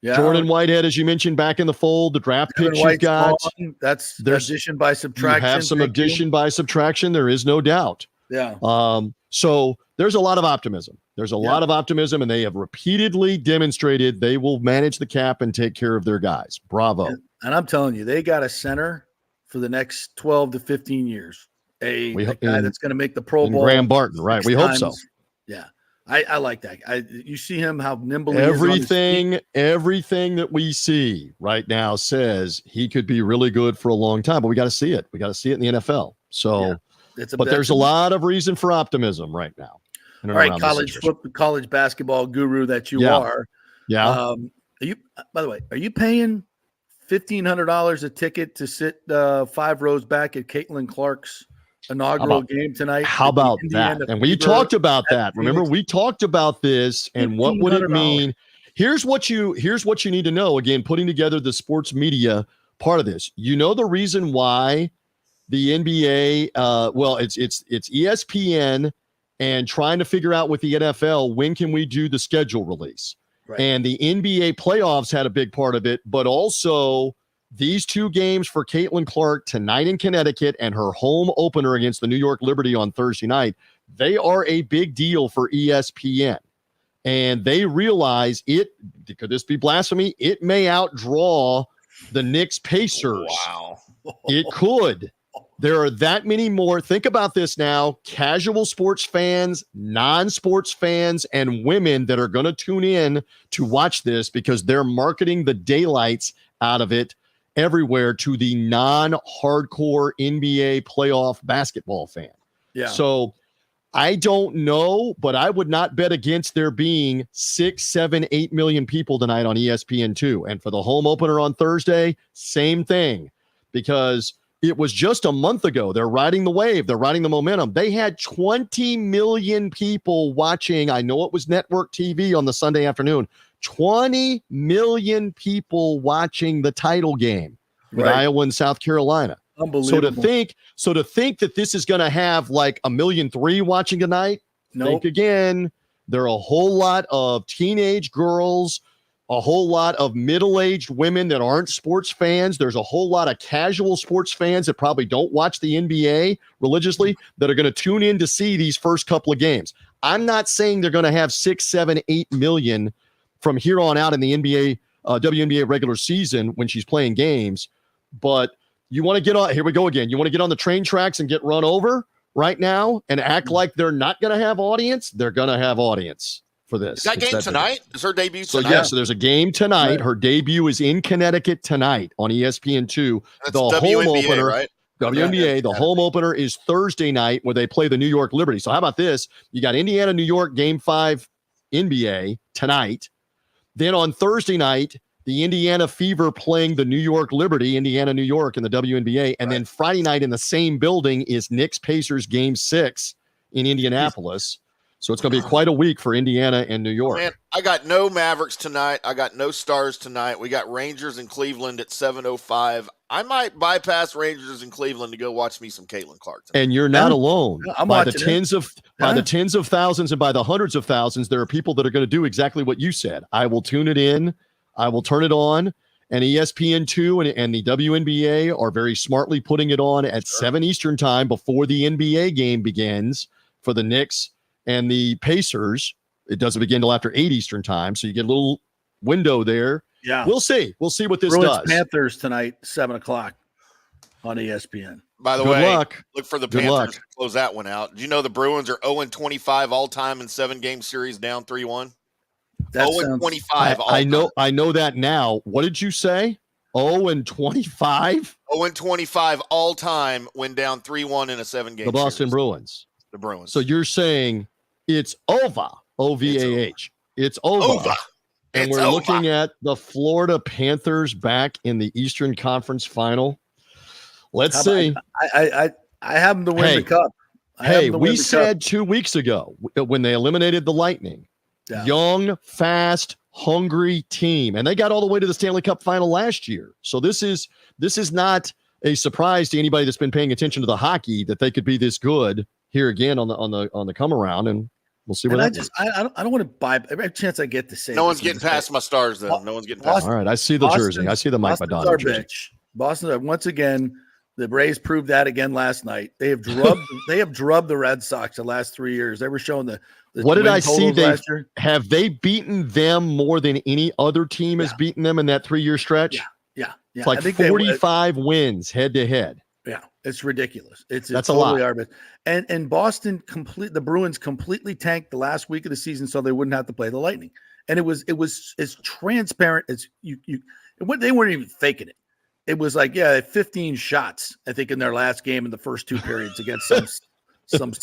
Yeah. Jordan Whitehead, as you mentioned, back in the fold. The draft picks you've got. That's addition by subtraction. You have some addition by subtraction. There is no doubt. Yeah. So there's a lot of optimism. There's a lot of optimism, and they have repeatedly demonstrated they will manage the cap and take care of their guys. Bravo. And I'm telling you, they got a center for the next 12 to 15 years. A guy that's going to make the Pro Bowl. Graham Barton, right? We hope so. Yeah. I like that. You see him, how nimble everything that we see right now says he could be really good for a long time, but we got to see it. We got to see it in the NFL. So, but there's a lot of reason for optimism right now. All right, college basketball guru that you are. Yeah. Are you? By the way, are you paying $1,500 a ticket to sit 5 rows back at Caitlin Clark's inaugural game tonight? How about that? And we talked about that. Remember, we talked about this and what would it mean? Here's what you need to know. Again, putting together the sports media part of this. You know the reason why the NBA, it's ESPN and trying to figure out with the NFL, when can we do the schedule release? Right. And the NBA playoffs had a big part of it, but also these 2 games for Caitlin Clark tonight in Connecticut and her home opener against the New York Liberty on Thursday night, they are a big deal for ESPN. And they realize could this be blasphemy? It may outdraw the Knicks Pacers. Wow. It could. There are that many more. Think about this now. Casual sports fans, non-sports fans, and women that are going to tune in to watch this because they're marketing the daylights out of it everywhere to the non-hardcore NBA playoff basketball fan. Yeah. So I don't know, but I would not bet against there being 6, 7, 8 million people tonight on ESPN2. And for the home opener on Thursday, same thing, because it was just a month ago. They're riding the wave. They're riding the momentum. They had 20 million people watching. I know it was network TV on the Sunday afternoon. 20 million people watching the title game with Iowa and South Carolina. Unbelievable. So to think that this is going to have like 1.3 million watching tonight, think again. There are a whole lot of teenage girls, a whole lot of middle-aged women that aren't sports fans. There's a whole lot of casual sports fans that probably don't watch the NBA religiously that are going to tune in to see these first couple of games. I'm not saying they're going to have 6, 7, 8 million from here on out in the NBA, WNBA regular season when she's playing games. But you want to get on, here we go again. You want to get on the train tracks and get run over right now and act like they're not going to have audience? They're going to have audience for this. Is that game tonight? Is her debut tonight? So, so there's a game tonight. Right. Her debut is in Connecticut tonight on ESPN2. That's the WNBA, home opener, right? WNBA. The home opener is Thursday night where they play the New York Liberty. So how about this? You got Indiana, New York, Game 5 NBA tonight. Then on Thursday night, the Indiana Fever playing the New York Liberty, Indiana, New York in the WNBA. And then Friday night in the same building is Knicks Pacers Game 6 in Indianapolis. So it's going to be quite a week for Indiana and New York. Man, I got no Mavericks tonight. I got no Stars tonight. We got Rangers in Cleveland at 7:05. I might bypass Rangers in Cleveland to go watch me some Caitlin Clark tonight. And you're not alone. I'm by the watching tens of thousands and by the hundreds of thousands, there are people that are going to do exactly what you said. I will tune it in. I will turn it on. And ESPN2 and the WNBA are very smartly putting it on at 7 Eastern time before the NBA game begins for the Knicks and the Pacers. It doesn't begin till after 8 Eastern time. So you get a little window there. Yeah. We'll see. We'll see what this Bruins does. Panthers tonight, 7:00 on ESPN. By the Good way, luck. look for the Good Panthers luck. to close that one out. Do you know the Bruins are 0-25 all-time in 7-game series down 3-1? 0-25 all-time. I know that now. What did you say? 0-25? 0-25 all-time when down 3-1 in a 7-game The Boston series. Bruins. The Bruins. So you're saying it's over. O-V-A-H. It's over. And we're looking at the Florida Panthers back in the Eastern Conference Final. Let's see. I have them to win the cup. We said 2 weeks ago when they eliminated the Lightning, young, fast, hungry team, and they got all the way to the Stanley Cup Final last year. So this is not a surprise to anybody that's been paying attention to the hockey that they could be this good here again on the come around, and we'll see what happens. I don't want to buy every chance I get to say. No one's getting past my Stars though. No one's getting past. All right, I see the jersey. I see the Mike Madonna jersey. Boston, once again, the Braves proved that again last night. They have drubbed the Red Sox the last 3 years. They were showing the what did I see? Have they beaten them more than any other team has beaten them in that 3-year stretch? Yeah. It's like 45 wins head to head. Yeah, it's ridiculous. That's totally a lot. And Boston the Bruins completely tanked the last week of the season so they wouldn't have to play the Lightning. And it was as transparent as they weren't even faking it. It was like 15 shots I think in their last game in the first 2 periods against some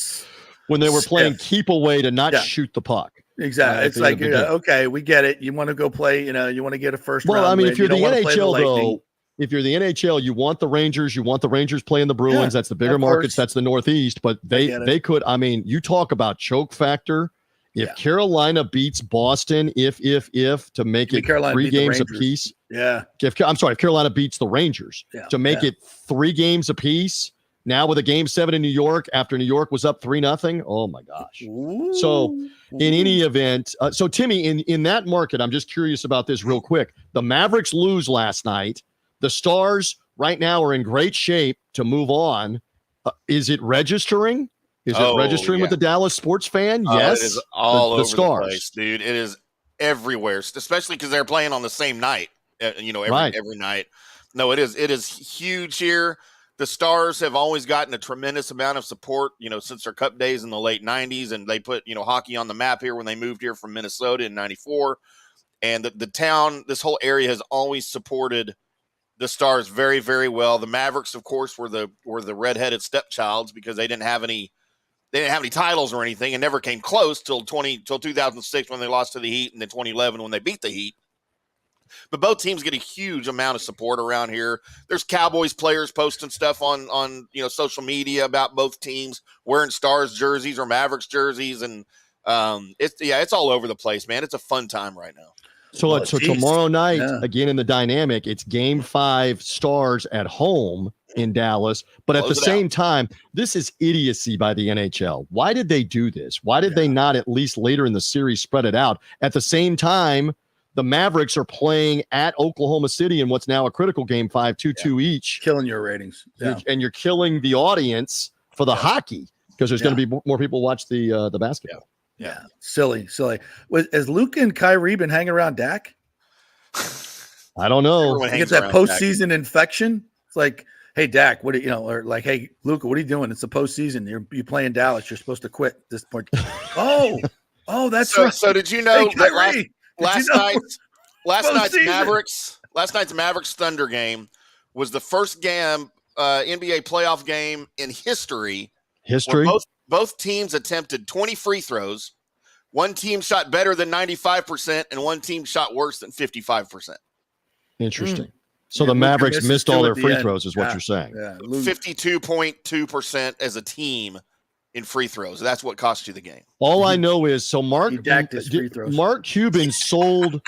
when they were playing keep away to not shoot the puck. Exactly. It's like, okay, we get it. You want to go play, you want to get a first round. Well, I mean, if you're the NHL, though, if you're the NHL, you want the Rangers. You want the Rangers playing the Bruins. Yeah, that's the bigger markets. That's the Northeast. But they could, I mean, you talk about choke factor. If Carolina beats Boston, if to make it 3 games apiece. Yeah. If Carolina beats the Rangers to make it 3 games apiece. Now with a Game 7 in New York, after New York was up 3-0. Oh my gosh! Ooh. So in any event, so Timmy, in that market, I'm just curious about this real quick. The Mavericks lose last night. The Stars right now are in great shape to move on. Is it registering? Is it registering with the Dallas sports fan? Yes. It is all over the place, dude. It is everywhere, especially because they're playing on the same night. Every night. No, it is huge here. The Stars have always gotten a tremendous amount of support, since their Cup days in the late 90s, and they put, hockey on the map here when they moved here from Minnesota in 94. And the town, this whole area has always supported the Stars very, very well. The Mavericks, of course, were the redheaded stepchilds because they didn't have any titles or anything and never came close till 2006 when they lost to the Heat, and then 2011 when they beat the Heat. But both teams get a huge amount of support around here. There's Cowboys players posting stuff on social media about both teams wearing Stars jerseys or Mavericks jerseys, and it's all over the place, man. It's a fun time right now. So tomorrow night, again in the dynamic, it's Game 5 Stars at home in Dallas. But at the same time, this is idiocy by the NHL. Why did they do this? Why did they not at least later in the series spread it out? At the same time, the Mavericks are playing at Oklahoma City in what's now a critical Game 5, 2-2 each. Killing your ratings. Yeah. And you're killing the audience for the hockey because there's going to be more people watch the basketball. Yeah. Silly. Has Luka and Kyrie been hanging around Dak? I don't know. You get that postseason infection. It's like, hey, Dak, what do or like, hey, Luka, what are you doing? It's the postseason. You're playing Dallas. You're supposed to quit at this point. Oh, that's right. So did you know that last night's Mavericks Thunder game was the first game NBA playoff game in history. Both teams attempted 20 free throws. One team shot better than 95%, and one team shot worse than 55%. Interesting. So the Mavericks missed all their free throws, is what you're saying. Yeah, 52.2% as a team in free throws. That's what cost you the game. All I know is Mark Cuban sold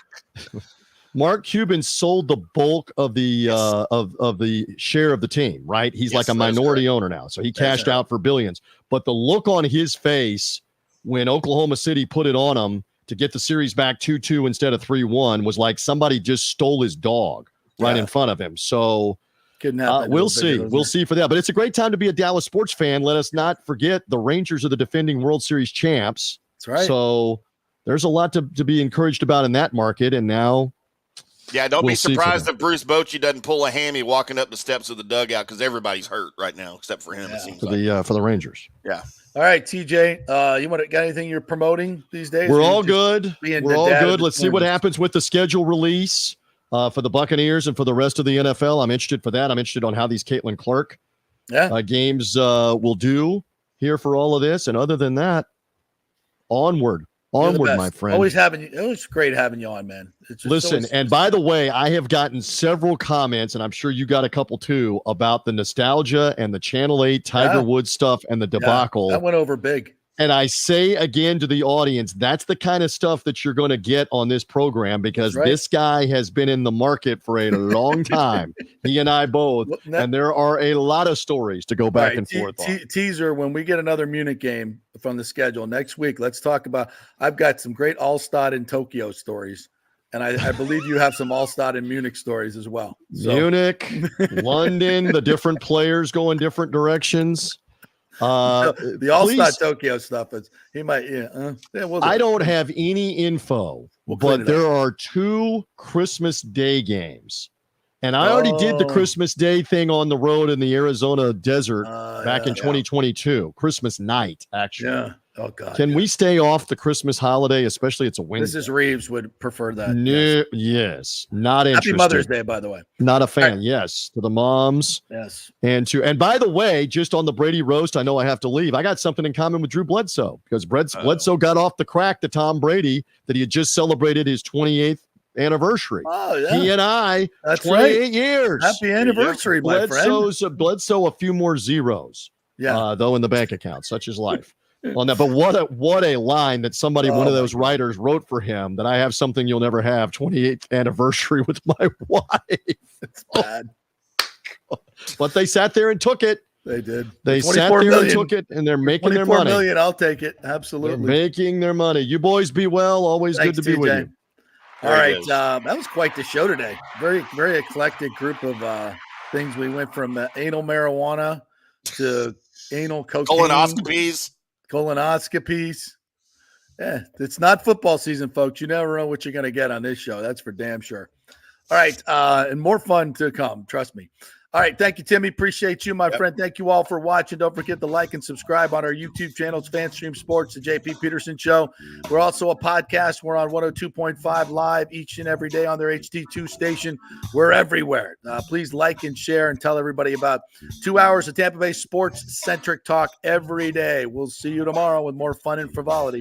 the bulk of the of the share of the team, right? He's like a minority owner now. So he cashed out for billions. But the look on his face when Oklahoma City put it on him to get the series back 2-2 instead of 3-1 was like somebody just stole his dog right in front of him. So we'll see. We'll see for that. But it's a great time to be a Dallas sports fan. Let us not forget the Rangers are the defending World Series champs. That's right. So there's a lot to be encouraged about in that market. And now, don't be surprised if Bruce Bochy doesn't pull a hammy walking up the steps of the dugout because everybody's hurt right now, except for him. It seems for the Rangers. Yeah. All right, TJ, got anything you're promoting these days? We're all good. We're all good. Let's see what happens with the schedule release for the Buccaneers and for the rest of the NFL. I'm interested for that. I'm interested on how these Caitlin Clark games will do here for all of this. And other than that, onward, my friend. Always great having you on, man. Listen, and by the way, I have gotten several comments, and I'm sure you got a couple too, about the nostalgia and the Channel 8 Tiger Woods stuff and the debacle. That went over big. And I say again to the audience, that's the kind of stuff that you're going to get on this program because this guy has been in the market for a long time. He and I both. And there are a lot of stories to go back and forth on. Teaser, when we get another Munich game from the schedule next week, let's talk about – I've got some great Allstott in Tokyo stories. And I believe you have some Allstott in Munich stories as well. So. Munich, London, the different players go in different directions. The Allstott Tokyo stuff is he might I don't have any info, but there are 2 Christmas Day games. And I already did the Christmas Day thing on the road in the Arizona desert back in 2022. Christmas night, actually. Yeah. Oh, God. Can we stay off the Christmas holiday, especially it's a Wednesday? Mrs. Reeves would prefer that. No, yes. Not interested. Happy Mother's Day, by the way. Not a fan. Yes. To the moms. Yes. And by the way, just on the Brady roast, I know I have to leave. I got something in common with Drew Bledsoe because Bledsoe got off the crack to Tom Brady that he had just celebrated his 28th anniversary. Oh, yeah. He and I, that's 28 years. Happy anniversary, my friend. Bledsoe, a few more zeros. Yeah. Though in the bank account, such is life. On that, but what a line that somebody, one of those writers, wrote for him that I have something you'll never have. 28th anniversary with my wife. It's bad. But they sat there and took it. They did. They sat there and took it, and they're making their money. 24 million, I'll take it. Absolutely. They're making their money. You boys be well. Always Thanks, good to be with you. All right. That was quite the show today. Very, very eclectic group of things. We went from anal marijuana to anal cocaine. Colonoscopies. Yeah, it's not football season, folks. You never know what you're going to get on this show. That's for damn sure. All right, and more fun to come. Trust me. All right, thank you, Timmy. Appreciate you, my friend. Thank you all for watching. Don't forget to like and subscribe on our YouTube channel. It's FanStream Sports, the JP Peterson Show. We're also a podcast. We're on 102.5 live each and every day on their HD2 station. We're everywhere. Please like and share and tell everybody about 2 hours of Tampa Bay sports-centric talk every day. We'll see you tomorrow with more fun and frivolity.